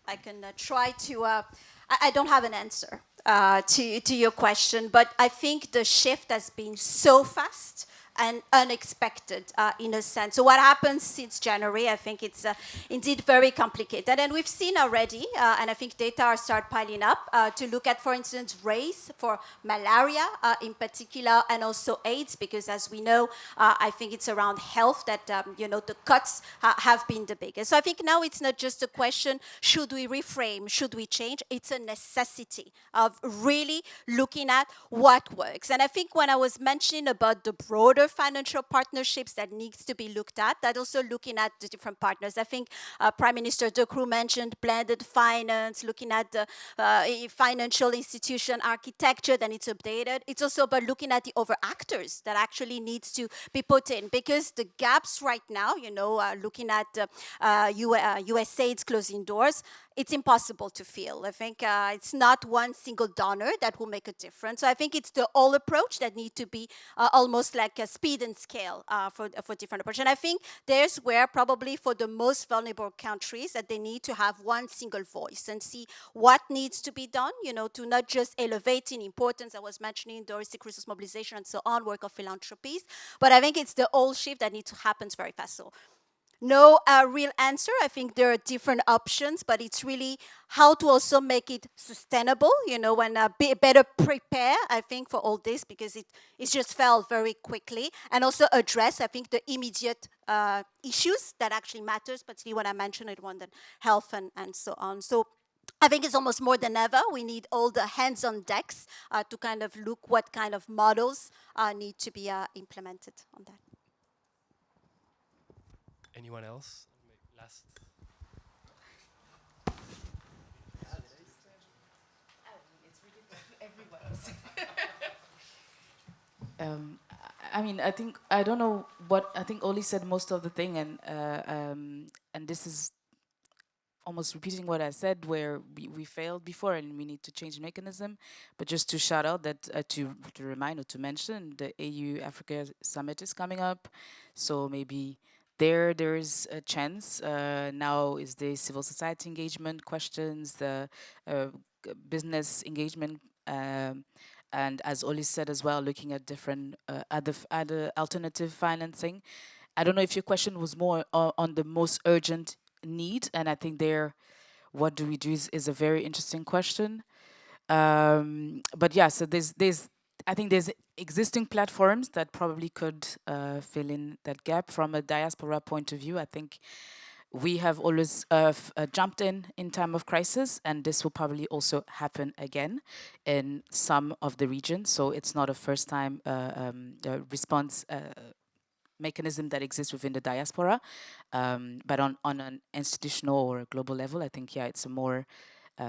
I can try to, I don't have an answer to your question, but I think the shift has been so fast and unexpected in a sense. So what happens since January, I think it's indeed very complicated. And we've seen already, and I think data are start piling up, to look at, for instance, race for malaria in particular, and also AIDS, because as we know, I think it's around health that, the cuts have been the biggest. So I think now it's not just a question, should we reframe, should we change? It's a necessity of really looking at what works. And I think when I was mentioning about the broader financial partnerships that needs to be looked at, that also looking at the different partners. I think Prime Minister De Croo mentioned blended finance, looking at the financial institution architecture that needs updated. It's also about looking at the other actors that actually needs to be put in, because the gaps right now, looking at USAID's closing doors, it's impossible to fill. I think it's not one single donor that will make a difference. So I think it's the whole approach that needs to be almost like a speed and scale for different approach. And I think there's where probably for the most vulnerable countries that they need to have one single voice and see what needs to be done, to not just elevate in importance. I was mentioning domestic resource mobilization and so on, work of philanthropies, but I think it's the whole shift that needs to happen very fast. So no real answer. I think there are different options, but it's really how to also make it sustainable, and better prepare, I think, for all this, because it just fell very quickly, and also address, I think, the immediate issues that actually matters, particularly when I mentioned it, one, health and so on. So I think it's almost more than ever, we need all the hands on decks to kind of look what kind of models need to be implemented on that. Anyone else? Last. I mean, I think, I don't know what, I think Oli said most of the thing, and this is almost repeating what I said, where we failed before and we need to change the mechanism. But just to shout out that, to remind or to mention, the AU-Africa Summit is coming up, so maybe there is a chance. Now is the civil society engagement questions, the business engagement, and as Oli said as well, looking at different other alternative financing. I don't know if your question was more on the most urgent need, and I think there what do we do is a very interesting question. But yeah, so I think there's existing platforms that probably could fill in that gap. From a diaspora point of view, I think we have always jumped in time of crisis, and this will probably also happen again in some of the regions. So it's not a first time response mechanism that exists within the diaspora. But on an institutional or global level, I think, yeah, it's a more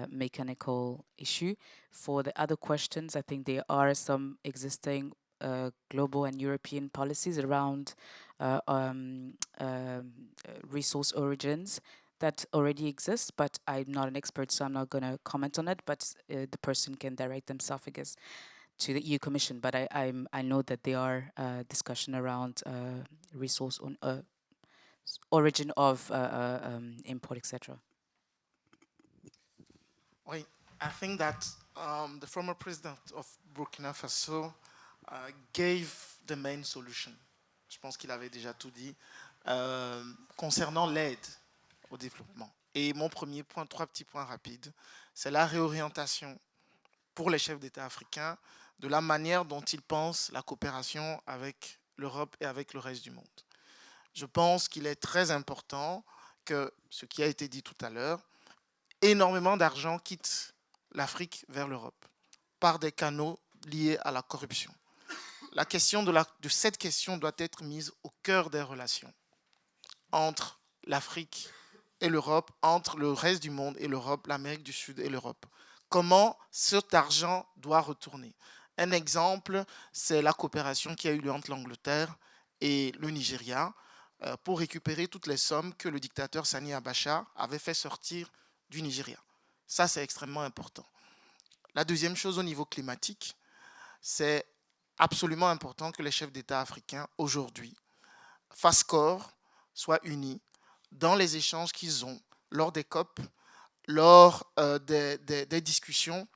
mechanical issue. For the other questions, I think there are some existing global and European policies around resource origins that already exist, but I'm not an expert, so I'm not going to comment on it, but the person can direct themselves, I guess, to the EU Commission. But I know that there are discussion around resource origin of import, etc. I think that the former president of Burkina Faso gave the main solution. Je pense qu'il avait déjà tout dit concernant l'aide au développement. Et mon premier point, 3 petits points rapides, c'est la réorientation pour les chefs d'État africains de la manière dont ils pensent la coopération avec l'Europe et avec le reste du monde. Je pense qu'il est très important que, ce qui a été dit tout à l'heure, énormément d'argent quitte l'Afrique vers l'Europe par des canaux liés à la corruption. La question de cette question doit être mise au cœur des relations entre l'Afrique et l'Europe, entre le reste du monde et l'Europe, l'Amérique du Sud et l'Europe. Comment cet argent doit retourner? Un exemple, c'est la coopération qui a eu lieu entre l'Angleterre et le Nigeria pour récupérer toutes les sommes que le dictateur Sani Abacha avait fait sortir du Nigeria. Ça, c'est extrêmement important. La deuxième chose au niveau climatique, c'est absolument important que les chefs d'État africains, aujourd'hui, fassent corps, soient unis dans les échanges qu'ils ont lors des COP, lors des discussions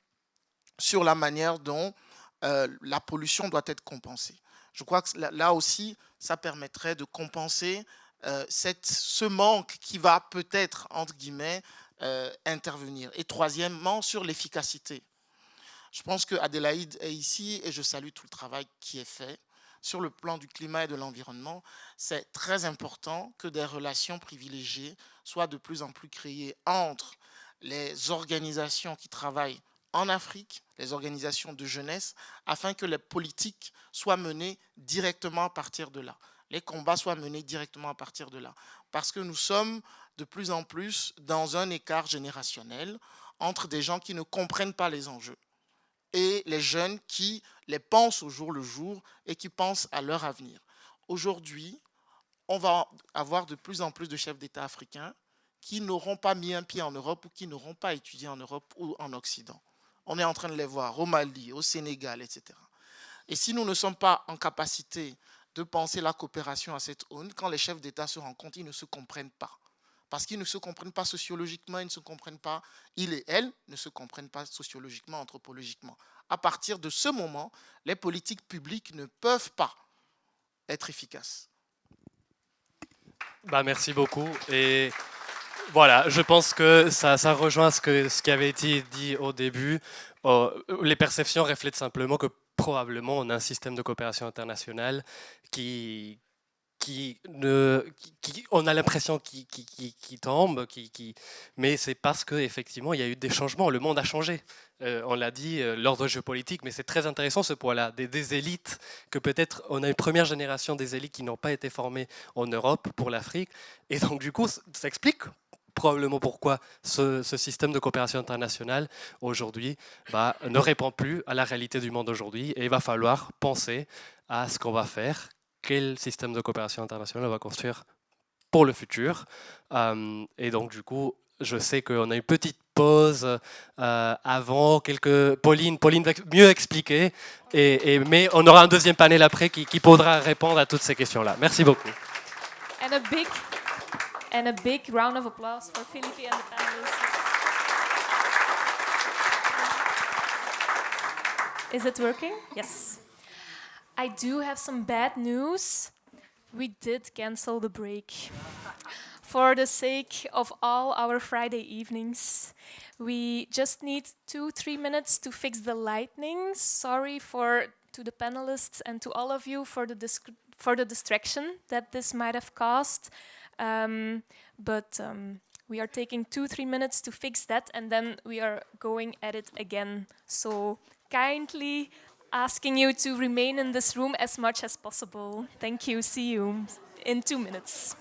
sur la manière dont la pollution doit être compensée. Je crois que là aussi, ça permettrait de compenser ce manque qui va peut-être, entre guillemets, intervenir. Et troisièmement, sur l'efficacité. Je pense que Adélaïde est ici et je salue tout le travail qui est fait. Sur le plan du climat et de l'environnement, c'est très important que des relations privilégiées soient de plus en plus créées entre les organisations qui travaillent en Afrique, les organisations de jeunesse, afin que les politiques soient menées directement à partir de là. Les combats soient menés directement à partir de là. Parce que nous sommes de plus en plus dans un écart générationnel entre des gens qui ne comprennent pas les enjeux et les jeunes qui les pensent au jour le jour et qui pensent à leur avenir. Aujourd'hui, on va avoir de plus en plus de chefs d'État africains qui n'auront pas mis un pied en Europe ou qui n'auront pas étudié en Europe ou en Occident. On est en train de les voir au Mali, au Sénégal, etc. Et si nous ne sommes pas en capacité de penser la coopération à cette aune, quand les chefs d'État se rencontrent, ils ne se comprennent pas. Parce qu'ils ne se comprennent pas sociologiquement, ils ne se comprennent pas, ils et elles ne se comprennent pas sociologiquement, anthropologiquement. À partir de ce moment, les politiques publiques ne peuvent pas être efficaces. Bah, merci beaucoup. Et voilà, je pense que ça rejoint ce qui avait été dit au début. Les perceptions reflètent simplement que probablement on a un système de coopération internationale on a l'impression qu'il tombe, mais c'est parce qu'effectivement il y a eu des changements, le monde a changé. On l'a dit, l'ordre géopolitique, mais c'est très intéressant ce point-là, des élites, que peut-être on a une première génération des élites qui n'ont pas été formées en Europe pour l'Afrique, et donc du coup ça explique probablement pourquoi ce système de coopération internationale aujourd'hui ne répond plus à la réalité du monde aujourd'hui, et il va falloir penser à ce qu'on va faire. Quel système de coopération internationale on va construire pour le futur. Et donc, du coup, je sais qu'on a une petite pause avant. Pauline va mieux expliquer. Mais on aura un deuxième panel après qui pourra répondre à toutes ces questions-là. Merci beaucoup. And a big round of applause for Philippe and the panelists. Is it working? Yes. I do have some bad news. We did cancel the break. for the sake of all our Friday evenings. We just need 2-3 minutes to fix the lightning. Sorry to the panelists and to all of you for the distraction that this might have caused. But we are taking 2-3 minutes to fix that, and then we are going at it again. So kindly asking you to remain in this room as much as possible. Thank you. See you in 2 minutes.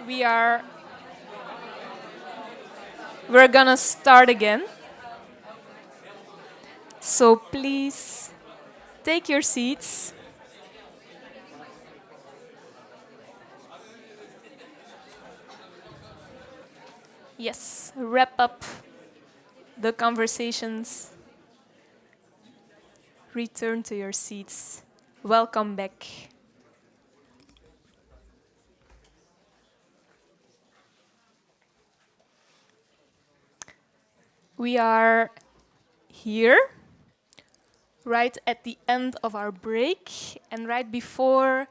we're gonna start again. So please take your seats. Yes, wrap up the conversations. Return to your seats. Welcome back. We are here, right at the end of our break, and right before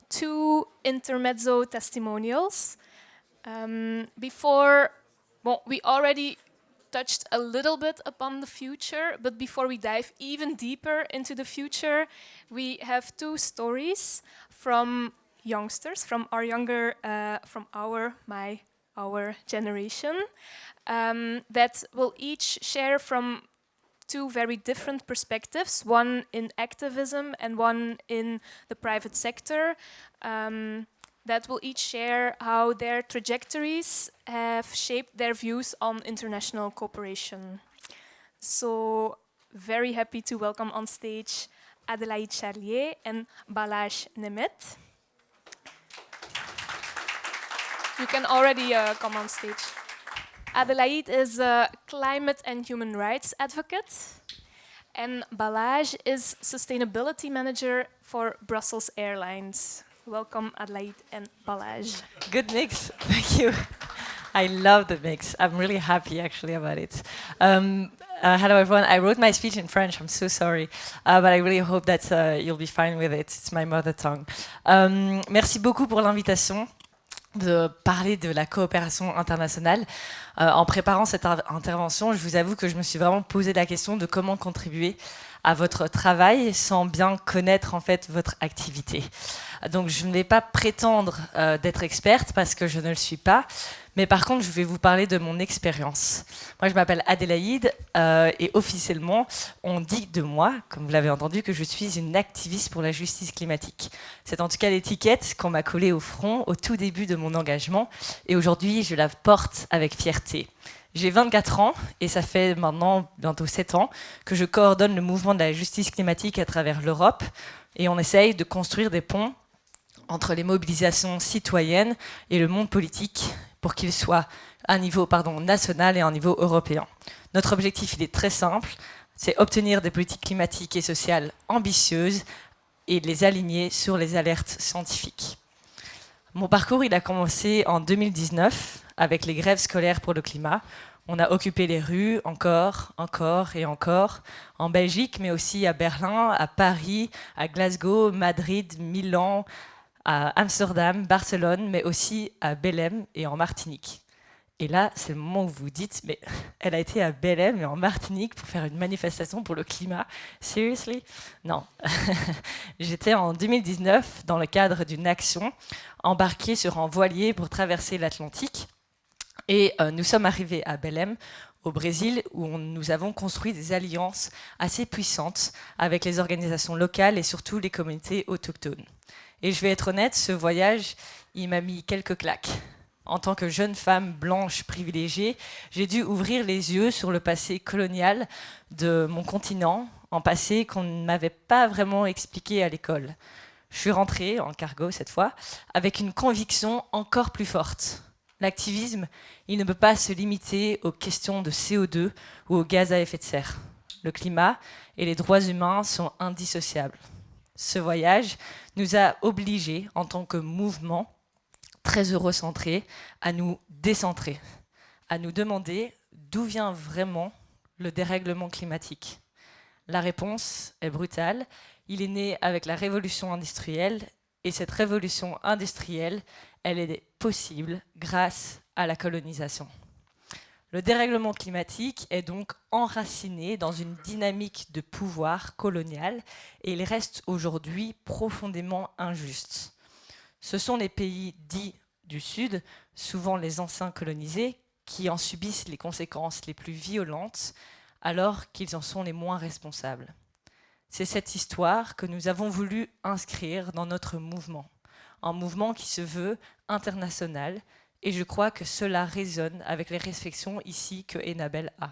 2 intermezzo testimonials. We already touched a little bit upon the future, but before we dive even deeper into the future, we have 2 stories from youngsters, from our generation, that will each share from 2 very different perspectives, one in activism and one in the private sector, that will each share how their trajectories have shaped their views on international cooperation. So, very happy to welcome on stage Adélaïde Charlier and Balázs Nemet. You can already come on stage. Adélaïde is a climate and human rights advocate, and Balázs is sustainability manager for Brussels Airlines. Welcome, Adélaïde and Balázs. Good mix, thank you. I love the mix. I'm really happy actually about it. Hello everyone. I wrote my speech in French. I'm so sorry, but I really hope that you'll be fine with it. It's my mother tongue. Merci beaucoup pour l'invitation de parler de la coopération internationale. En préparant cette intervention, je vous avoue que je me suis vraiment posé la question de comment contribuer à votre travail sans bien connaître en fait votre activité. Donc je ne vais pas prétendre d'être experte parce que je ne le suis pas, mais par contre je vais vous parler de mon expérience. Moi je m'appelle Adélaïde et officiellement on dit de moi, comme vous l'avez entendu, que je suis une activiste pour la justice climatique. C'est en tout cas l'étiquette qu'on m'a collée au front au tout début de mon engagement et aujourd'hui je la porte avec fierté. J'ai 24 ans et ça fait maintenant bientôt 7 ans que je coordonne le mouvement de la justice climatique à travers l'Europe et on essaye de construire des ponts entre les mobilisations citoyennes et le monde politique pour qu'il soit à un niveau national et à un niveau européen. Notre objectif il est très simple, c'est obtenir des politiques climatiques et sociales ambitieuses et les aligner sur les alertes scientifiques. Mon parcours il a commencé en 2019 avec les grèves scolaires pour le climat. On a occupé les rues encore et encore, en Belgique, mais aussi à Berlin, à Paris, à Glasgow, Madrid, Milan, à Amsterdam, Barcelone, mais aussi à Belém et en Martinique. Et là, c'est le moment où vous vous dites, mais elle a été à Belém et en Martinique pour faire une manifestation pour le climat. Seriously? Non. J'étais en 2019 dans le cadre d'une action embarquée sur un voilier pour traverser l'Atlantique. Et nous sommes arrivés à Belém, au Brésil, où nous avons construit des alliances assez puissantes avec les organisations locales et surtout les communautés autochtones. Et je vais être honnête, ce voyage, il m'a mis quelques claques. En tant que jeune femme blanche privilégiée, j'ai dû ouvrir les yeux sur le passé colonial de mon continent, un passé qu'on ne m'avait pas vraiment expliqué à l'école. Je suis rentrée, en cargo cette fois, avec une conviction encore plus forte. L'activisme, il ne peut pas se limiter aux questions de CO2 ou aux gaz à effet de serre. Le climat et les droits humains sont indissociables. Ce voyage nous a obligés, en tant que mouvement très eurocentré, à nous décentrer, à nous demander d'où vient vraiment le dérèglement climatique. La réponse est brutale. Il est né avec la révolution industrielle et cette révolution industrielle, elle est possible grâce à la colonisation. Le dérèglement climatique est donc enraciné dans une dynamique de pouvoir colonial et il reste aujourd'hui profondément injuste. Ce sont les pays dits du Sud, souvent les anciens colonisés, qui en subissent les conséquences les plus violentes alors qu'ils en sont les moins responsables. C'est cette histoire que nous avons voulu inscrire dans notre mouvement. Un mouvement qui se veut international, Et je crois que cela résonne avec les réflexions ici que Enabel a.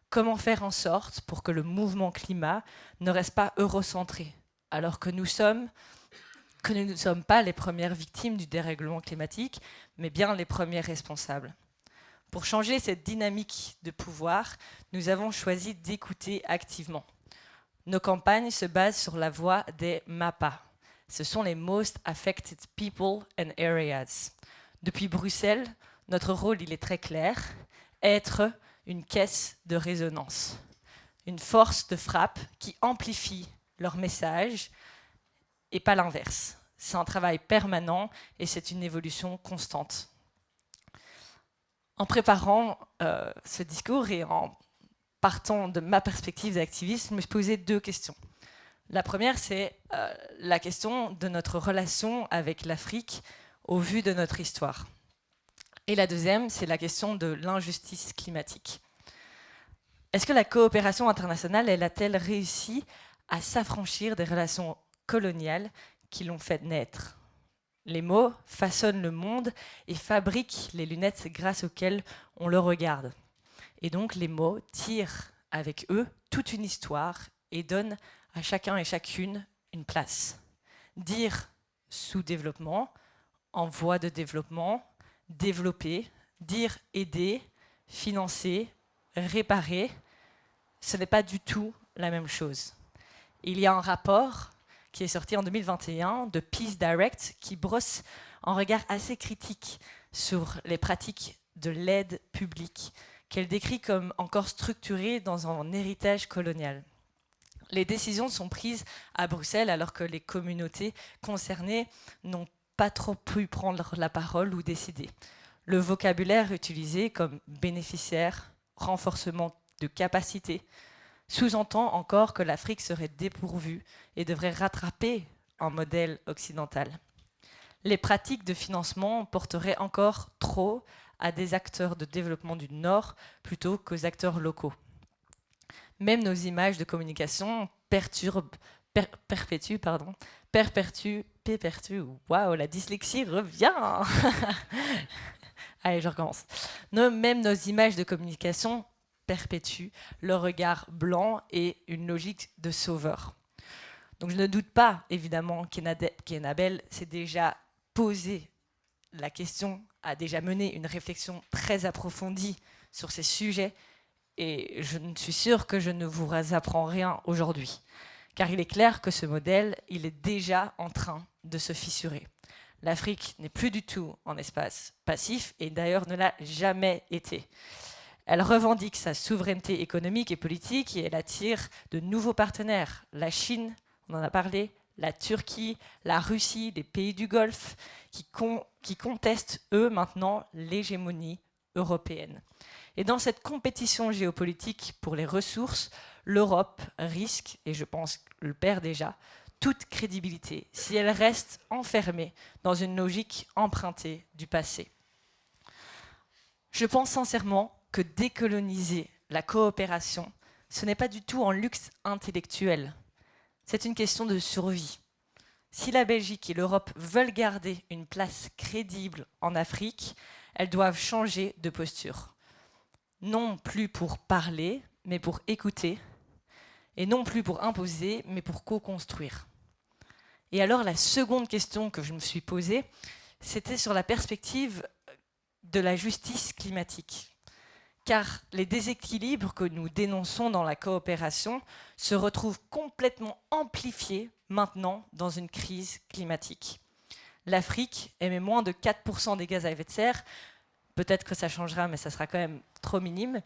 Comment faire en sorte pour que le mouvement climat ne reste pas eurocentré, alors que nous ne sommes pas les premières victimes du dérèglement climatique, mais bien les premiers responsables. Pour changer cette dynamique de pouvoir, nous avons choisi d'écouter activement. Nos campagnes se basent sur la voix des MAPA. Ce sont les Most Affected People and Areas. Depuis Bruxelles, notre rôle il est très clair, être une caisse de résonance, une force de frappe qui amplifie leur message et pas l'inverse. C'est un travail permanent et c'est une évolution constante. En préparant ce discours et en partant de ma perspective d'activiste, je me suis posé 2 questions. La première, c'est la question de notre relation avec l'Afrique au vu de notre histoire. Et la deuxième, c'est la question de l'injustice climatique. Est-ce que la coopération internationale, elle a-t-elle réussi à s'affranchir des relations coloniales qui l'ont fait naître ? Les mots façonnent le monde et fabriquent les lunettes grâce auxquelles on le regarde. Et donc les mots tirent avec eux toute une histoire et donnent à chacun et chacune une place. Dire sous-développement, en voie de développement, développer, dire aider, financer, réparer, ce n'est pas du tout la même chose. Il y a un rapport qui est sorti en 2021 de Peace Direct qui brosse un regard assez critique sur les pratiques de l'aide publique qu'elle décrit comme encore structurées dans un héritage colonial. Les décisions sont prises à Bruxelles alors que les communautés concernées n'ont pas trop pu prendre la parole ou décider. Le vocabulaire utilisé comme bénéficiaire, renforcement de capacité, sous-entend encore que l'Afrique serait dépourvue et devrait rattraper un modèle occidental. Les pratiques de financement porteraient encore trop à des acteurs de développement du Nord plutôt qu'aux acteurs locaux. Même nos images de communication perpétuent, waouh, la dyslexie revient. Allez, je recommence. Même nos images de communication perpétue le regard blanc et une logique de sauveur. Donc je ne doute pas, évidemment, qu'Enabel s'est déjà posé la question, a déjà mené une réflexion très approfondie sur ces sujets, et je suis sûre que je ne vous apprends rien aujourd'hui, car il est clair que ce modèle, il est déjà en train de se fissurer. L'Afrique n'est plus du tout en espace passif, et d'ailleurs ne l'a jamais été. Elle revendique sa souveraineté économique et politique et elle attire de nouveaux partenaires. La Chine, on en a parlé, la Turquie, la Russie, les pays du Golfe, qui contestent, eux, maintenant, l'hégémonie européenne. Et dans cette compétition géopolitique pour les ressources, l'Europe risque, et je pense le perd déjà, toute crédibilité si elle reste enfermée dans une logique empruntée du passé. Je pense sincèrement que décoloniser la coopération, ce n'est pas du tout un luxe intellectuel. C'est une question de survie. Si la Belgique et l'Europe veulent garder une place crédible en Afrique, elles doivent changer de posture. Non plus pour parler, mais pour écouter. Et non plus pour imposer, mais pour co-construire. Et alors la seconde question que je me suis posée, c'était sur la perspective de la justice climatique. Car les déséquilibres que nous dénonçons dans la coopération se retrouvent complètement amplifiés maintenant dans une crise climatique. L'Afrique émet moins de 4% des gaz à effet de serre, peut-être que ça changera, mais ça sera quand même trop minime,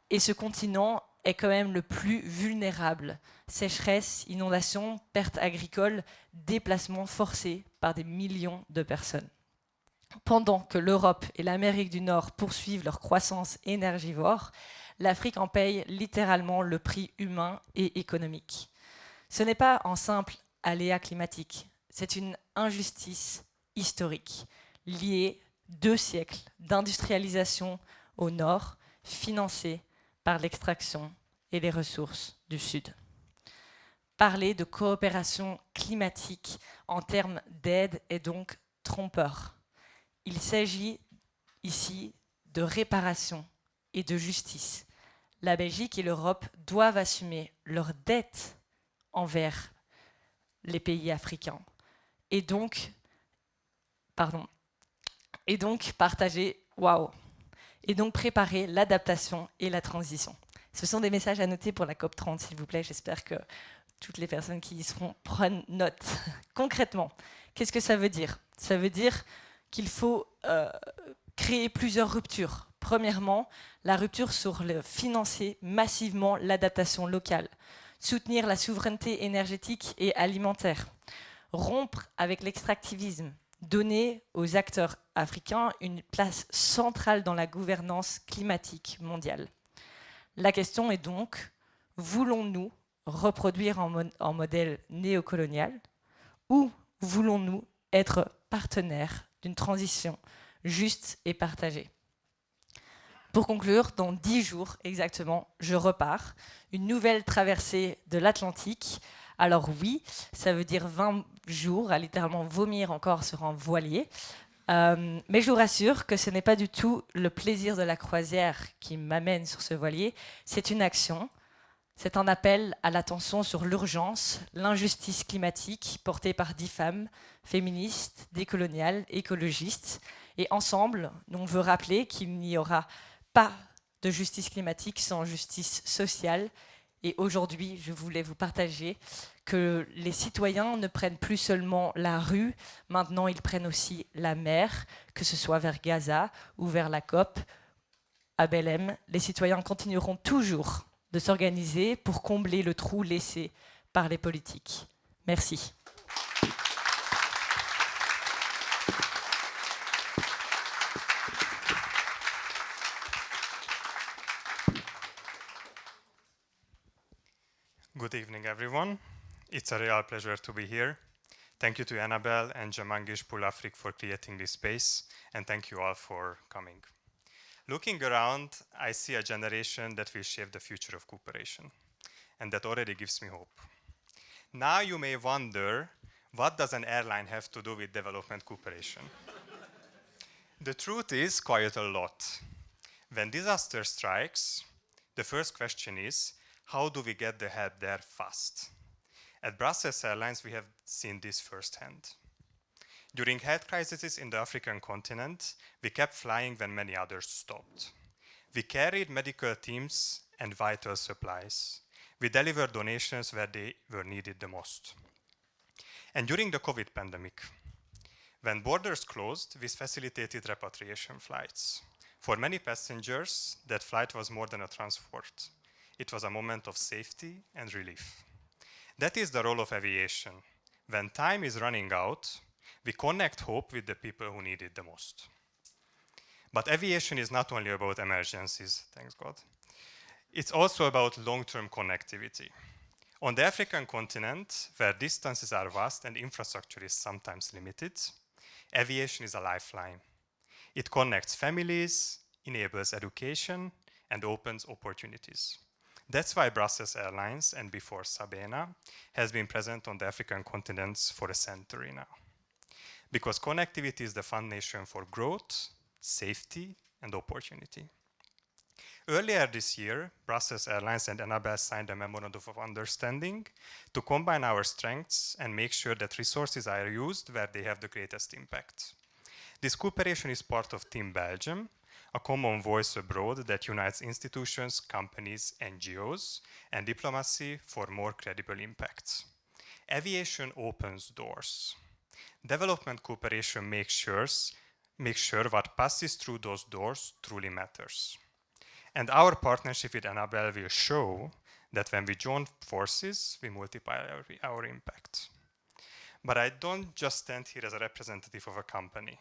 et ce continent est quand même le plus vulnérable. Sécheresse, inondations, pertes agricoles, déplacements forcés par des millions de personnes. Pendant que l'Europe et l'Amérique du Nord poursuivent leur croissance énergivore, l'Afrique en paye littéralement le prix humain et économique. Ce n'est pas un simple aléa climatique, c'est une injustice historique liée 2 siècles d'industrialisation au Nord, financée par l'extraction et les ressources du Sud. Parler de coopération climatique en termes d'aide est donc trompeur. Il s'agit ici de réparation et de justice. La Belgique et l'Europe doivent assumer leurs dettes envers les pays africains et donc partager, et donc préparer l'adaptation et la transition. Ce sont des messages à noter pour la COP30, s'il vous plaît. J'espère que toutes les personnes qui y seront prennent note. Concrètement, qu'est-ce que ça veut dire? Ça veut dire qu'il faut créer plusieurs ruptures. Premièrement, la rupture sur le financer massivement l'adaptation locale, soutenir la souveraineté énergétique et alimentaire, rompre avec l'extractivisme, donner aux acteurs africains une place centrale dans la gouvernance climatique mondiale. La question est donc, voulons-nous reproduire en modèle néocolonial ou voulons-nous être partenaires d'une transition juste et partagée? Pour conclure, dans 10 jours exactement, je repars. Une nouvelle traversée de l'Atlantique. Alors oui, ça veut dire 20 jours, à littéralement vomir encore sur un voilier. Mais je vous rassure que ce n'est pas du tout le plaisir de la croisière qui m'amène sur ce voilier. C'est une action. C'est un appel à l'attention sur l'urgence, l'injustice climatique portée par 10 femmes, féministes, décoloniales, écologistes. Et ensemble, on veut rappeler qu'il n'y aura pas de justice climatique sans justice sociale. Et aujourd'hui, je voulais vous partager que les citoyens ne prennent plus seulement la rue, maintenant ils prennent aussi la mer, que ce soit vers Gaza ou vers la COP à Belém. Les citoyens continueront toujours de s'organiser pour combler le trou laissé par les politiques. Merci. Good evening, everyone. It's a real pleasure to be here. Thank you to Enabel and Jemangish pour Afrique for creating this space, and thank you all for coming. Looking around, I see a generation that will shape the future of cooperation, and that already gives me hope. Now you may wonder, what does an airline have to do with development cooperation? The truth is quite a lot. When disaster strikes, the first question is, how do we get the help there fast? At Brussels Airlines, we have seen this firsthand. During health crises in the African continent, we kept flying when many others stopped. We carried medical teams and vital supplies. We delivered donations where they were needed the most. And during the COVID pandemic, when borders closed, we facilitated repatriation flights. For many passengers, that flight was more than a transport. It was a moment of safety and relief. That is the role of aviation. When time is running out, we connect hope with the people who need it the most. But aviation is not only about emergencies, thanks God. It's also about long-term connectivity. On the African continent, where distances are vast and infrastructure is sometimes limited, aviation is a lifeline. It connects families, enables education, and opens opportunities. That's why Brussels Airlines, and before Sabena, has been present on the African continents for a century now. Because connectivity is the foundation for growth, safety, and opportunity. Earlier this year, Brussels Airlines and Enabel signed a memorandum of understanding to combine our strengths and make sure that resources are used where they have the greatest impact. This cooperation is part of Team Belgium, a common voice abroad that unites institutions, companies, NGOs, and diplomacy for more credible impact. Aviation opens doors. Development cooperation makes sure what passes through those doors truly matters. And our partnership with Enabel will show that when we join forces, we multiply our impact. But I don't just stand here as a representative of a company.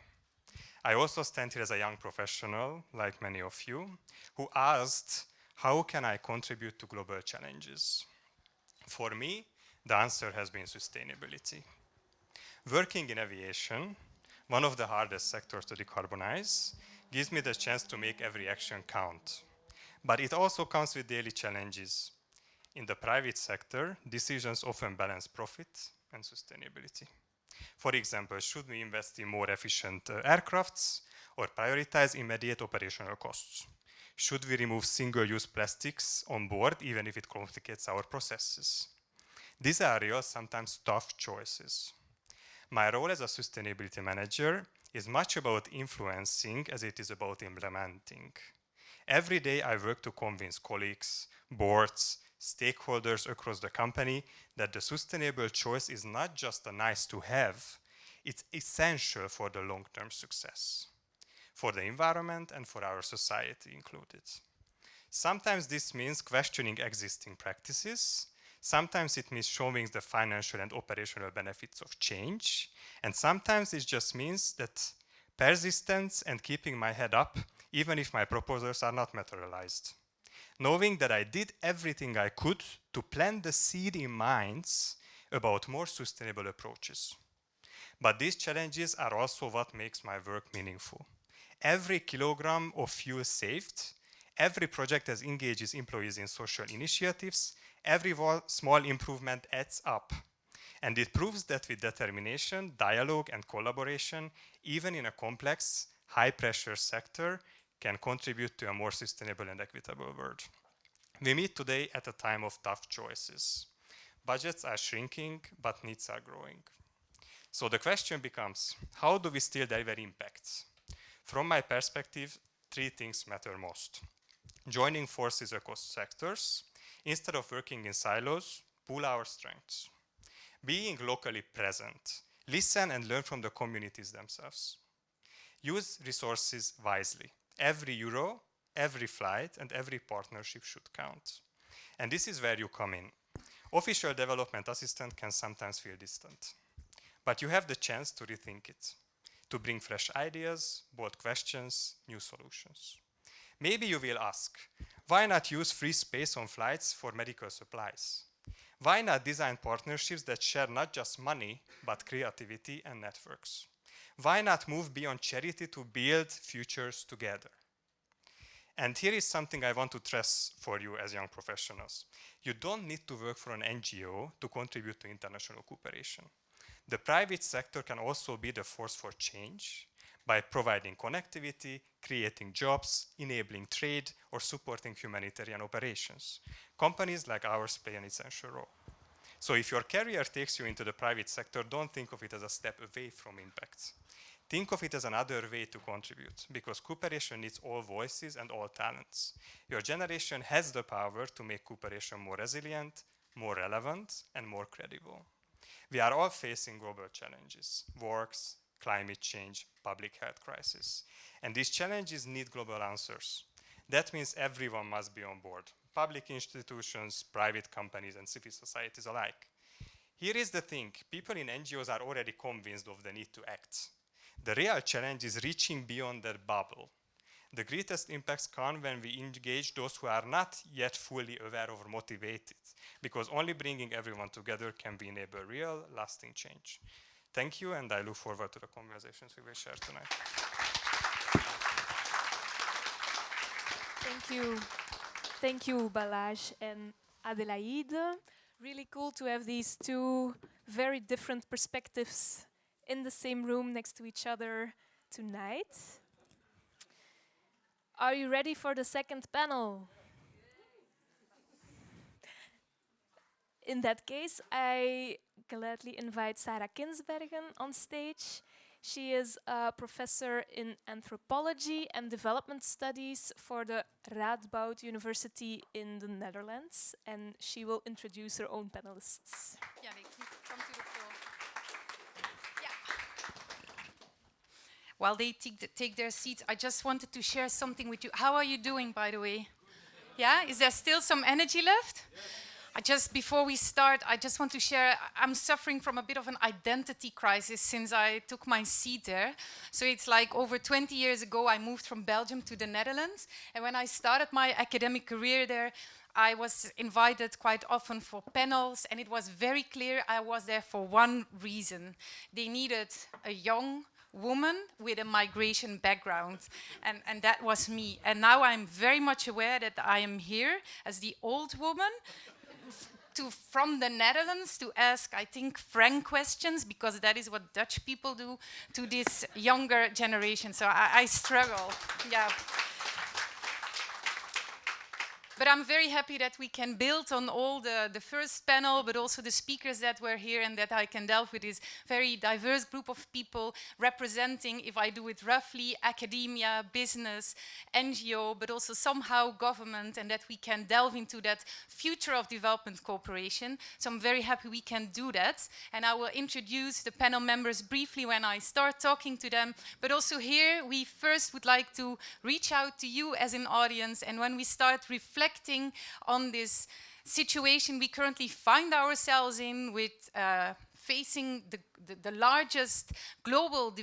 I also stand here as a young professional, like many of you, who asked, how can I contribute to global challenges? For me, the answer has been sustainability. Working in aviation, one of the hardest sectors to decarbonize, gives me the chance to make every action count. But it also comes with daily challenges. In the private sector, decisions often balance profit and sustainability. For example, should we invest in more efficient aircrafts, or prioritize immediate operational costs? Should we remove single-use plastics on board, even if it complicates our processes? These are real, sometimes tough choices. My role as a sustainability manager is much about influencing as it is about implementing. Every day I work to convince colleagues, boards, stakeholders across the company that the sustainable choice is not just a nice to have, it's essential for the long-term success, for the environment and for our society included. Sometimes this means questioning existing practices. Sometimes it means showing the financial and operational benefits of change. And sometimes it just means that persistence and keeping my head up, even if my proposals are not materialized. Knowing that I did everything I could to plant the seed in minds about more sustainable approaches. But these challenges are also what makes my work meaningful. Every kilogram of fuel saved, every project that engages employees in social initiatives, every small improvement adds up. And it proves that with determination, dialogue, and collaboration, even in a complex, high-pressure sector, can contribute to a more sustainable and equitable world. We meet today at a time of tough choices. Budgets are shrinking, but needs are growing. So the question becomes, how do we still deliver impacts? From my perspective, three things matter most. Joining forces across sectors, instead of working in silos, pool our strengths. Being locally present, listen and learn from the communities themselves. Use resources wisely. Every euro, every flight, and every partnership should count. And this is where you come in. Official development assistant can sometimes feel distant. But you have the chance to rethink it, to bring fresh ideas, bold questions, new solutions. Maybe you will ask, why not use free space on flights for medical supplies? Why not design partnerships that share not just money, but creativity and networks? Why not move beyond charity to build futures together? And here is something I want to stress for you as young professionals. You don't need to work for an NGO to contribute to international cooperation. The private sector can also be the force for change by providing connectivity, creating jobs, enabling trade, or supporting humanitarian operations. Companies like ours play an essential role. So if your career takes you into the private sector, don't think of it as a step away from impact. Think of it as another way to contribute, because cooperation needs all voices and all talents. Your generation has the power to make cooperation more resilient, more relevant, and more credible. We are all facing global challenges, wars, climate change, public health crisis. And these challenges need global answers. That means everyone must be on board, public institutions, private companies, and civil societies alike. Here is the thing, people in NGOs are already convinced of the need to act. The real challenge is reaching beyond that bubble. The greatest impacts come when we engage those who are not yet fully aware or motivated, because only bringing everyone together can enable real, lasting change. Thank you, and I look forward to the conversations we will share tonight. Thank you. Thank you, Balázs and Adelaide. Really cool to have these two very different perspectives in the same room next to each other tonight. Are you ready for the second panel? In that case, I gladly invite Sarah Kinsbergen on stage. She is a professor in anthropology and development studies for the Radboud University in the Netherlands, and she will introduce her own panelists. Yeah, they come to the floor. While they take their seats, I just wanted to share something with you. How are you doing, by the way? Yeah, is there still some energy left? Before we start, I just want to share, I'm suffering from a bit of an identity crisis since I took my seat there. So it's like over 20 years ago, I moved from Belgium to the Netherlands. And when I started my academic career there, I was invited quite often for panels, and it was very clear I was there for one reason. They needed a young woman with a migration background, and that was me. And now I'm very much aware that I am here as the old woman from the Netherlands to ask, I think, frank questions, because that is what Dutch people do, to this younger generation. So I struggle, yeah. But I'm very happy that we can build on all the first panel, but also the speakers that were here, and that I can delve with this very diverse group of people representing, if I do it roughly, academia, business, NGO, but also somehow government, and that we can delve into that future of development cooperation. So I'm very happy we can do that. And I will introduce the panel members briefly when I start talking to them. But also here, we first would like to reach out to you as an audience, and when we start reflecting on this situation we currently find ourselves in, with facing the largest global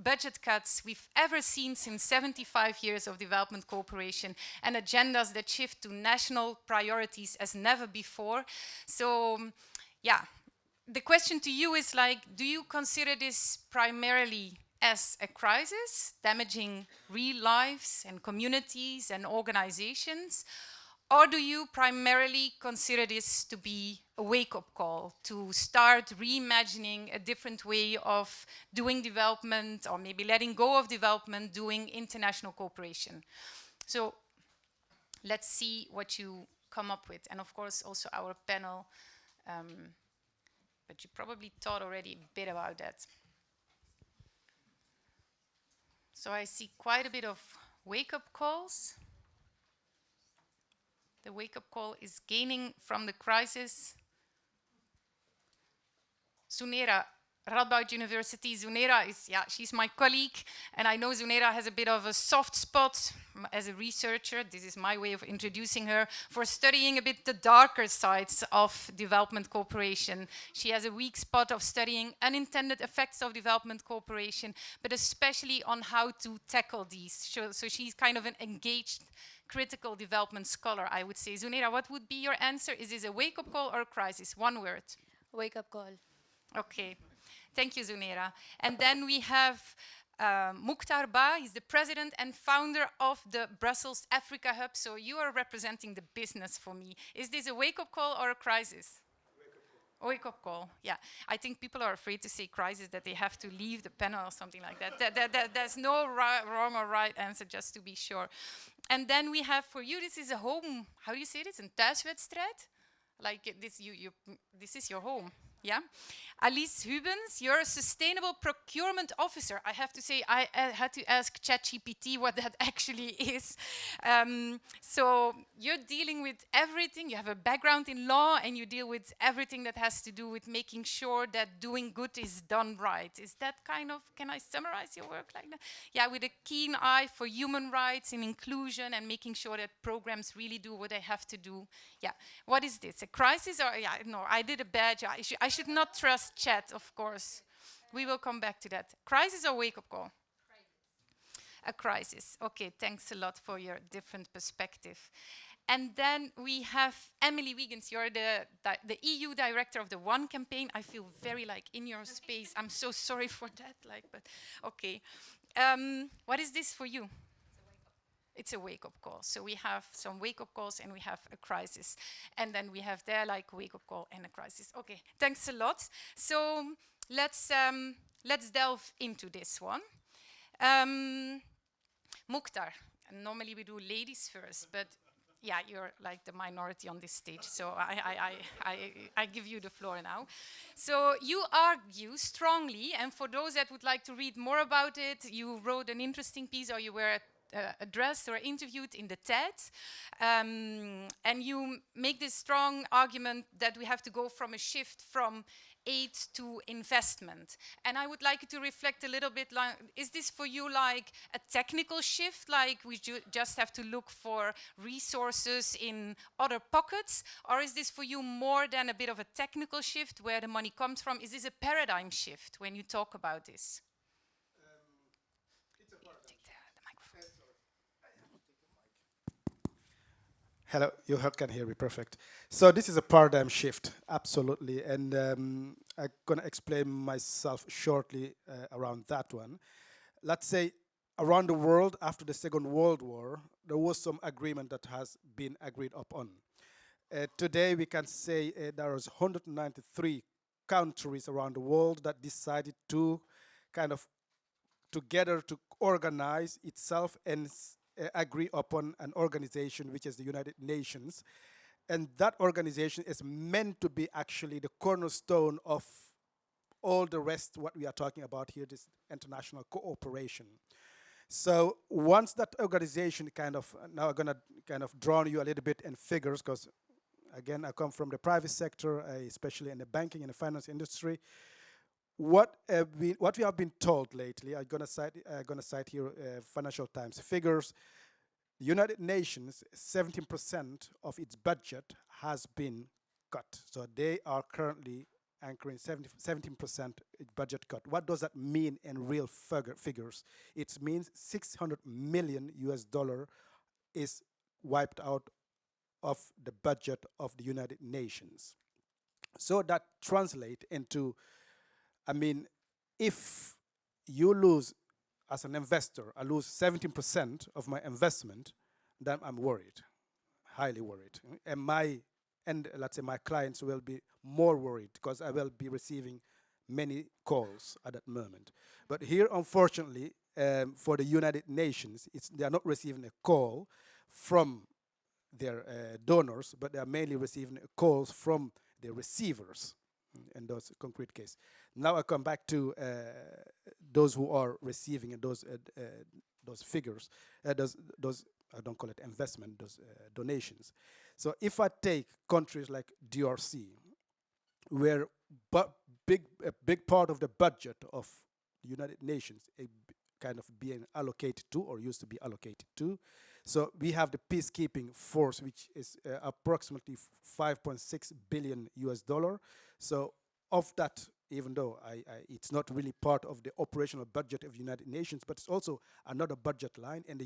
budget cuts we've ever seen since 75 years of development cooperation, and agendas that shift to national priorities as never before. So, yeah, the question to you is like, do you consider this primarily as a crisis, damaging real lives and communities and organizations? Or do you primarily consider this to be a wake-up call to start reimagining a different way of doing development, or maybe letting go of development, doing international cooperation? So let's see what you come up with. And of course, also our panel. But you probably thought already a bit about that. So I see quite a bit of wake-up calls. The wake-up call is gaining from the crisis. Zunera, Radboud University. Zunera is, yeah, she's my colleague, and I know Zunera has a bit of a soft spot as a researcher. This is my way of introducing her, for studying a bit the darker sides of development cooperation. She has a weak spot of studying unintended effects of development cooperation, but especially on how to tackle these. So she's kind of an engaged critical development scholar, I would say. Zunera, what would be your answer? Is this a wake-up call or a crisis? One word. Wake-up call. Okay. Thank you, Zunera. And then we have Mukhtar Ba. He's the president and founder of the Brussels Africa Hub. So you are representing the business for me. Is this a wake-up call or a crisis? Wake-up call, yeah. I think people are afraid to say crisis, that they have to leave the panel or something like that. There's no wrong or right answer, just to be sure. And then we have for you, this is a home, how do you say this? Een thuiswedstrijd? Like this, this is your home. Yeah, Alice Hubens, you're a sustainable procurement officer. I have to say, I had to ask ChatGPT what that actually is. So you're dealing with everything. You have a background in law, and you deal with everything that has to do with making sure that doing good is done right. Is that kind of, can I summarize your work like that? Yeah, with a keen eye for human rights and inclusion, and making sure that programs really do what they have to do. Yeah, what is this? A crisis? Or, yeah, no, I did a bad job. I should not trust chat, of course. We will come back to that. Crisis or wake-up call? Crisis. A crisis. Okay, thanks a lot for your different perspective. And then we have Emily Wiegans. You're the EU director of the One campaign. I feel very like in your space. I'm so sorry for that. Like, but okay. What is this for you? It's a wake-up call. So we have some wake-up calls, and we have a crisis. And then we have there like wake-up call and a crisis. Okay, thanks a lot. So let's delve into this one. Mukhtar, normally we do ladies first, but yeah, you're like the minority on this stage, so I give you the floor now. So you argue strongly, and for those that would like to read more about it, you wrote an interesting piece, or you were addressed or interviewed in the TED, and you make this strong argument that we have to go from a shift from aid to investment. And I would like you to reflect a little bit, like, is this for you like a technical shift, like we just have to look for resources in other pockets, or is this for you more than a bit of a technical shift where the money comes from? Is this a paradigm shift when you talk about this? Hello, you can hear me, perfect. So this is a paradigm shift, absolutely. And I'm going to explain myself shortly around that one. Let's say around the world after the Second World War, there was some agreement that has been agreed upon. Today we can say there is 193 countries around the world that decided to kind of together to organize itself and agree upon an organization which is the United Nations. And that organization is meant to be actually the cornerstone of all the rest what we are talking about here, this international cooperation. So once that organization kind of, now I'm gonna kind of draw on you a little bit in figures, because again, I come from the private sector, especially in the banking and the finance industry. What we have been told lately, I'm gonna cite here Financial Times figures. The United Nations, 17% of its budget has been cut. So they are currently anchoring 17% budget cut. What does that mean in real figures? It means $600 million is wiped out of the budget of the United Nations. So that translates into, I mean, if you lose, as an investor, I lose 17% of my investment, then I'm worried, highly worried. And let's say my clients will be more worried because I will be receiving many calls at that moment. But here, unfortunately, for the United Nations, they are not receiving a call from their donors, but they are mainly receiving calls from their receivers in those concrete cases. Now I come back to those who are receiving those figures, those I don't call it investment, those donations. So if I take countries like DRC, where a big part of the budget of the United Nations kind of being allocated to, or used to be allocated to. So we have the peacekeeping force, which is approximately $5.6 billion. So of that, even though it's not really part of the operational budget of the United Nations, but it's also another budget line. And the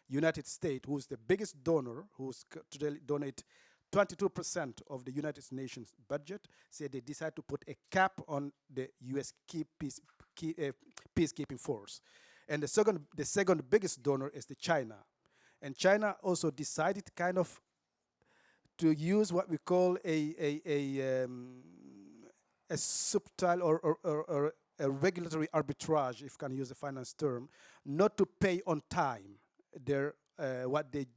United States, who's the biggest donor, who's today donate 22% of the United Nations budget, said they decide to put a cap on the U.S. peacekeeping force. And the second biggest donor is the China. And China also decided kind of to use what we call a subtle or a regulatory arbitrage, if you can use a finance term, not to pay on time their what they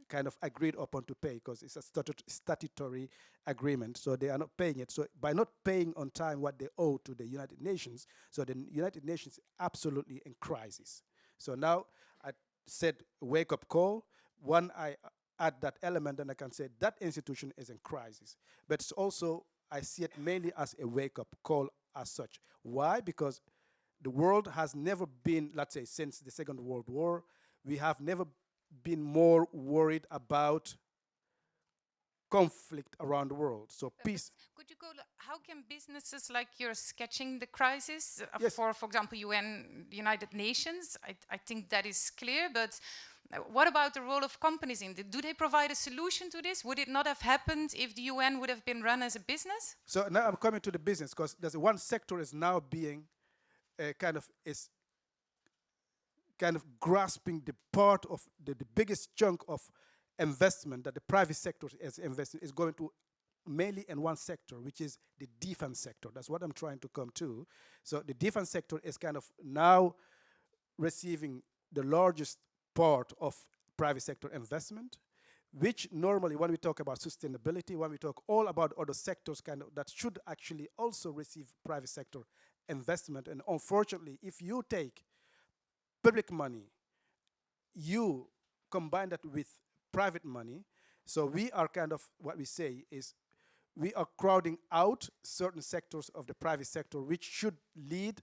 kind of agreed upon to pay, because it's a statutory agreement, so they are not paying it. So by not paying on time what they owe to the United Nations, so the United Nations is absolutely in crisis. So now I said wake-up call. One, I add that element, and I can say that institution is in crisis. But it's also, I see it mainly as a wake-up call as such. Why? Because the world has never been, let's say, since the Second World War, we have never been more worried about conflict around the world. So peace. Could you go, how can businesses like yours sketching the crisis Yes. for example, UN, United Nations? I think that is clear, but what about the role of companies in it? Do they provide a solution to this? Would it not have happened if the UN would have been run as a business? So now I'm coming to the business, because there's one sector is now being kind of grasping the part of the biggest chunk of investment that the private sector is investing is going to mainly in one sector, which is the defense sector. That's what I'm trying to come to. So the defense sector is kind of now receiving the largest part of private sector investment, which normally when we talk about sustainability, when we talk all about other sectors kind of that should actually also receive private sector investment. And unfortunately, if you take public money, you combine that with private money, so we are kind of, what we say is, we are crowding out certain sectors of the private sector, which should lead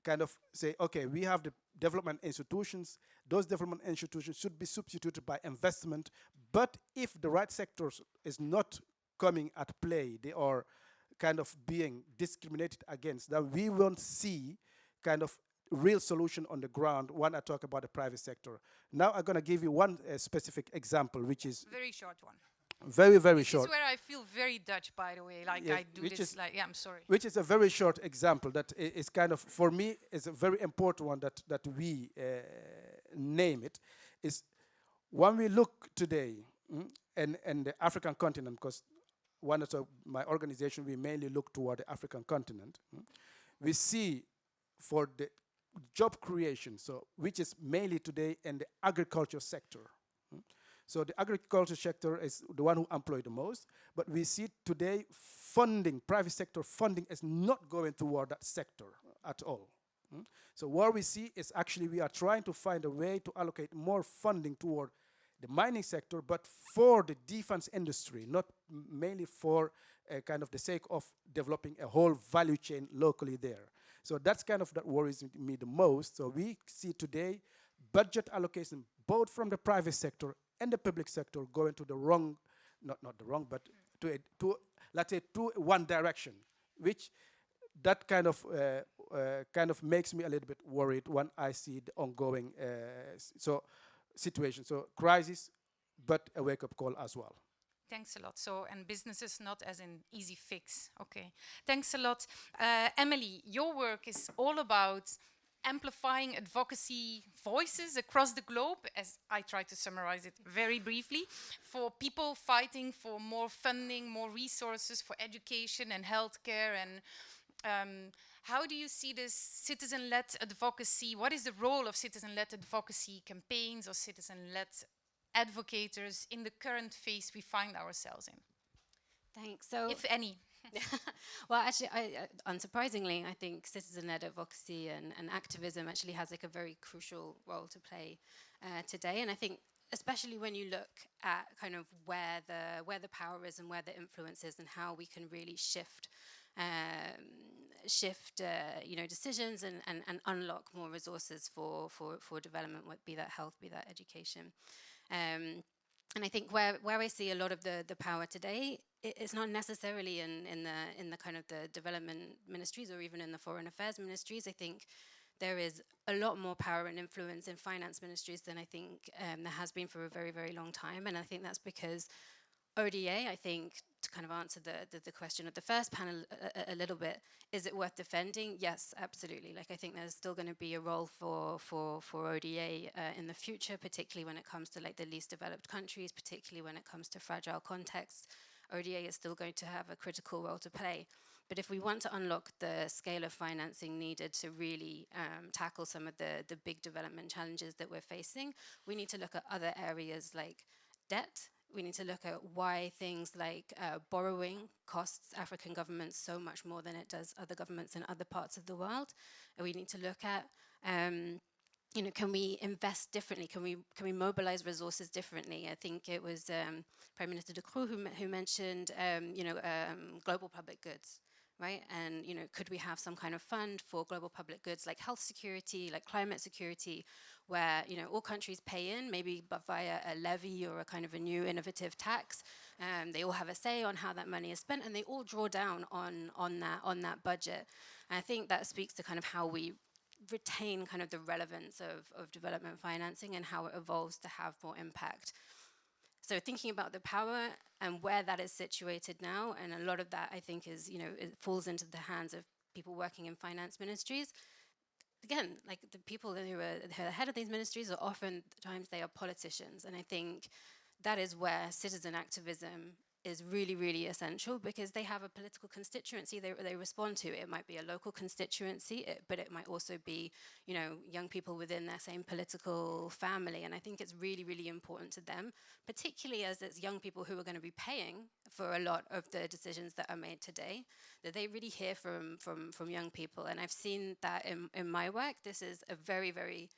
kind of say, okay, we have the development institutions, those development institutions should be substituted by investment, but if the right sectors is not coming at play, they are kind of being discriminated against, then we won't see kind of real solution on the ground when I talk about the private sector. Now I'm going to give you one specific example, which is very short one. Very, very short. This is where I feel very Dutch, by the way. Like, yes, I do this, like, yeah, I'm sorry. Which is a very short example that is kind of, for me, is a very important one that we name it, is when we look today, and the African continent, because one of my organization, we mainly look toward the African continent. We see for the job creation, so which is mainly today in the agriculture sector. So the agriculture sector is the one who employ the most, but we see today funding, private sector funding is not going toward that sector at all. So what we see is actually we are trying to find a way to allocate more funding toward the mining sector, but for the defense industry, not mainly for kind of the sake of developing a whole value chain locally there. So that's kind of that worries me the most. So we see today budget allocation, both from the private sector and the public sector, going to the wrong, not the wrong, but to let's say to one direction, which that kind of makes me a little bit worried when I see the ongoing situation. So crisis, but a wake-up call as well. Thanks a lot. So, and businesses not as an easy fix. Okay. Thanks a lot. Emily, your work is all about amplifying advocacy voices across the globe, as I try to summarize it very briefly, for people fighting for more funding, more resources for education and healthcare. And how do you see this citizen-led advocacy? What is the role of citizen-led advocacy campaigns or citizen-led advocators in the current phase we find ourselves in? Thanks. So, if any. Well, actually, unsurprisingly, I think citizen-led advocacy and activism actually has like a very crucial role to play today. And I think, especially when you look at kind of where the power is and where the influence is, and how we can really shift decisions and unlock more resources for development, be that health, be that education. And I think where I see a lot of the power today, it's not necessarily in the kind of the development ministries or even in the foreign affairs ministries. I think there is a lot more power and influence in finance ministries than I think there has been for a very, very long time. And I think that's because ODA, I think, to kind of answer the question of the first panel a little bit, is it worth defending? Yes, absolutely. Like, I think there's still going to be a role for ODA in the future, particularly when it comes to like the least developed countries, particularly when it comes to fragile contexts. ODA is still going to have a critical role to play. But if we want to unlock the scale of financing needed to really tackle some of the big development challenges that we're facing, we need to look at other areas like debt. We need to look at why things like borrowing costs African governments so much more than it does other governments in other parts of the world. And we need to look at, can we invest differently? Can we mobilize resources differently? I think it was Prime Minister De Croo who mentioned, global public goods. Right? And, could we have some kind of fund for global public goods like health security, like climate security, where, all countries pay in, maybe but via a levy or a kind of a new innovative tax. They all have a say on how that money is spent, and they all draw down on that budget. And I think that speaks to kind of how we retain kind of the relevance of development financing and how it evolves to have more impact. So thinking about the power and where that is situated now, and a lot of that I think is, it falls into the hands of people working in finance ministries. Again, like the people who are the head of these ministries are oftentimes they are politicians, and I think that is where citizen activism is really, really essential, because they have a political constituency they respond to. It might be a local constituency, but it might also be, young people within their same political family. And I think it's really, really important to them, particularly as it's young people who are going to be paying for a lot of the decisions that are made today, that they really hear from young people. And I've seen that in my work. This is a very, very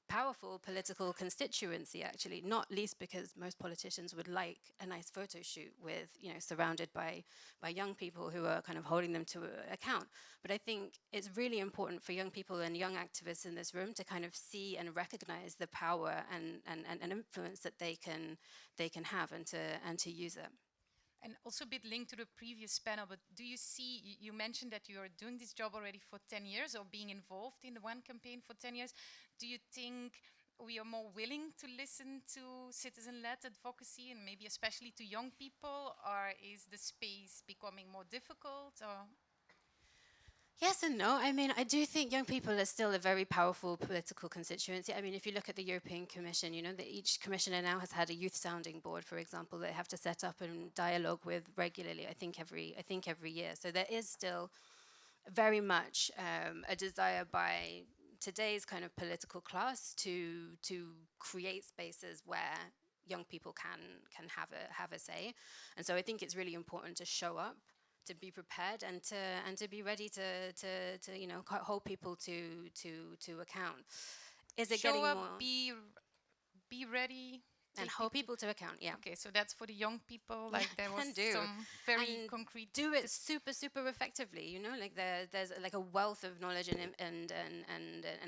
powerful political constituency, actually, not least because most politicians would like a nice photo shoot with, surrounded by young people who are kind of holding them to account. But I think it's really important for young people and young activists in this room to kind of see and recognize the power and influence that they can have and to use it. And also a bit linked to the previous panel, but do you see, you mentioned that you are doing this job already for 10 years or being involved in the one campaign for 10 years. Do you think we are more willing to listen to citizen-led advocacy and maybe especially to young people, or is the space becoming more difficult? Or? Yes and no. I mean, I do think young people are still a very powerful political constituency. I mean, if you look at the European Commission, you know, that each commissioner now has had a youth sounding board, for example, that they have to set up and dialogue with regularly. I think every year. So there is still very much a desire by today's kind of political class to create spaces where young people can have a say. And so I think it's really important to show up, to be prepared, and to be ready to you know, hold people to account. Is it Show getting up, more? be ready. And hold people to account, yeah. Okay, so that's for the young people, like there was And do. some very And concrete... do it super effectively, you know, like there's like a wealth of knowledge and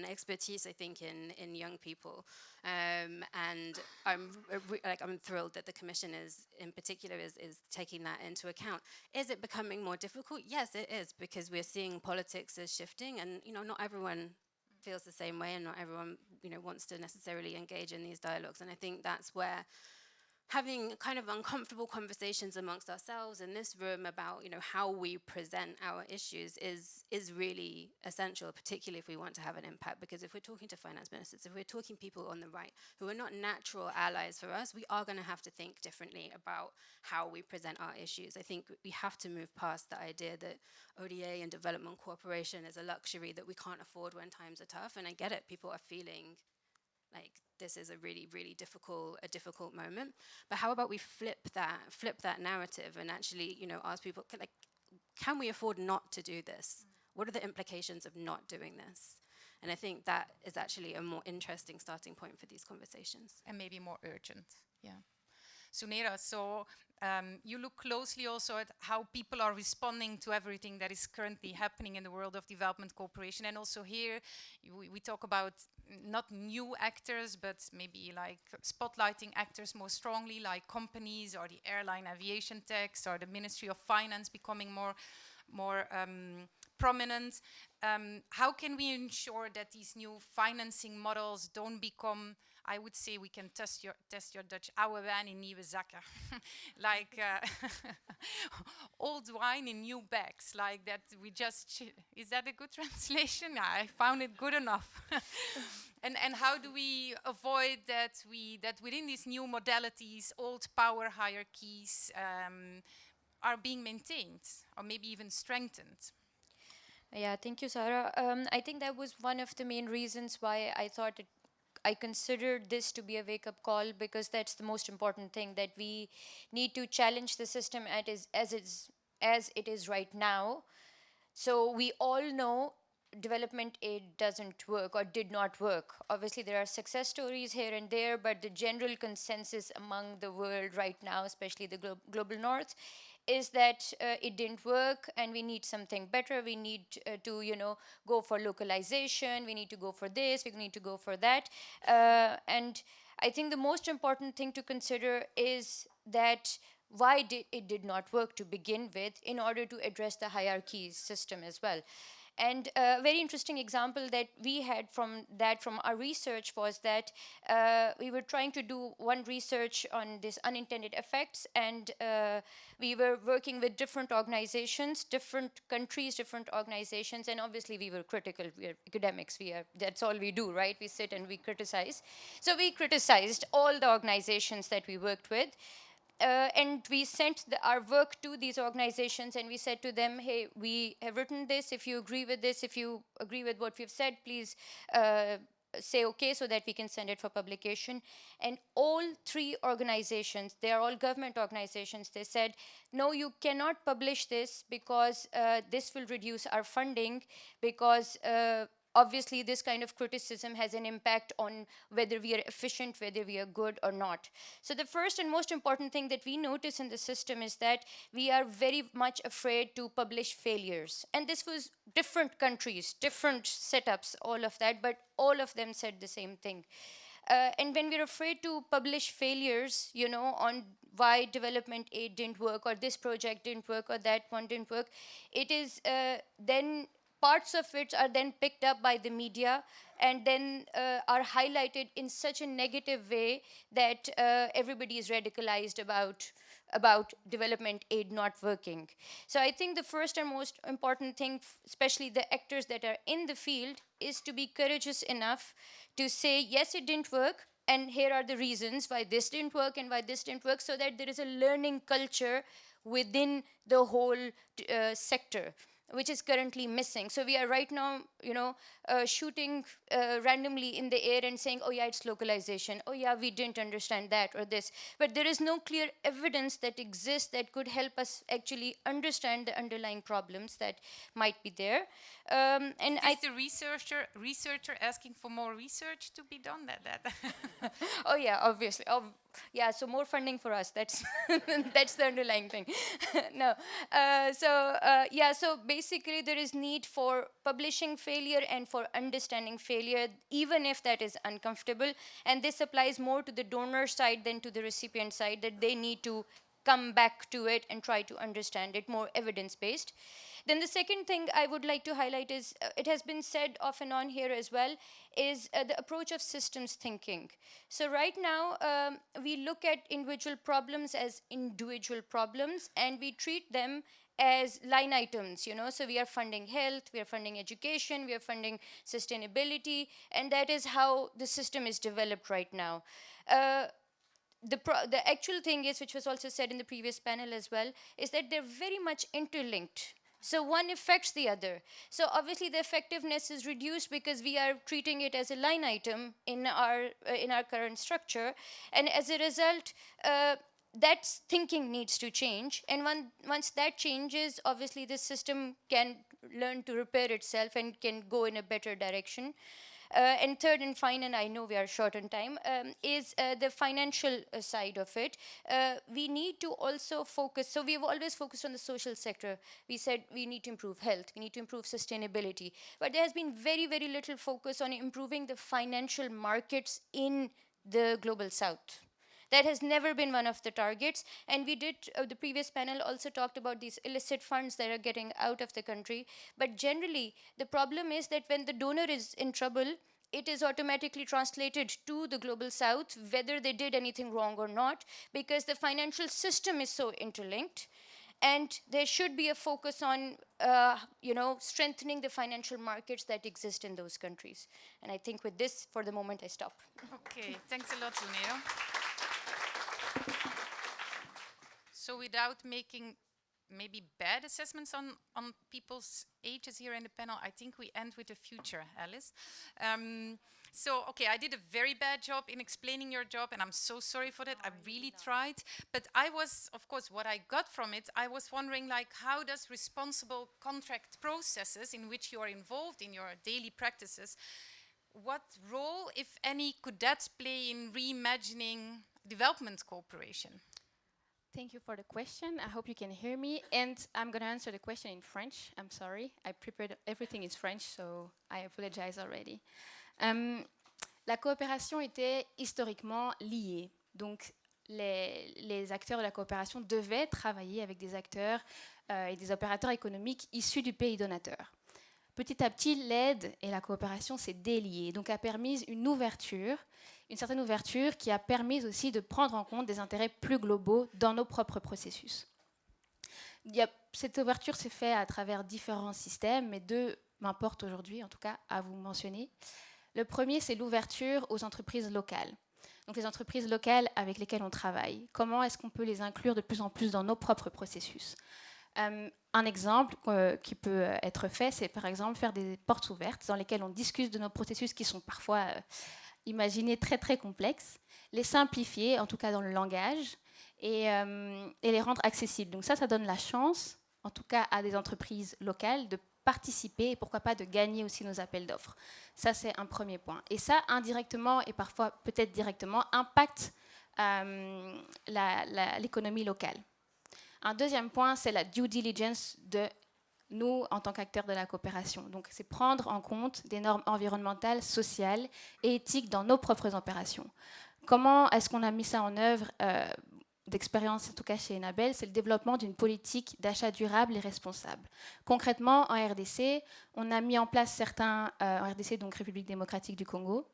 expertise, I think, in young people. And I'm thrilled that the Commission in particular is taking that into account. Is it becoming more difficult? Yes, it is, because we're seeing politics is shifting, and, you know, not everyone feels the same way, and not everyone, you know, wants to necessarily engage in these dialogues. And I think that's where having kind of uncomfortable conversations amongst ourselves in this room about, you know, how we present our issues is really essential, particularly if we want to have an impact. Because if we're talking to finance ministers, if we're talking people on the right who are not natural allies for us, we are going to have to think differently about how we present our issues. I think we have to move past the idea that ODA and development cooperation is a luxury that we can't afford when times are tough. And I get it, people are feeling like this is a really difficult moment. But how about we flip that narrative and actually, you know, ask people, like, can we afford not to do this? What are the implications of not doing this? And I think that is actually a more interesting starting point for these conversations. And maybe more urgent, yeah. Sunera, so you look closely also at how people are responding to everything that is currently happening in the world of development cooperation. And also here, we talk about not new actors, but maybe like spotlighting actors more strongly, like companies or the airline aviation tax or the Ministry of Finance becoming more prominent. How can we ensure that these new financing models don't become, I would say we can test your Dutch, oude wijn in nieuwe zakken. Like old wine in new bags, like that we just, is that a good translation? Yeah, I found it good enough. And how do we avoid that within these new modalities, old power hierarchies are being maintained or maybe even strengthened? Yeah, thank you, Sarah. I think that was one of the main reasons why I thought I considered this to be a wake-up call, because that's the most important thing, that we need to challenge the system as it is right now. So we all know development aid doesn't work or did not work. Obviously, there are success stories here and there, but the general consensus among the world right now, especially the global north, is that it didn't work and we need something better. We need to, you know, go for localization. We need to go for this. We need to go for that. And I think the most important thing to consider is that why it did not work to begin with, in order to address the hierarchies system as well. And a very interesting example that we had from our research was that we were trying to do one research on this unintended effects, and we were working with different organizations, different countries, different organizations, and obviously we were critical. We are academics. That's all we do, right? We sit and we criticize. So we criticized all the organizations that we worked with. And we sent our work to these organizations, and we said to them, hey, we have written this. If you agree with this, if you agree with what we've said, please say okay, so that we can send it for publication. And all three organizations, they are all government organizations, they said, no, you cannot publish this because this will reduce our funding, because obviously this kind of criticism has an impact on whether we are efficient, whether we are good or not. So the first and most important thing that we notice in the system is that we are very much afraid to publish failures. And this was different countries, different setups, all of that, but all of them said the same thing. And when we're afraid to publish failures, you know, on why development aid didn't work, or this project didn't work, or that one didn't work, it is then parts of it are then picked up by the media and then are highlighted in such a negative way that everybody is radicalized about development aid not working. So I think the first and most important thing, especially the actors that are in the field, is to be courageous enough to say, yes, it didn't work, and here are the reasons why this didn't work and why this didn't work, so that there is a learning culture within the whole sector, which is currently missing. So we are right now, shooting randomly in the air and saying, oh yeah, it's localization. Oh yeah, we didn't understand that or this. But there is no clear evidence that exists that could help us actually understand the underlying problems that might be there. And is the researcher asking for more research to be done? Oh yeah, obviously. Yeah, so more funding for us. That's that's the underlying thing. No, so basically there is need for publishing failure and for understanding failure, even if that is uncomfortable. And this applies more to the donor side than to the recipient side, that they need to come back to it and try to understand it, more evidence-based. Then the second thing I would like to highlight is, it has been said off and on here as well, is the approach of systems thinking. So right now, we look at individual problems as individual problems, and we treat them as line items, so we are funding health, we are funding education, we are funding sustainability, and that is how the system is developed right now. The actual thing is, which was also said in the previous panel as well, is that they're very much interlinked. So one affects the other. So obviously the effectiveness is reduced because we are treating it as a line item in our current structure, and as a result, that thinking needs to change. And once that changes, obviously the system can learn to repair itself and can go in a better direction. And third and final, and I know we are short on time, is the financial side of it. We need to also focus, so we've always focused on the social sector. We said we need to improve health, we need to improve sustainability, but there has been very, very little focus on improving the financial markets in the global south. That has never been one of the targets, and we did, the previous panel also talked about these illicit funds that are getting out of the country, but generally the problem is that when the donor is in trouble, it is automatically translated to the global south, whether they did anything wrong or not, because the financial system is so interlinked. And there should be a focus on, strengthening the financial markets that exist in those countries. And I think with this, for the moment, I stop. Okay, thanks a lot, Zuneo. So without making maybe bad assessments on people's ages here in the panel, I think we end with the future, Alice. Okay, I did a very bad job in explaining your job, and I'm so sorry for that. I really tried. But I was, of course, what I got from it, I was wondering, how does responsible contract processes in which you are involved in your daily practices, what role, if any, could that play in reimagining development cooperation? Thank you for the question. I hope you can hear me. And I'm going to answer the question in French. I'm sorry. I prepared everything in French, so I apologize already. La coopération était historiquement liée. Donc, les acteurs de la coopération devaient travailler avec des acteurs et des opérateurs économiques issus du pays donateur. Petit à petit, l'aide et la coopération s'est déliée, donc a permis une certaine ouverture qui a permis aussi de prendre en compte des intérêts plus globaux dans nos propres processus. Cette ouverture s'est faite à travers différents systèmes, mais deux m'importent aujourd'hui, en tout cas, à vous mentionner. Le premier, c'est l'ouverture aux entreprises locales. Donc les entreprises locales avec lesquelles on travaille. Comment est-ce qu'on peut les inclure de plus en plus dans nos propres processus ? Un exemple qui peut être fait, c'est par exemple faire des portes ouvertes dans lesquelles on discute de nos processus qui sont parfois imaginés très très complexes, les simplifier, en tout cas dans le langage, et les rendre accessibles. Donc ça donne la chance, en tout cas à des entreprises locales, de participer et pourquoi pas de gagner aussi nos appels d'offres. Ça, c'est un premier point. Et ça, indirectement et parfois peut-être directement, impacte l'économie locale. Un deuxième point, c'est la due diligence de nous en tant qu'acteurs de la coopération. Donc, c'est prendre en compte des normes environnementales, sociales et éthiques dans nos propres opérations. Comment est-ce qu'on a mis ça en œuvre d'expérience, en tout cas chez Enabel, c'est le développement d'une politique d'achat durable et responsable. Concrètement, en RDC, on a mis en place certains, en RDC, donc République démocratique du Congo,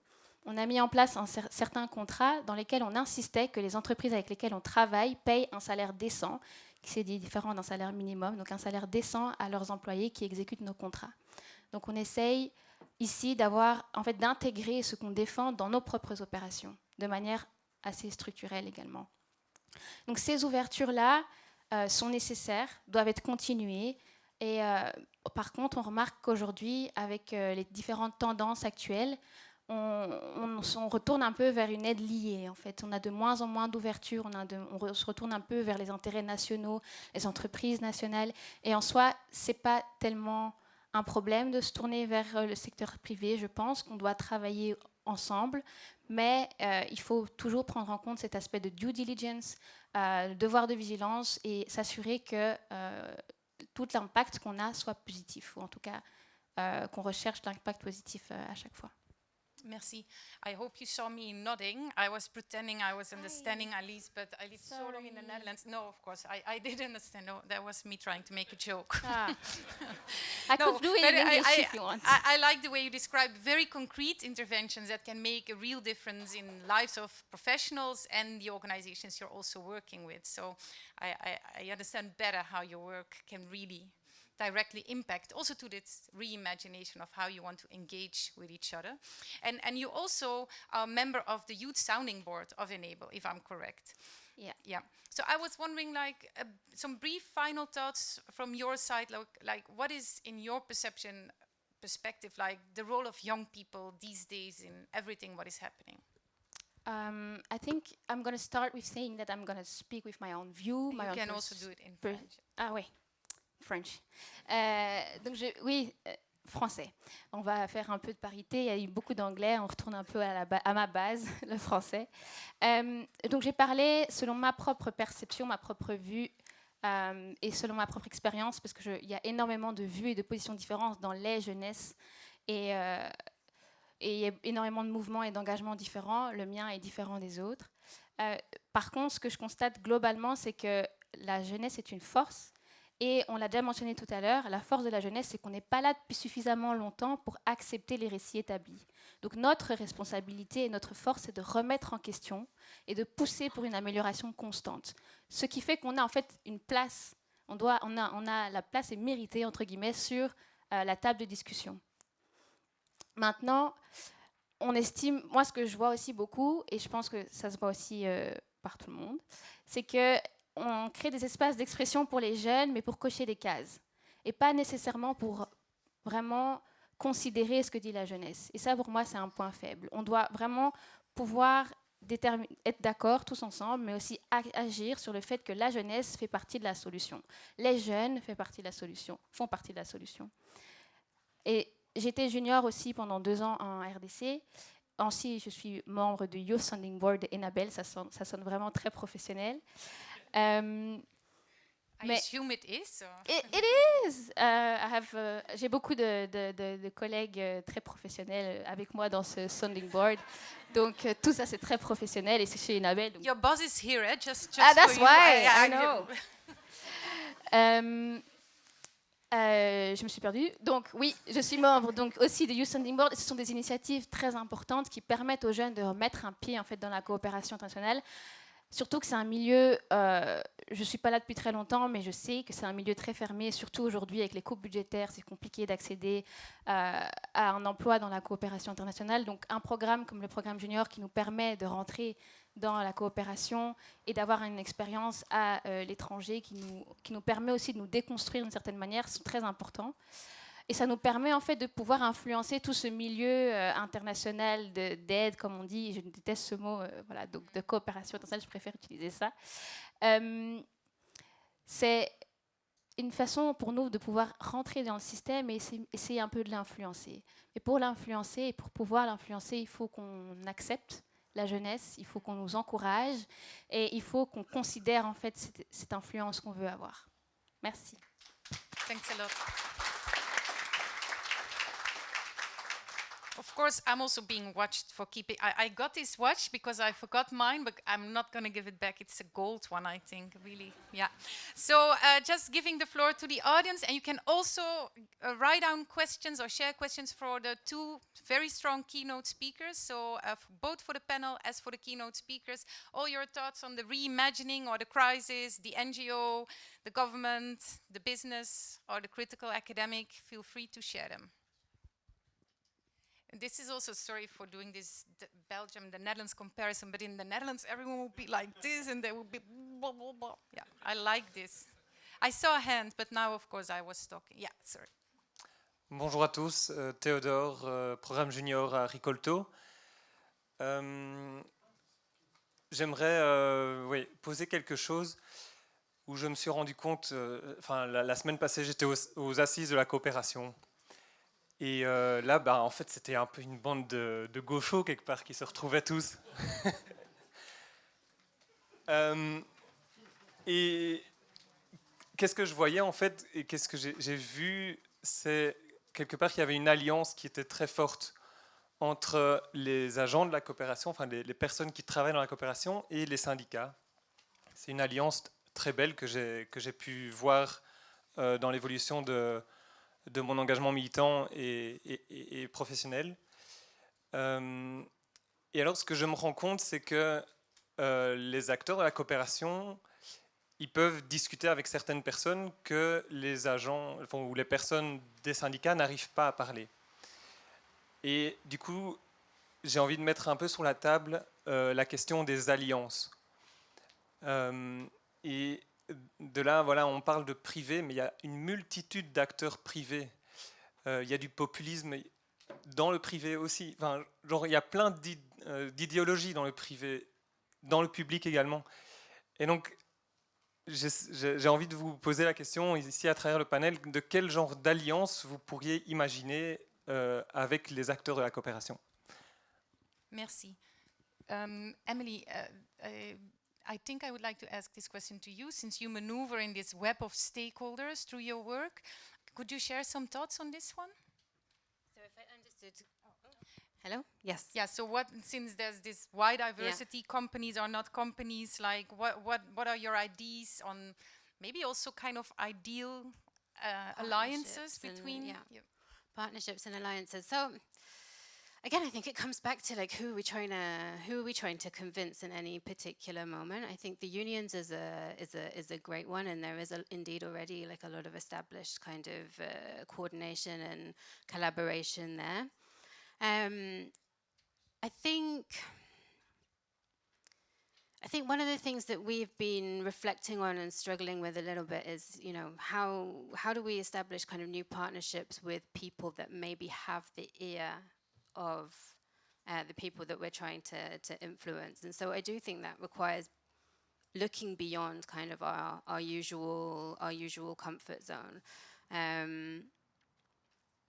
on a mis en place certains contrats dans lesquels on insistait que les entreprises avec lesquelles on travaille payent un salaire décent, qui c'est différent d'un salaire minimum, donc un salaire décent à leurs employés qui exécutent nos contrats. Donc on essaye ici d'intégrer ce qu'on défend dans nos propres opérations, de manière assez structurelle également. Donc ces ouvertures-là sont nécessaires, doivent être continuées. Et par contre, on remarque qu'aujourd'hui, avec les différentes tendances actuelles, on retourne un peu vers une aide liée. En fait, on a de moins en moins d'ouverture, on se retourne un peu vers les intérêts nationaux, les entreprises nationales. Et en soi, c'est pas tellement un problème de se tourner vers le secteur privé. Je pense qu'on doit travailler ensemble, mais il faut toujours prendre en compte cet aspect de due diligence, devoir de vigilance et s'assurer que tout l'impact qu'on a soit positif, ou en tout cas qu'on recherche l'impact positif à chaque fois. Merci. I hope you saw me nodding. I was pretending I was understanding Alice, but I lived so long in the Netherlands. No, of course, I did understand. No, that was me trying to make a joke. I could do it in English if you want. I like the way you described very concrete interventions that can make a real difference in lives of professionals and the organizations you're also working with. So I understand better how your work can really directly impact also to this reimagination of how you want to engage with each other. And you also are a member of the youth sounding board of Enabel, if I'm correct. Yeah. So I was wondering, like, some brief final thoughts from your side, like what is in your perspective, like the role of young people these days in everything what is happening? I think I'm going to start with saying that I'm going to speak with my own view. You can also do it in French. Ah oui. French. Donc français. On va faire un peu de parité. Il y a eu beaucoup d'anglais. On retourne un peu à ma base, le français. Donc j'ai parlé selon ma propre perception, ma propre vue et selon ma propre expérience, parce qu'il y a énormément de vues et de positions différentes dans les jeunesses et il y a énormément de mouvements et d'engagements différents. Le mien est différent des autres. Par contre, ce que je constate globalement, c'est que la jeunesse est une force. Et on l'a déjà mentionné tout à l'heure, la force de la jeunesse, c'est qu'on n'est pas là depuis suffisamment longtemps pour accepter les récits établis. Donc notre responsabilité et notre force, c'est de remettre en question et de pousser pour une amélioration constante. Ce qui fait qu'on a en fait une place, on a la place est méritée, entre guillemets, sur la table de discussion. Maintenant, on estime, moi ce que je vois aussi beaucoup, et je pense que ça se voit aussi par tout le monde, c'est que on crée des espaces d'expression pour les jeunes, mais pour cocher des cases. Et pas nécessairement pour vraiment considérer ce que dit la jeunesse. Et ça, pour moi, c'est un point faible. On doit vraiment pouvoir être d'accord tous ensemble, mais aussi agir sur le fait que la jeunesse fait partie de la solution. Les jeunes font partie de la solution. Et j'étais junior aussi pendant 2 ans en RDC. Ensuite, je suis membre du Youth Sounding Board de Enabel. Ça sonne vraiment très professionnel. I assume it is. It is. J'ai beaucoup de collègues très professionnels avec moi dans ce sounding board. Donc tout ça c'est très professionnel et c'est chez Enabel. Your boss is here, eh? Just that's for why. You. I know. Je me suis perdue. Donc oui, je suis membre donc aussi du Youth Sounding Board. Ce sont des initiatives très importantes qui permettent aux jeunes de remettre un pied en fait dans la coopération internationale. Surtout que c'est un milieu, je ne suis pas là depuis très longtemps, mais je sais que c'est un milieu très fermé, surtout aujourd'hui avec les coupes budgétaires, c'est compliqué d'accéder à un emploi dans la coopération internationale. Donc un programme comme le programme Junior qui nous permet de rentrer dans la coopération et d'avoir une expérience à l'étranger qui nous permet aussi de nous déconstruire d'une certaine manière, sont très importants. Et ça nous permet en fait de pouvoir influencer tout ce milieu international d'aide, comme on dit, je déteste ce mot, voilà, donc de coopération internationale, je préfère utiliser ça. C'est une façon pour nous de pouvoir rentrer dans le système et essayer un peu de l'influencer. Et pour l'influencer et pour pouvoir l'influencer, il faut qu'on accepte la jeunesse, il faut qu'on nous encourage et il faut qu'on considère en fait cette influence qu'on veut avoir. Merci. Thanks a lot. Of course, I'm also being watched for keeping. I got this watch because I forgot mine, but I'm not going to give it back. It's a gold one, I think, really. Yeah. So just giving the floor to the audience, and you can also write down questions or share questions for the two very strong keynote speakers. So both for the panel as for the keynote speakers, all your thoughts on the reimagining or the crisis, the NGO, the government, the business, or the critical academic, feel free to share them. And this is also, sorry for doing this Belgium, the Netherlands comparison, but in the Netherlands, everyone will be like this and they will be blah, blah, blah. Yeah, I like this. I saw a hand, but now, of course, I was talking. Yeah, sorry. Bonjour à tous, Théodore, programme junior à Ricolto. J'aimerais poser quelque chose où je me suis rendu compte, la semaine passée, j'étais aux assises de la coopération. Et là, en fait, c'était un peu une bande de gauchos, quelque part, qui se retrouvaient tous. Et qu'est-ce que je voyais, en fait, et qu'est-ce que j'ai vu, c'est quelque part qu'il y avait une alliance qui était très forte entre les agents de la coopération, enfin les personnes qui travaillent dans la coopération, et les syndicats. C'est une alliance très belle que j'ai pu voir dans l'évolution de mon engagement militant et professionnel. Et alors, ce que je me rends compte, c'est que les acteurs de la coopération, ils peuvent discuter avec certaines personnes que les agents ou les personnes des syndicats n'arrivent pas à parler. Et du coup, j'ai envie de mettre un peu sur la table la question des alliances. Et de là, voilà, on parle de privé, mais il y a une multitude d'acteurs privés. Il y a du populisme dans le privé aussi. Enfin, genre, il y a plein d'idéologies dans le privé, dans le public également. Et donc, j'ai envie de vous poser la question ici à travers le panel, de quel genre d'alliance vous pourriez imaginer avec les acteurs de la coopération. Merci. Emily, I think I would like to ask this question to you, since you maneuver in this web of stakeholders through your work. Could you share some thoughts on this one? So if I understood... Hello? Yes. Yeah, so since there's this wide diversity, companies are not companies, like what are your ideas on maybe also kind of ideal alliances between... Partnerships and alliances. So again, I think it comes back to like who are we trying to convince in any particular moment. I think the unions is a great one, and there is indeed already like a lot of established kind of coordination and collaboration there. I think one of the things that we've been reflecting on and struggling with a little bit is, you know, how do we establish kind of new partnerships with people that maybe have the ear of the people that we're trying to influence. And so I do think that requires looking beyond kind of our usual comfort zone.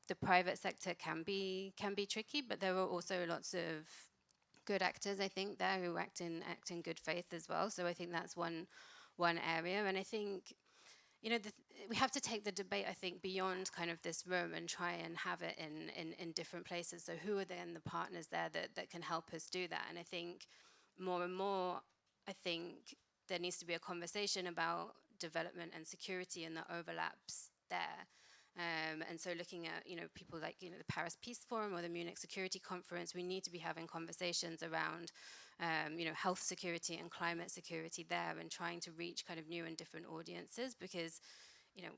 The private sector can be tricky, but there are also lots of good actors, I think, there who act in good faith as well. So I think that's one area. And I think, you know, we have to take the debate, I think, beyond kind of this room and try and have it in different places. So who are then the partners there that can help us do that? And I think more and more, I think there needs to be a conversation about development and security and the overlaps there. And so looking at, you know, people like, you know, the Paris Peace Forum or the Munich Security Conference, we need to be having conversations around, you know, health security and climate security there, and trying to reach kind of new and different audiences, because, you know,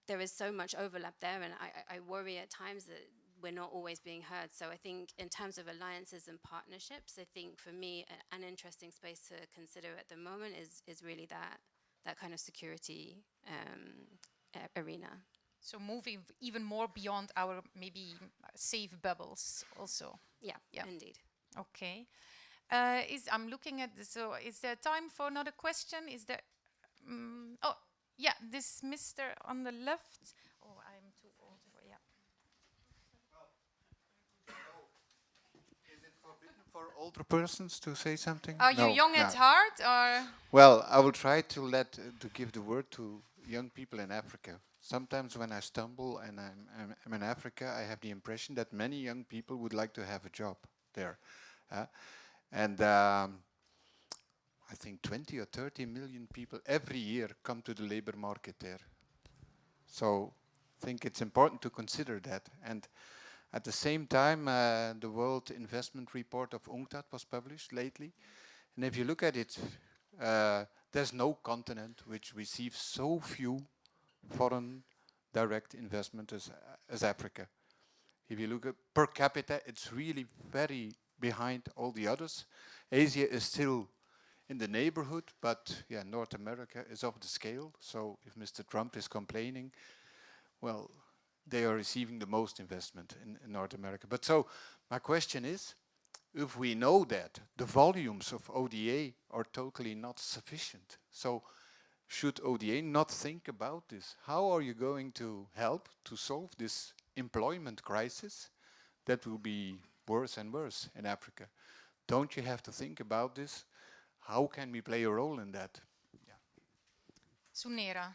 there is so much overlap there, and I worry at times that we're not always being heard. So I think in terms of alliances and partnerships, I think for me an interesting space to consider at the moment is really that kind of security arena. So moving even more beyond our maybe safe bubbles also. Yeah, indeed. Okay. I'm looking at this. So is there time for another question? Is there... oh, yeah, this Mr. on the left. Oh, I'm too old for... Yeah. Is it forbidden for older persons to say something? Are you young at heart, or...? Well, I will try to give the word to young people in Africa. sometimes when I stumble and I'm in Africa, I have the impression that many young people would like to have a job there. And I think 20 or 30 million people every year come to the labor market there. So I think it's important to consider that. And at the same time, the World Investment Report of UNCTAD was published lately. And if you look at it, there's no continent which receives so few foreign direct investment as Africa. If you look at per capita, it's really very behind all the others. Asia is still in the neighborhood, but yeah, North America is off the scale. So if Mr. Trump is complaining, well, they are receiving the most investment in North America. But so my question is, if we know that the volumes of ODA are totally not sufficient, so should ODA not think about this? How are you going to help to solve this employment crisis that will be worse and worse in Africa? Don't you have to think about this? How can we play a role in that? Yeah. Sunera.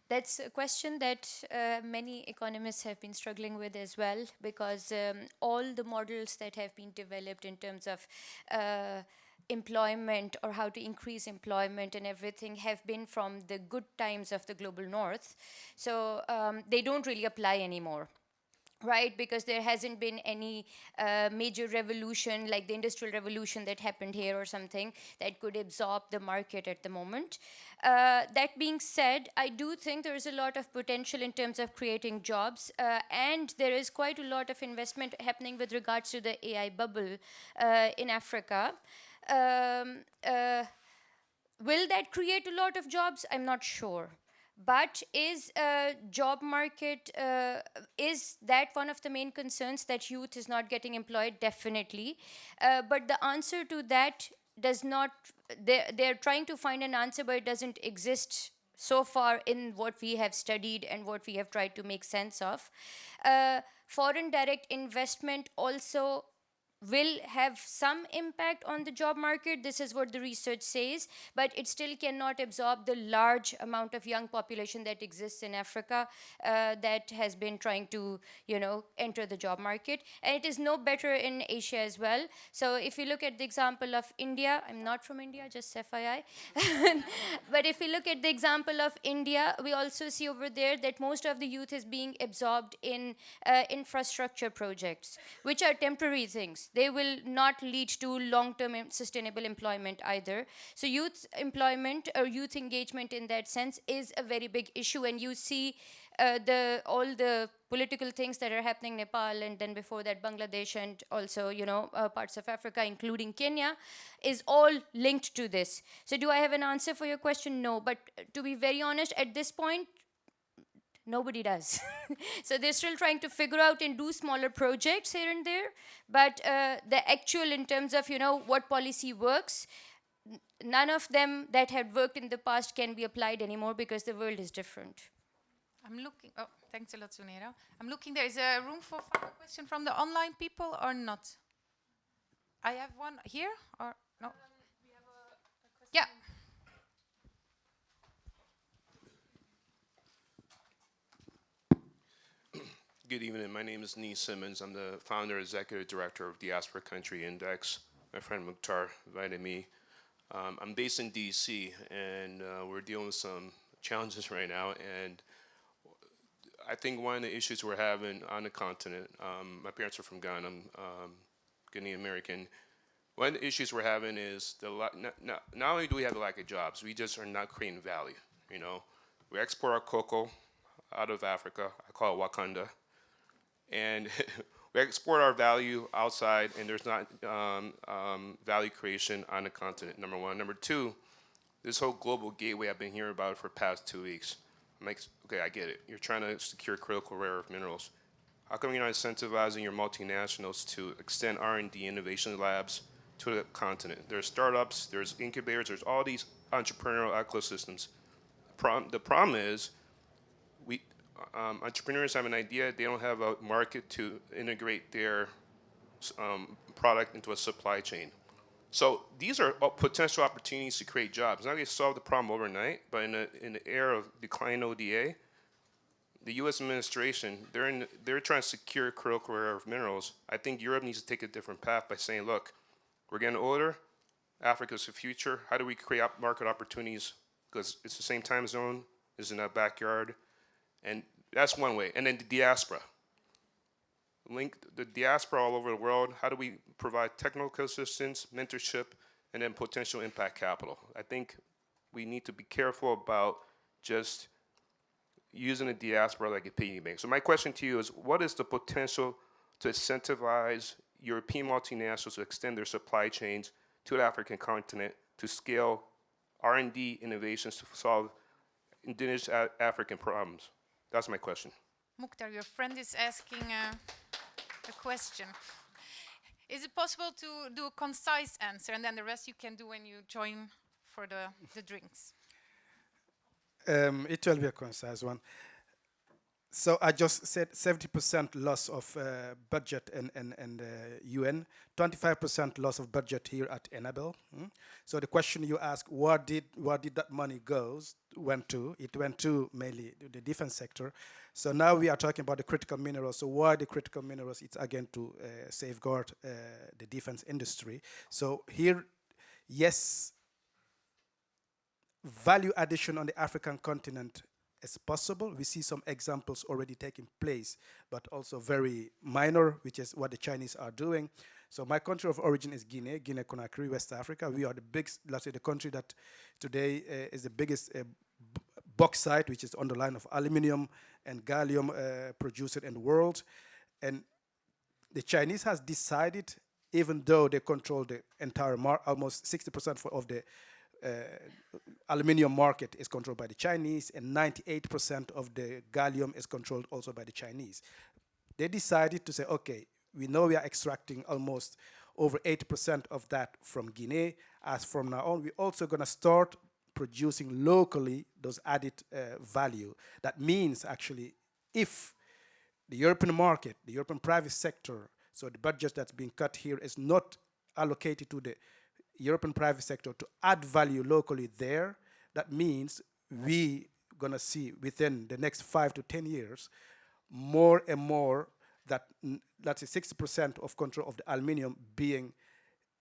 That's a question that many economists have been struggling with as well, because all the models that have been developed in terms of employment or how to increase employment and everything have been from the good times of the global north. So they don't really apply anymore. Right, because there hasn't been any major revolution like the Industrial Revolution that happened here or something that could absorb the market at the moment. That being said, I do think there is a lot of potential in terms of creating jobs, and there is quite a lot of investment happening with regards to the AI bubble in Africa. Will that create a lot of jobs? I'm not sure. But is job market, is that one of the main concerns, that youth is not getting employed? Definitely. But the answer to that does not, they're trying to find an answer, but it doesn't exist so far in what we have studied and what we have tried to make sense of. Foreign direct investment also will have some impact on the job market. This is what the research says, but it still cannot absorb the large amount of young population that exists in Africa that has been trying to, enter the job market. And it is no better in Asia as well. So if you look at the example of India, I'm not from India, just FYI. But if you look at the example of India, we also see over there that most of the youth is being absorbed in infrastructure projects, which are temporary things. They will not lead to long-term sustainable employment either. So youth employment or youth engagement in that sense is a very big issue. And you see all the political things that are happening in Nepal, and then before that Bangladesh, and also parts of Africa, including Kenya, is all linked to this. So do I have an answer for your question? No. But to be very honest, at this point, nobody does. So they're still trying to figure out and do smaller projects here and there. But the actual, in terms of, what policy works, none of them that had worked in the past can be applied anymore because the world is different. I'm looking, oh, thanks a lot, Sunera. I'm looking, there is a room for final question from the online people or not? I have one here, or no? We have a question. Yeah. Good evening. My name is Nee Simmons. I'm the founder and executive director of Diaspora Country Index. My friend Mukhtar invited me. I'm based in DC, and we're dealing with some challenges right now. And I think one of the issues we're having on the continent, my parents are from Ghana, I'm Ghanaian American. One of the issues we're having is not only do we have the lack of jobs, we just are not creating value. We export our cocoa out of Africa. I call it Wakanda. And we export our value outside, and there's not value creation on the continent, number one. Number two, this whole global gateway I've been hearing about for the past 2 weeks. I'm like, okay, I get it. You're trying to secure critical rare earth minerals. How come you're not incentivizing your multinationals to extend R&D innovation labs to the continent? There's startups, there's incubators, there's all these entrepreneurial ecosystems. The problem is, entrepreneurs have an idea, they don't have a market to integrate their product into a supply chain. So these are potential opportunities to create jobs. Not going to solve the problem overnight, but in the era of declining ODA, the U.S. administration, they're trying to secure critical rare earth minerals. I think Europe needs to take a different path by saying, look, we're getting older, Africa's the future. How do we create market opportunities? Because it's the same time zone, it's in our backyard. And that's one way. And then the diaspora. Link the diaspora all over the world. How do we provide technical assistance, mentorship, and then potential impact capital? I think we need to be careful about just using the diaspora like a piggy bank. So my question to you is, what is the potential to incentivize European multinationals to extend their supply chains to the African continent to scale R&D innovations to solve indigenous African problems? That's my question. Mukhtar, your friend is asking a question. Is it possible to do a concise answer, and then the rest you can do when you join for the drinks? It will be a concise one. So I just said 70% loss of budget and UN, 25% loss of budget here at Enabel. So the question you ask, where did that money went to? It went to mainly the defense sector. So now we are talking about the critical minerals. So why the critical minerals? It's again to safeguard the defense industry. So here, yes, value addition on the African continent is possible. We see some examples already taking place, but also very minor, which is what the Chinese are doing. So my country of origin is Guinea-Conakry, West Africa. We are the biggest, let's say the country that today is the biggest bauxite, which is on the line of aluminium and gallium producer in the world. And the Chinese has decided, even though they control the entire almost 60% of the aluminium market is controlled by the Chinese, and 98% of the gallium is controlled also by the Chinese. They decided to say, okay, we know we are extracting almost over 80% of that from Guinea. As from now on, we're also going to start producing locally those added value. That means actually, if the European market, the European private sector, so the budget that's being cut here is not allocated to the European private sector to add value locally there, that means we gonna see within the next 5 to 10 years more and more that, let's say 60% of control of the aluminium being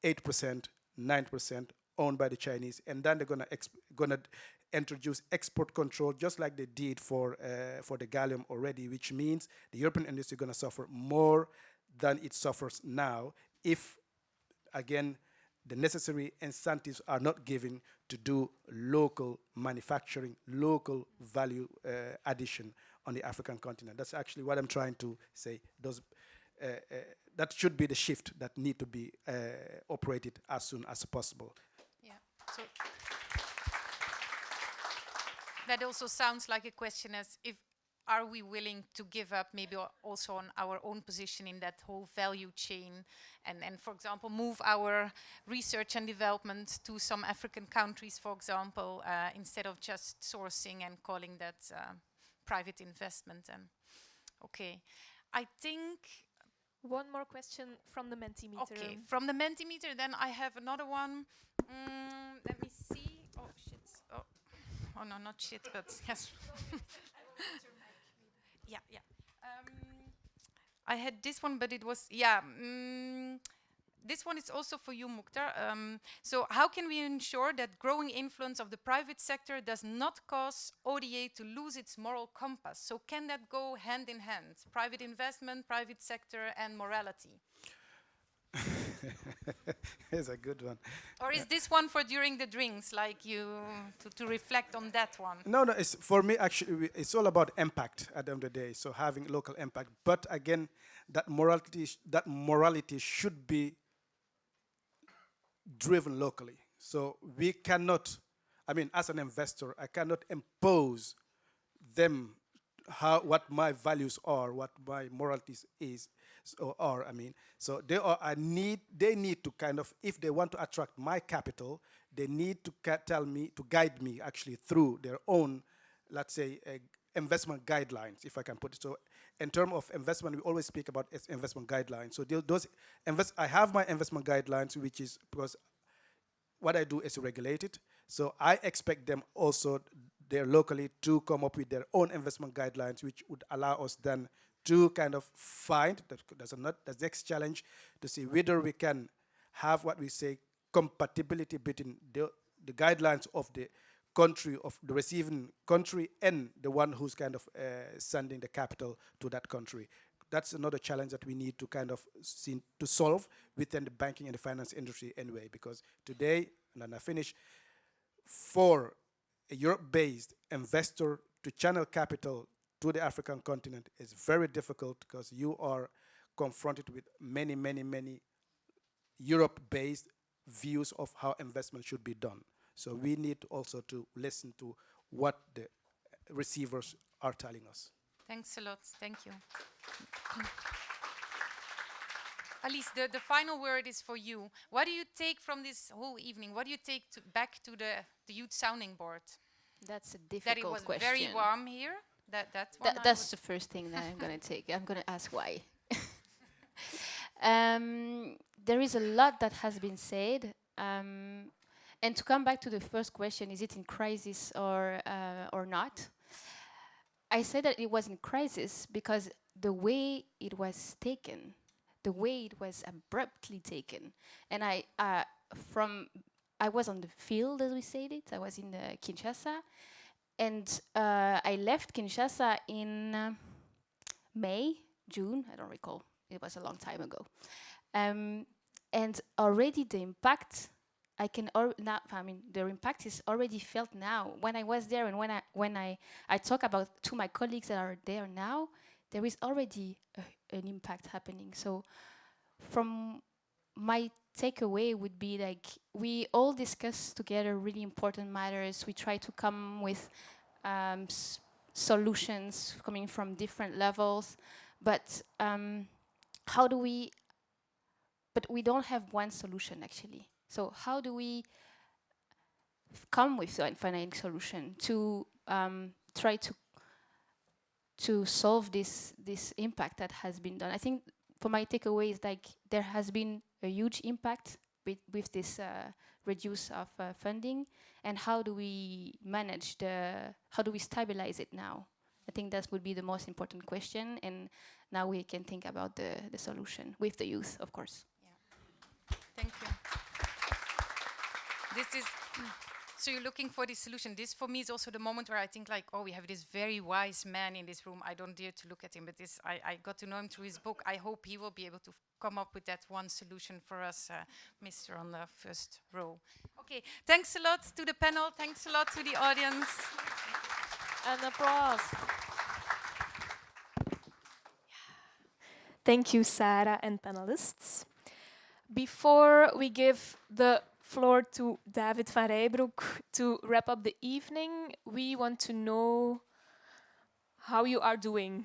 8%, 9% owned by the Chinese, and then they're gonna introduce export control just like they did for the gallium already, which means the European industry is gonna suffer more than it suffers now if, again, the necessary incentives are not given to do local manufacturing, local value addition on the African continent. That's actually what I'm trying to say. That should be the shift that need to be operated as soon as possible. Yeah. So that also sounds like a question as if, are we willing to give up maybe also on our own position in that whole value chain and for example, move our research and development to some African countries, for example, instead of just sourcing and calling that private investment. And okay, I think... One more question from the Mentimeter. Okay, from the Mentimeter, then I have another one. Let me see. Oh, shit. Oh no, not shit, but yes. Yeah. I had this one, but it was, this one is also for you, Mukhtar. So how can we ensure that growing influence of the private sector does not cause ODA to lose its moral compass? So can that go hand in hand? Private investment, private sector, and morality? It's a good one. Or is this one for during the drinks, like you, to reflect on that one? No, it's for me, actually, it's all about impact at the end of the day, so having local impact. But again, that morality should be driven locally. So we cannot, I mean, as an investor, I cannot impose them what my values are, what my moralities are. I mean, so they need to kind of, if they want to attract my capital, they need to guide me actually through their own, let's say, investment guidelines, if I can put it. So in terms of investment, we always speak about investment guidelines. So I have my investment guidelines, which is because what I do is regulate it. So I expect them also there locally to come up with their own investment guidelines, which would allow us then to kind of find, that's the next challenge, to see whether we can have what we say compatibility between the guidelines of the country, of the receiving country, and the one who's kind of sending the capital to that country. That's another challenge that we need to kind of solve within the banking and the finance industry anyway, because today, and then I finish, for a Europe-based investor to channel capital to the African continent is very difficult because you are confronted with many, many, many Europe-based views of how investment should be done. So we need also to listen to what the receivers are telling us. Thanks a lot. Thank you. Alice, the final word is for you. What do you take from this whole evening? What do you take back to the youth sounding board? That's a difficult question. That it was very warm here. That's the first thing that I'm going to take. I'm going to ask why. There is a lot that has been said. And to come back to the first question, is it in crisis or not? I said that it was in crisis because the way it was taken, the way it was abruptly taken, and I was on the field, as we said it. I was in Kinshasa, and I left Kinshasa in June, I don't recall. It was a long time ago. And already the impact, the impact is already felt now. When I was there and when I talk about to my colleagues that are there now, there is already an impact happening. So from my takeaway would be like, we all discuss together really important matters. We try to come with solutions coming from different levels, but but we don't have one solution actually. So how do we come with a financial solution to try to solve this impact that has been done? I think for my takeaway is like there has been a huge impact with this reduce of funding, and how do we manage how do we stabilize it now? I think that would be the most important question, and now we can think about the solution with the youth, of course. Yeah. Thank you. This is, so you're looking for this solution. This for me is also the moment where I think like, oh, we have this very wise man in this room. I don't dare to look at him, but I got to know him through his book. I hope he will be able to come up with that one solution for us, Mr. on the first row. Okay, thanks a lot to the panel. Thanks a lot to the audience. An applause. Thank you, Sarah and panelists. Before we give the floor to David van Rijbroek to wrap up the evening, we want to know how you are doing.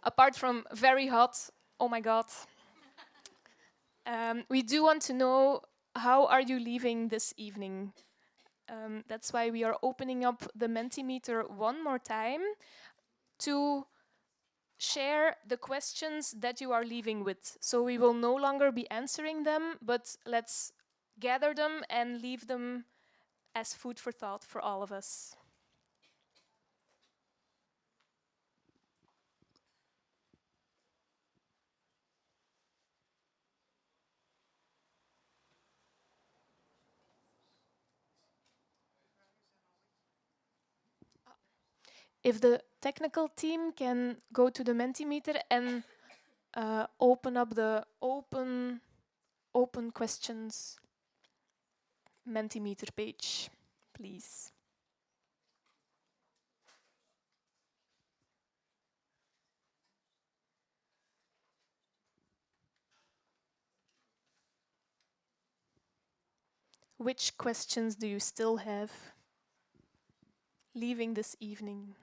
Apart from very hot, oh my God. We do want to know, how are you leaving this evening? That's why we are opening up the Mentimeter one more time to share the questions that you are leaving with. So we will no longer be answering them, but let's gather them and leave them as food for thought for all of us. If the technical team can go to the Mentimeter and open up the open questions Mentimeter page, please. Which questions do you still have leaving this evening?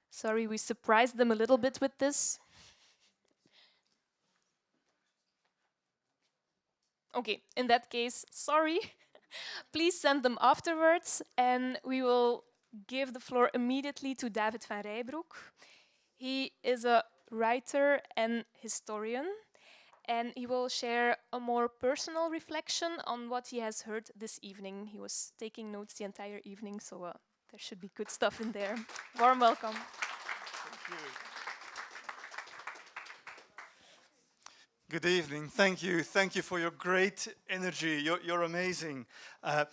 Sorry, we surprised them a little bit with this. Okay, in that case, sorry. Please send them afterwards, and we will give the floor immediately to David van Rijbroek. He is a writer and historian, and he will share a more personal reflection on what he has heard this evening. He was taking notes the entire evening, so there should be good stuff in there. Warm welcome. Thank you. Good evening. Thank you. Thank you for your great energy. You're amazing. A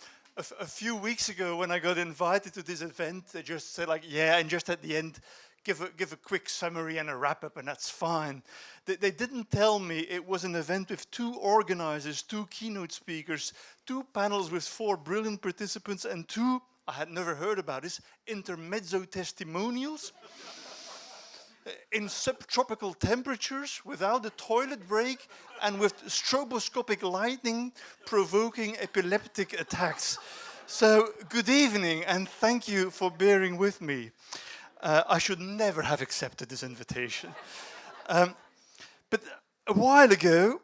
few weeks ago, when I got invited to this event, they just said like, yeah, and just at the end, give a quick summary and a wrap-up, and that's fine. They didn't tell me it was an event with 2 organizers, 2 keynote speakers, 2 panels with 4 brilliant participants, and 2, I had never heard about this, intermezzo testimonials. In subtropical temperatures, without a toilet break, and with stroboscopic lighting provoking epileptic attacks. So, good evening, and thank you for bearing with me. I should never have accepted this invitation. But a while ago,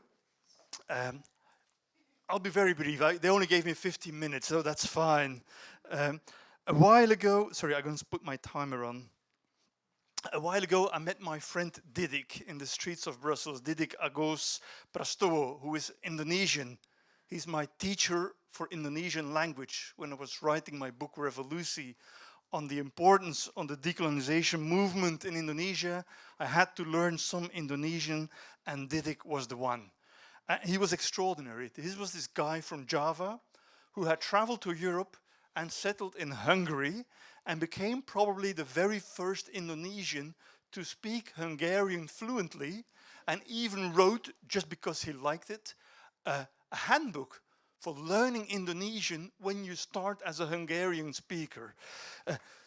I'll be very brief. They only gave me 15 minutes, so that's fine. A while ago, sorry, I'm going to put my timer on. A while ago, I met my friend Didik in the streets of Brussels, Didik Agos Prastowo, who is Indonesian. He's my teacher for Indonesian language when I was writing my book Revolusi on the importance of the decolonization movement in Indonesia. I had to learn some Indonesian, and Didik was the one. He was extraordinary. This was this guy from Java who had traveled to Europe and settled in Hungary and became probably the very first Indonesian to speak Hungarian fluently, and even wrote, just because he liked it, a handbook for learning Indonesian when you start as a Hungarian speaker.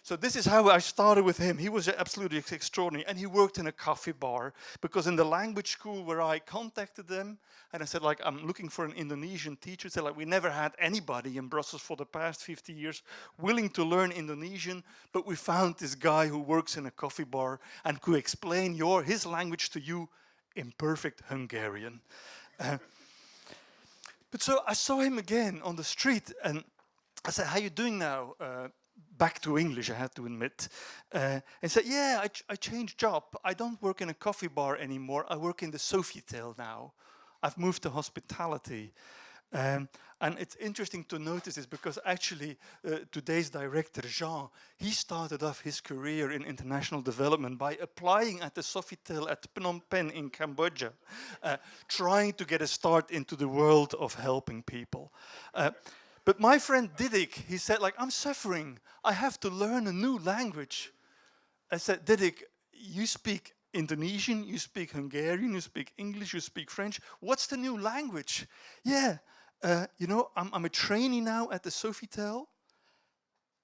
So this is how I started with him. He was absolutely extraordinary, and he worked in a coffee bar, because in the language school where I contacted them, and I said, like, I'm looking for an Indonesian teacher. They said, like, we never had anybody in Brussels for the past 50 years willing to learn Indonesian, but we found this guy who works in a coffee bar and could explain his language to you in perfect Hungarian. But so I saw him again on the street, and I said, how you doing now? Back to English, I had to admit. And he said, yeah, I changed job. I don't work in a coffee bar anymore. I work in the Sofitel now. I've moved to hospitality. And it's interesting to notice this, because actually today's director, Jean, he started off his career in international development by applying at the Sofitel at Phnom Penh in Cambodia, trying to get a start into the world of helping people. But my friend Didik, he said, like, I'm suffering. I have to learn a new language. I said, Didik, you speak Indonesian, you speak Hungarian, you speak English, you speak French. What's the new language? Yeah. You know, I'm a trainee now at the Sofitel,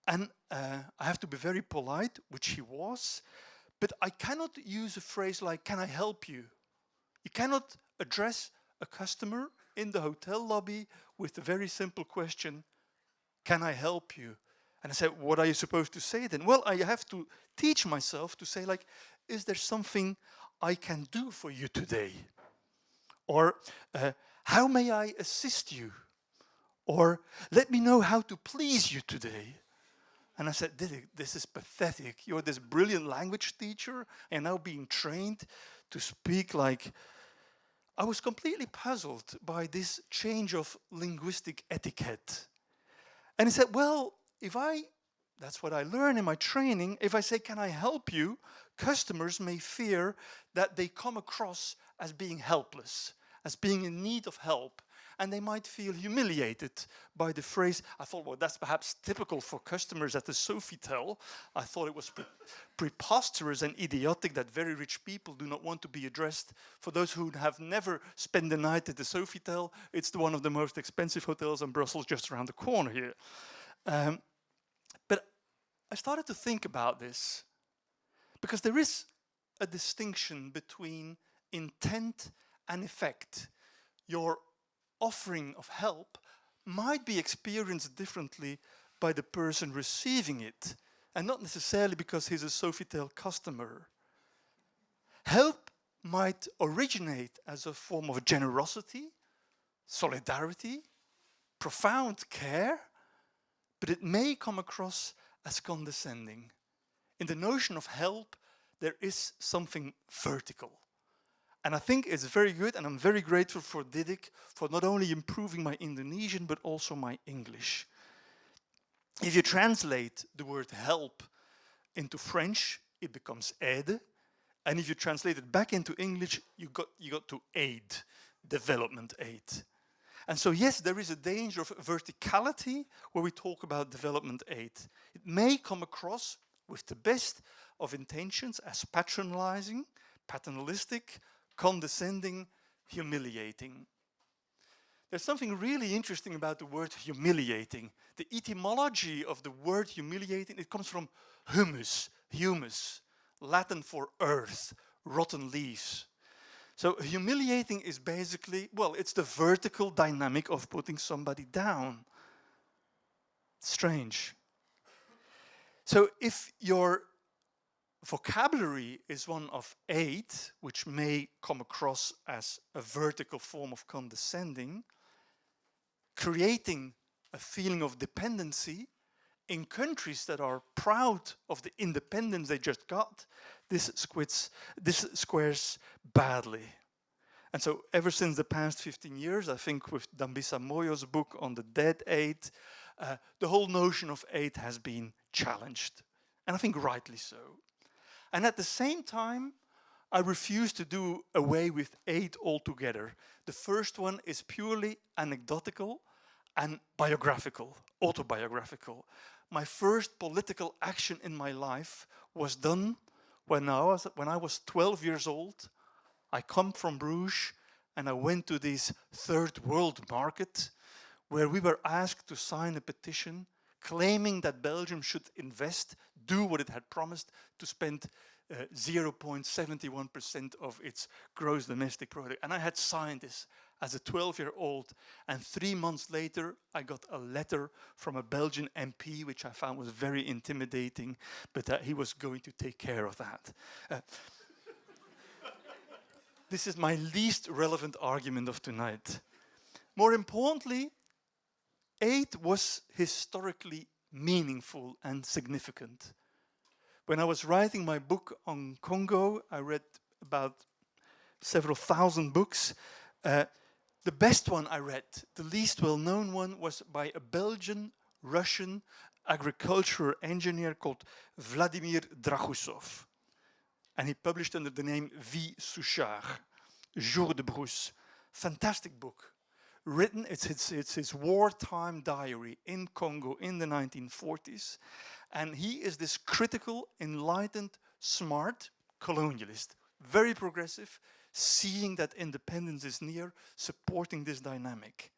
and I have to be very polite, which he was, but I cannot use a phrase like, can I help you? You cannot address a customer in the hotel lobby with the very simple question, can I help you? And I said, what are you supposed to say then? Well, I have to teach myself to say, like, is there something I can do for you today? Or, how may I assist you? Or, let me know how to please you today. And I said, Didik, this is pathetic. You're this brilliant language teacher, and now being trained to speak like... I was completely puzzled by this change of linguistic etiquette. And he said, well, that's what I learned in my training, if I say, can I help you? Customers may fear that they come across as being helpless, as being in need of help, and they might feel humiliated by the phrase. I thought, well, that's perhaps typical for customers at the Sofitel. I thought it was preposterous and idiotic that very rich people do not want to be addressed. For those who have never spent the night at the Sofitel, it's one of the most expensive hotels in Brussels, just around the corner here. But I started to think about this, because there is a distinction between intent and effect. Your offering of help might be experienced differently by the person receiving it, and not necessarily because he's a Sofitel customer. Help might originate as a form of generosity, solidarity, profound care, but it may come across as condescending. In the notion of help, there is something vertical. And I think it's very good, and I'm very grateful for Didik for not only improving my Indonesian, but also my English. If you translate the word help into French, it becomes aide. And if you translate it back into English, you got to aid, development aid. And so yes, there is a danger of verticality where we talk about development aid. It may come across with the best of intentions as patronizing, paternalistic, condescending, humiliating. There's something really interesting about the word humiliating. The etymology of the word humiliating, it comes from humus, Latin for earth, rotten leaves. So humiliating is basically, well, it's the vertical dynamic of putting somebody down. Strange. So if your vocabulary is one of aid, which may come across as a vertical form of condescending, creating a feeling of dependency in countries that are proud of the independence they just got, this squares badly. And so ever since the past 15 years, I think with Dambisa Moyo's book on the dead aid, the whole notion of aid has been challenged. And I think rightly so. And at the same time, I refuse to do away with aid altogether. The first one is purely anecdotal and biographical, autobiographical. My first political action in my life was done when I was 12 years old. I come from Bruges and I went to this third world market where we were asked to sign a petition claiming that Belgium should invest, do what it had promised, to spend 0.71% of its gross domestic product. And I had signed this as a 12-year-old, and 3 months later I got a letter from a Belgian MP, which I found was very intimidating, but he was going to take care of that. This is my least relevant argument of tonight. More importantly, aid was historically meaningful and significant. When I was writing my book on Congo, I read about several thousand books. The best one I read, the least well-known one, was by a Belgian-Russian agricultural engineer called Vladimir Dragusov. And he published under the name Vie Souchard, Jour de Brousse. Fantastic book. Written, it's his wartime diary in Congo in the 1940s. And he is this critical, enlightened, smart colonialist, very progressive, seeing that independence is near, supporting this dynamic.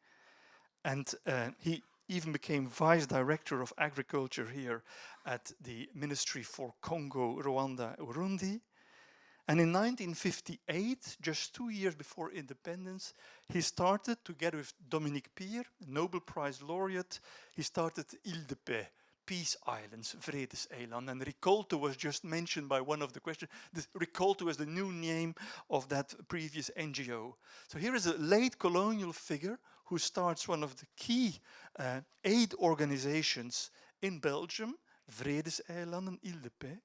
And he even became vice director of agriculture here at the Ministry for Congo, Rwanda, Burundi. And in 1958, just 2 years before independence, he started, together with Dominique Pier, Nobel Prize laureate, he started Île de Paix, Peace Islands, Vredeseilanden. And Ricolto was just mentioned by one of the questions. Ricolto is the new name of that previous NGO. So here is a late colonial figure who starts one of the key aid organizations in Belgium, Vredeseilanden, Île de Paix,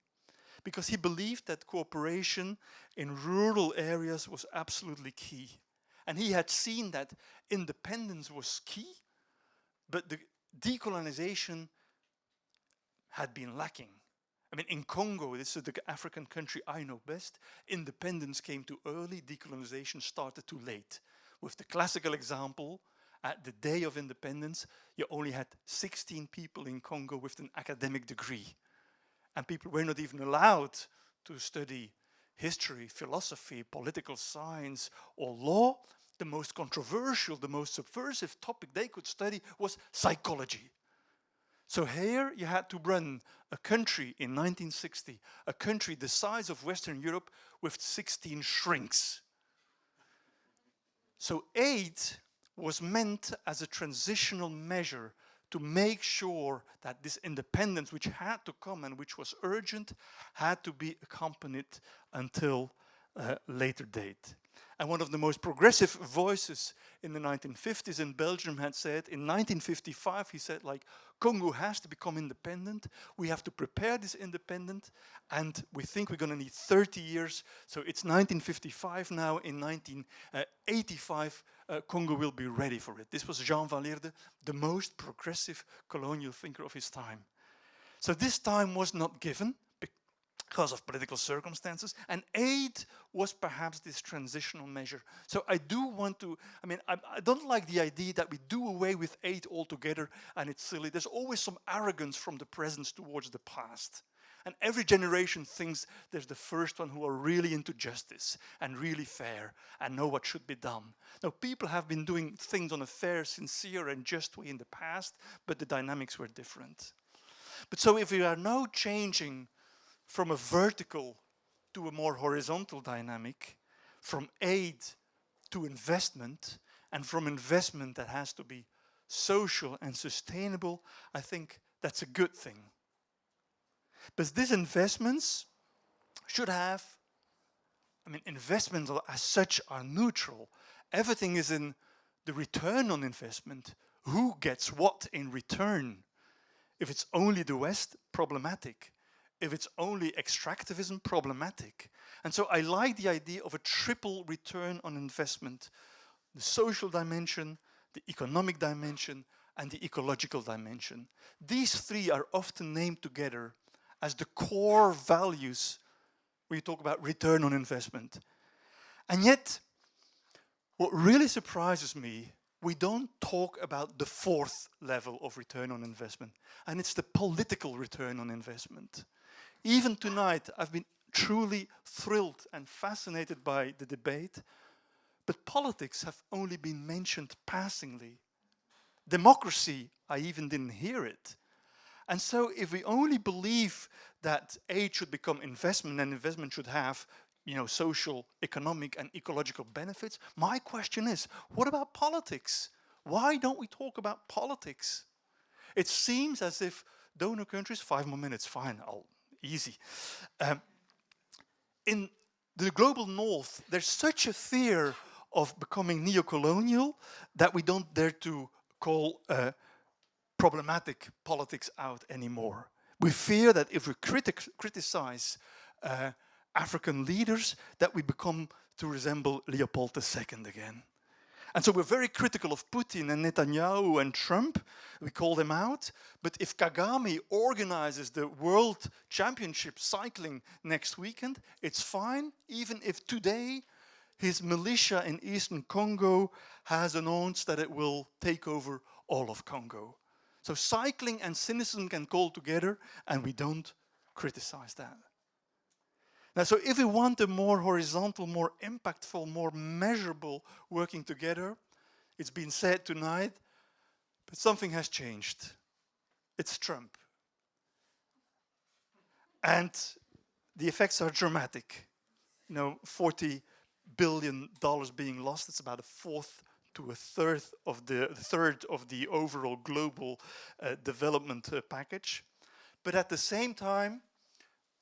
because he believed that cooperation in rural areas was absolutely key. And he had seen that independence was key, but the decolonization had been lacking. I mean, in Congo, this is the African country I know best, independence came too early, decolonization started too late. With the classical example, at the day of independence, you only had 16 people in Congo with an academic degree. And people were not even allowed to study history, philosophy, political science, or law. The most controversial, the most subversive topic they could study was psychology. So here you had to run a country in 1960, a country the size of Western Europe with 16 shrinks. So aid was meant as a transitional measure to make sure that this independence, which had to come and which was urgent, had to be accompanied until a later date. And one of the most progressive voices in the 1950s in Belgium had said, in 1955, he said, like, Congo has to become independent. We have to prepare this independence, and we think we're going to need 30 years. So it's 1955 now. In 1985, Congo will be ready for it. This was Jean Valerde, the most progressive colonial thinker of his time. So this time was not given because of political circumstances, and aid was perhaps this transitional measure. So I do want to, I don't like the idea that we do away with aid altogether and it's silly. There's always some arrogance from the present towards the past. And every generation thinks there's the first one who are really into justice and really fair and know what should be done. Now, people have been doing things on a fair, sincere and just way in the past, but the dynamics were different. But so if we are now changing from a vertical to a more horizontal dynamic, from aid to investment, and from investment that has to be social and sustainable, I think that's a good thing. But these investments should have, investments as such are neutral. Everything is in the return on investment. Who gets what in return? If it's only the West, problematic. If it's only extractivism, problematic. And so I like the idea of a triple return on investment. The social dimension, the economic dimension, and the ecological dimension. These three are often named together as the core values when you talk about return on investment. And yet, what really surprises me, we don't talk about the fourth level of return on investment, and it's the political return on investment. Even tonight, I've been truly thrilled and fascinated by the debate, but politics have only been mentioned passingly. Democracy, I even didn't hear it. And so if we only believe that aid should become investment and investment should have, social, economic and ecological benefits, my question is, what about politics? Why don't we talk about politics? It seems as if donor countries, 5 more minutes, fine, easy. In the global north, there's such a fear of becoming neo-colonial that we don't dare to call problematic politics out anymore. We fear that if we criticize African leaders, that we become to resemble Leopold II again. And so we're very critical of Putin and Netanyahu and Trump. We call them out. But if Kagame organizes the World Championship cycling next weekend, it's fine, even if today his militia in eastern Congo has announced that it will take over all of Congo. So cycling and cynicism can go together, and we don't criticize that. Now, so if we want a more horizontal, more impactful, more measurable working together, it's been said tonight, but something has changed. It's Trump. And the effects are dramatic. $40 billion being lost, it's about a fourth to a third of the overall global development package. But at the same time,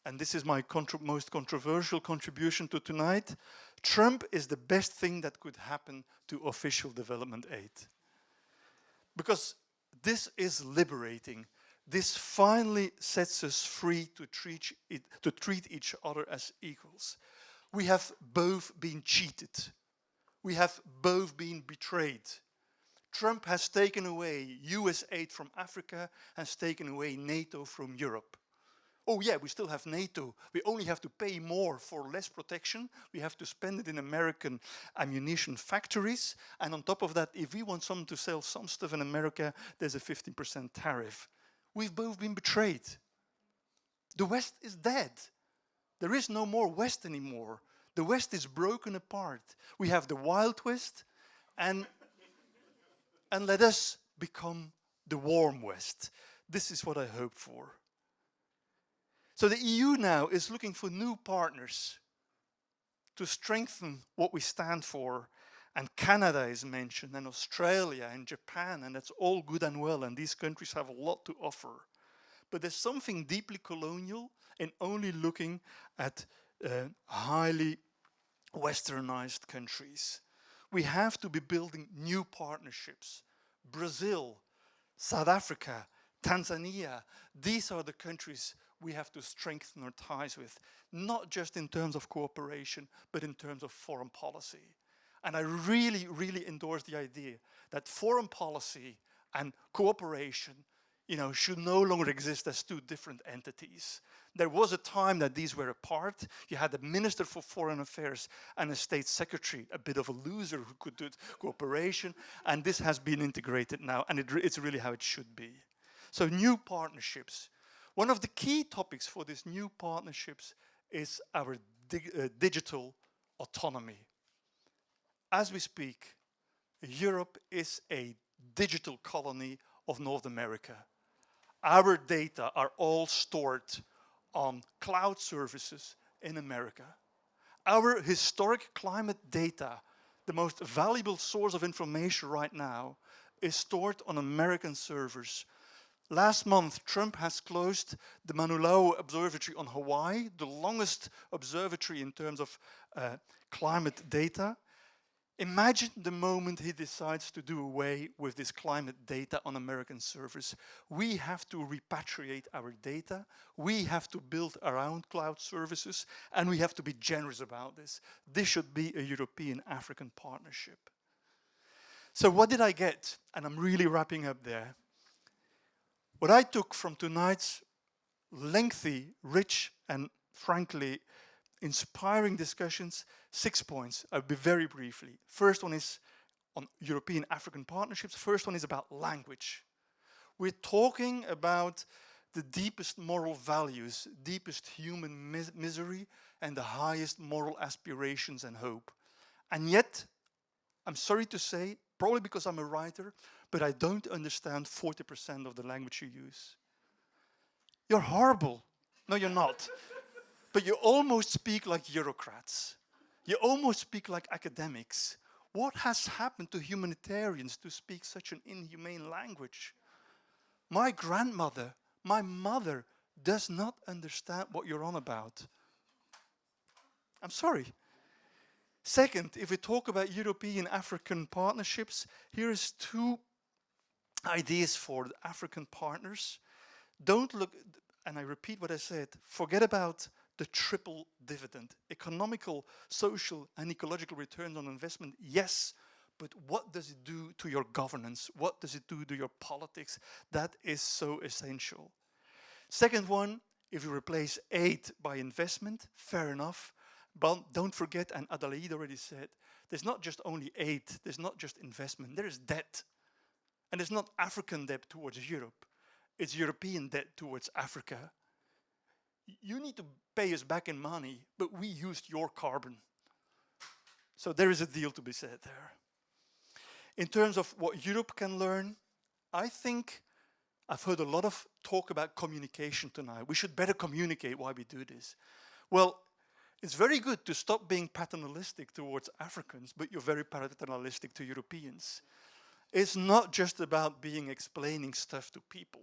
and this is my most controversial contribution to tonight, Trump is the best thing that could happen to official development aid. Because this is liberating. This finally sets us free to treat each other as equals. We have both been cheated. We have both been betrayed. Trump has taken away US aid from Africa, has taken away NATO from Europe. Oh yeah, we still have NATO. We only have to pay more for less protection. We have to spend it in American ammunition factories. And on top of that, if we want someone to sell some stuff in America, there's a 15% tariff. We've both been betrayed. The West is dead. There is no more West anymore. The West is broken apart. We have the Wild West, and let us become the warm West. This is what I hope for. So the EU now is looking for new partners to strengthen what we stand for. And Canada is mentioned, and Australia, and Japan, and that's all good and well, and these countries have a lot to offer. But there's something deeply colonial in only looking at highly westernized countries. We have to be building new partnerships. Brazil, South Africa, Tanzania, these are the countries we have to strengthen our ties with, not just in terms of cooperation, but in terms of foreign policy. And I really, really endorse the idea that foreign policy and cooperation, should no longer exist as two different entities. There was a time that these were apart. You had a Minister for Foreign Affairs and a State Secretary, a bit of a loser who could do cooperation, and this has been integrated now, and it's really how it should be. So new partnerships. One of the key topics for these new partnerships is our digital autonomy. As we speak, Europe is a digital colony of North America. Our data are all stored on cloud services in America. Our historic climate data, the most valuable source of information right now, is stored on American servers. Last month, Trump has closed the Mauna Loa Observatory on Hawaii, the longest observatory in terms of climate data. Imagine the moment he decides to do away with this climate data on American servers. We have to repatriate our data, we have to build our own cloud services, and we have to be generous about this. This should be a European-African partnership. So what did I get? And I'm really wrapping up there. What I took from tonight's lengthy, rich, and frankly, inspiring discussions, 6 points. I'll be very briefly. First one is on European-African partnerships. First one is about language. We're talking about the deepest moral values, deepest human misery, and the highest moral aspirations and hope. And yet, I'm sorry to say, probably because I'm a writer, but I don't understand 40% of the language you use. You're horrible. No, you're not. But you almost speak like bureaucrats. You almost speak like academics. What has happened to humanitarians to speak such an inhumane language? My grandmother, my mother, does not understand what you're on about. I'm sorry. Second, if we talk about European-African partnerships, here is 2 ideas for the African partners. Don't look, and I repeat what I said, forget about the triple dividend. Economical, social, and ecological return on investment, yes, but what does it do to your governance? What does it do to your politics? That is so essential. Second one, if you replace aid by investment, fair enough, but don't forget, and Adelaide already said, there's not just only aid, there's not just investment, there is debt. And it's not African debt towards Europe, it's European debt towards Africa. You need to pay us back in money, but we used your carbon. So there is a deal to be said there. In terms of what Europe can learn, I think I've heard a lot of talk about communication tonight. We should better communicate why we do this. Well, it's very good to stop being paternalistic towards Africans, but you're very paternalistic to Europeans. It's not just about explaining stuff to people.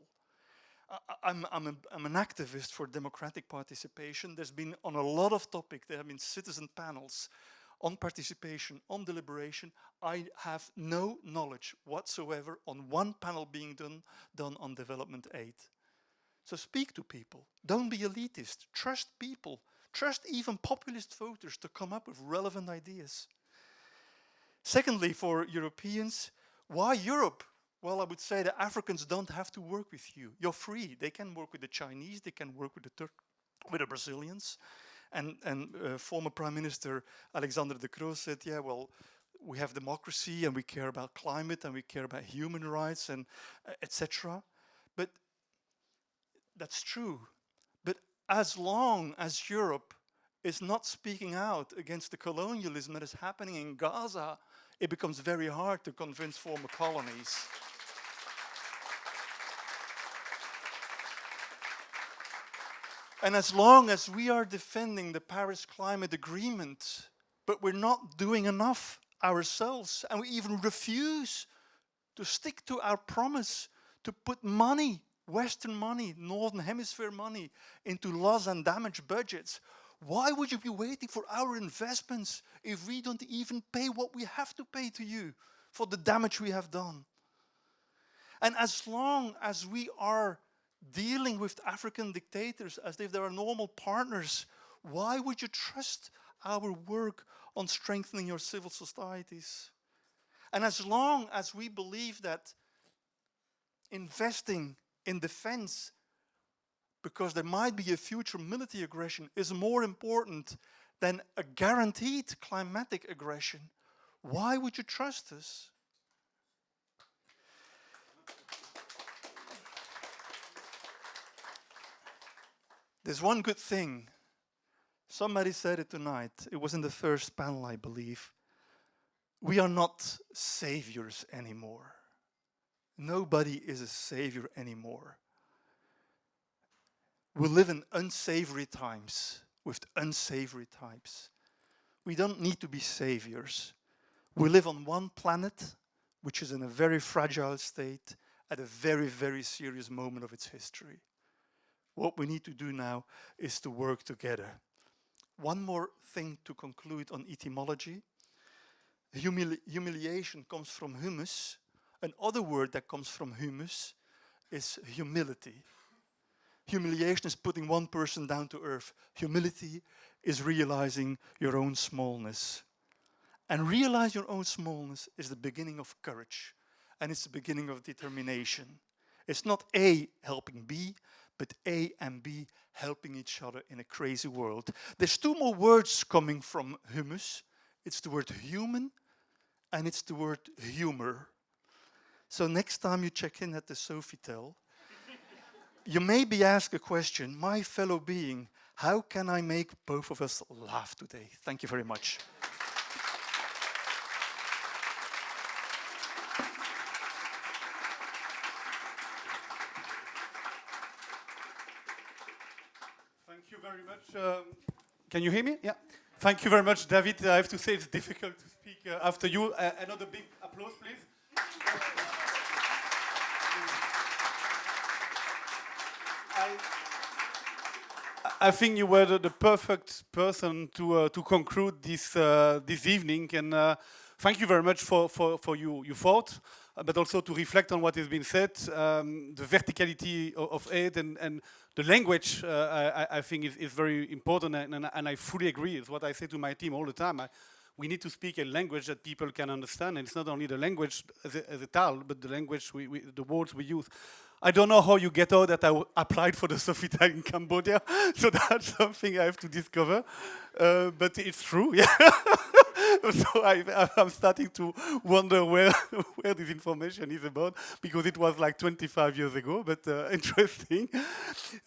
I'm an activist for democratic participation. There's been on a lot of topics, there have been citizen panels on participation, on deliberation. I have no knowledge whatsoever on one panel being done on development aid. So speak to people. Don't be elitist. Trust people. Trust even populist voters to come up with relevant ideas. Secondly, for Europeans, why Europe? Well, I would say that Africans don't have to work with you. You're free. They can work with the Chinese, they can work with the Brazilians. And former Prime Minister Alexander De Croo said, yeah, well, we have democracy and we care about climate and we care about human rights and etc. But that's true. But as long as Europe is not speaking out against the colonialism that is happening in Gaza, it becomes very hard to convince former colonies. And as long as we are defending the Paris Climate Agreement, but we're not doing enough ourselves, and we even refuse to stick to our promise to put money, Western money, Northern Hemisphere money, into loss and damage budgets, Why would you be waiting for our investments if we don't even pay what we have to pay to you for the damage we have done? And as long as we are dealing with African dictators as if they are normal partners, why would you trust our work on strengthening your civil societies? And as long as we believe that investing in defense, because there might be a future military aggression, is more important than a guaranteed climatic aggression, why would you trust us? There's one good thing. Somebody said it tonight. It was in the first panel, I believe. We are not saviors anymore. Nobody is a savior anymore. We live in unsavory times with unsavory types. We don't need to be saviors. We live on one planet, which is in a very fragile state at a very, very serious moment of its history. What we need to do now is to work together. One more thing to conclude on etymology. Humiliation comes from humus. Another word that comes from humus is humility. Humiliation is putting one person down to earth. Humility is realizing your own smallness. And realize your own smallness is the beginning of courage. And it's the beginning of determination. It's not A helping B, but A and B helping each other in a crazy world. There's two more words coming from humus. It's the word human and it's the word humor. So next time you check in at the Sofitel, you may be asked a question, my fellow being, how can I make both of us laugh today? Thank you very much. Thank you very much. Can you hear me? Yeah. Thank you very much, David. I have to say it's difficult to speak after you. Another big applause, please. I think you were the perfect person to conclude this evening, and thank you very much for your thought, but also to reflect on what has been said. The verticality of aid and the language, I think, is very important, and I fully agree. It's what I say to my team all the time. We need to speak a language that people can understand, and it's not only the language as a tal, but the language, the words we use. I don't know how you get out that I applied for the Sofitel in Cambodia, so that's something I have to discover. But it's true, yeah. So I'm starting to wonder where this information is about, because it was like 25 years ago, but interesting.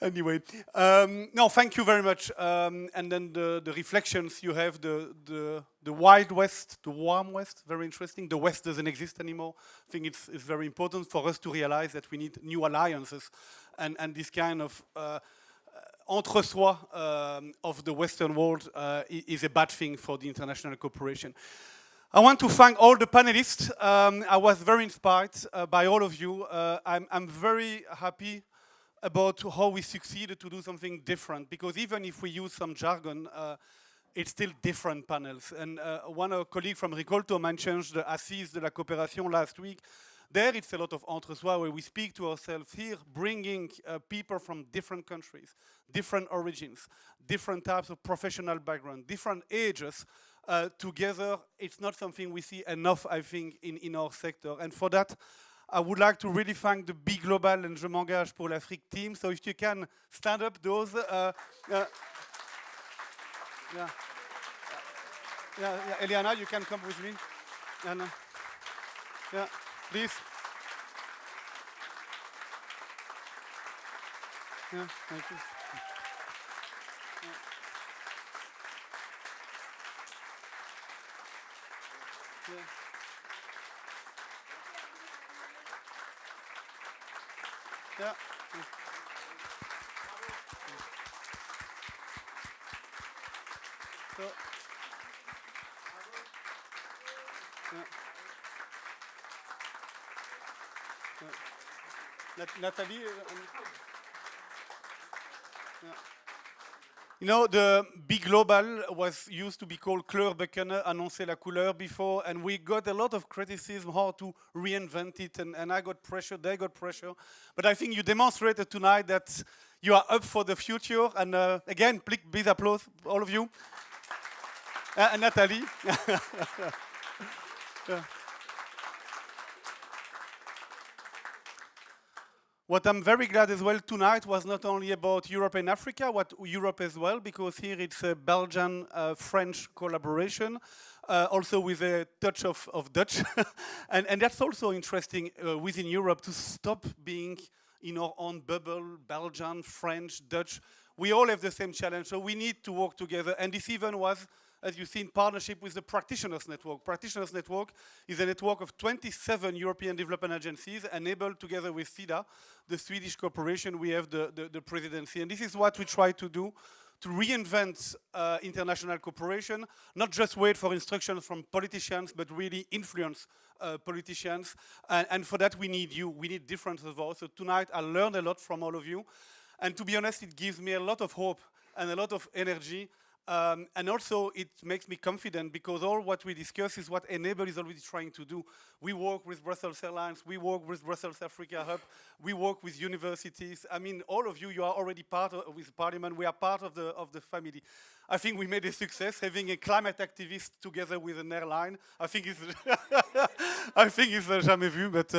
Anyway, no, thank you very much. And then the reflections you have, the Wild West, the Warm West, very interesting. The West doesn't exist anymore. I think it's very important for us to realize that we need new alliances, and this kind of entre-soi of the Western world is a bad thing for the international cooperation. I want to thank all the panelists. I was very inspired by all of you. I'm very happy about how we succeeded to do something different, because even if we use some jargon, it's still different panels. And one colleague from Ricolto mentioned the Assises de la Coopération last week. There it's a lot of entre-soi where we speak to ourselves. Here, bringing people from different countries, different origins, different types of professional background, different ages together. It's not something we see enough, I think, in our sector. And for that, I would like to really thank the BeGlobal and Je m'engage pour l'Afrique team. So if you can stand up, those. Yeah, Eliana, you can come with me. And, yeah, please. Yeah, thank you. Yeah. Yeah. So, Nathalie, yeah. You know, the BeGlobal was used to be called Kleur Bekenne, annoncer la couleur before, and we got a lot of criticism how to reinvent it, and I got pressure, they got pressure. But I think you demonstrated tonight that you are up for the future, and again, please applause, all of you. And Nathalie. Yeah. What I'm very glad as well tonight was not only about Europe and Africa, but Europe as well, because here it's a Belgian-French collaboration, also with a touch of Dutch. and that's also interesting within Europe to stop being in our own bubble, Belgian, French, Dutch. We all have the same challenge, so we need to work together. And this even was, as you see, in partnership with the Practitioners Network. Practitioners Network is a network of 27 European development agencies, enabled together with SIDA, the Swedish corporation, we have the presidency. And this is what we try to do, to reinvent international cooperation, not just wait for instructions from politicians, but really influence politicians. And for that, we need you. We need different of us. So tonight, I learned a lot from all of you. And to be honest, it gives me a lot of hope and a lot of energy. And also, it makes me confident because all what we discuss is what Enabel is already trying to do. We work with Brussels Airlines, we work with Brussels Africa Hub, we work with universities. I mean, all of you, you are already part of with Parliament. We are part of the family. I think we made a success having a climate activist together with an airline. I think it's I think it's jamais vu, but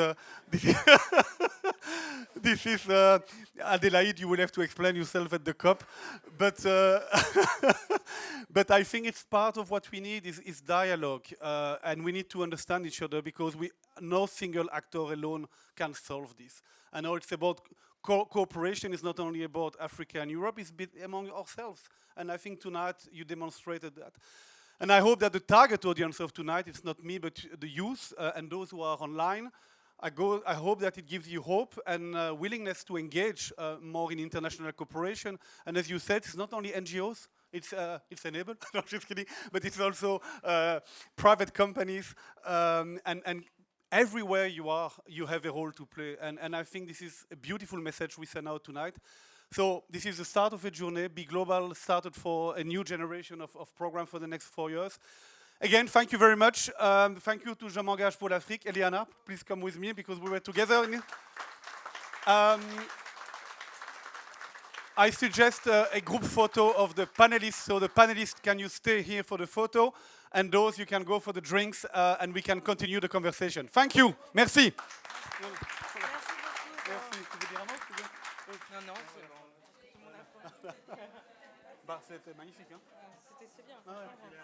this is Adelaide. You will have to explain yourself at the COP, but but I think it's part of what we need is dialogue, and we need to understand each other because no single actor alone can solve this. I know it's about cooperation. Is not only about Africa and Europe. It's among ourselves. And I think tonight you demonstrated that. And I hope that the target audience of tonight, it's not me, but the youth and those who are online. I hope that it gives you hope and willingness to engage more in international cooperation. And as you said, it's not only NGOs. It's Enabel, no, just kidding. But it's also private companies and everywhere you are, you have a role to play. And I think this is a beautiful message we send out tonight. So this is the start of a journey. BeGlobal started for a new generation of programs for the next 4 years. Again, thank you very much. Thank you to Je m'engage pour l'Afrique. Eliana, please come with me because we were together. I suggest a group photo of the panelists. So the panelists, can you stay here for the photo? And those, you can go for the drinks and we can continue the conversation. Thank you. Merci. Non, non, c'est bon. Bah, c'était magnifique. Hein. C'était bien.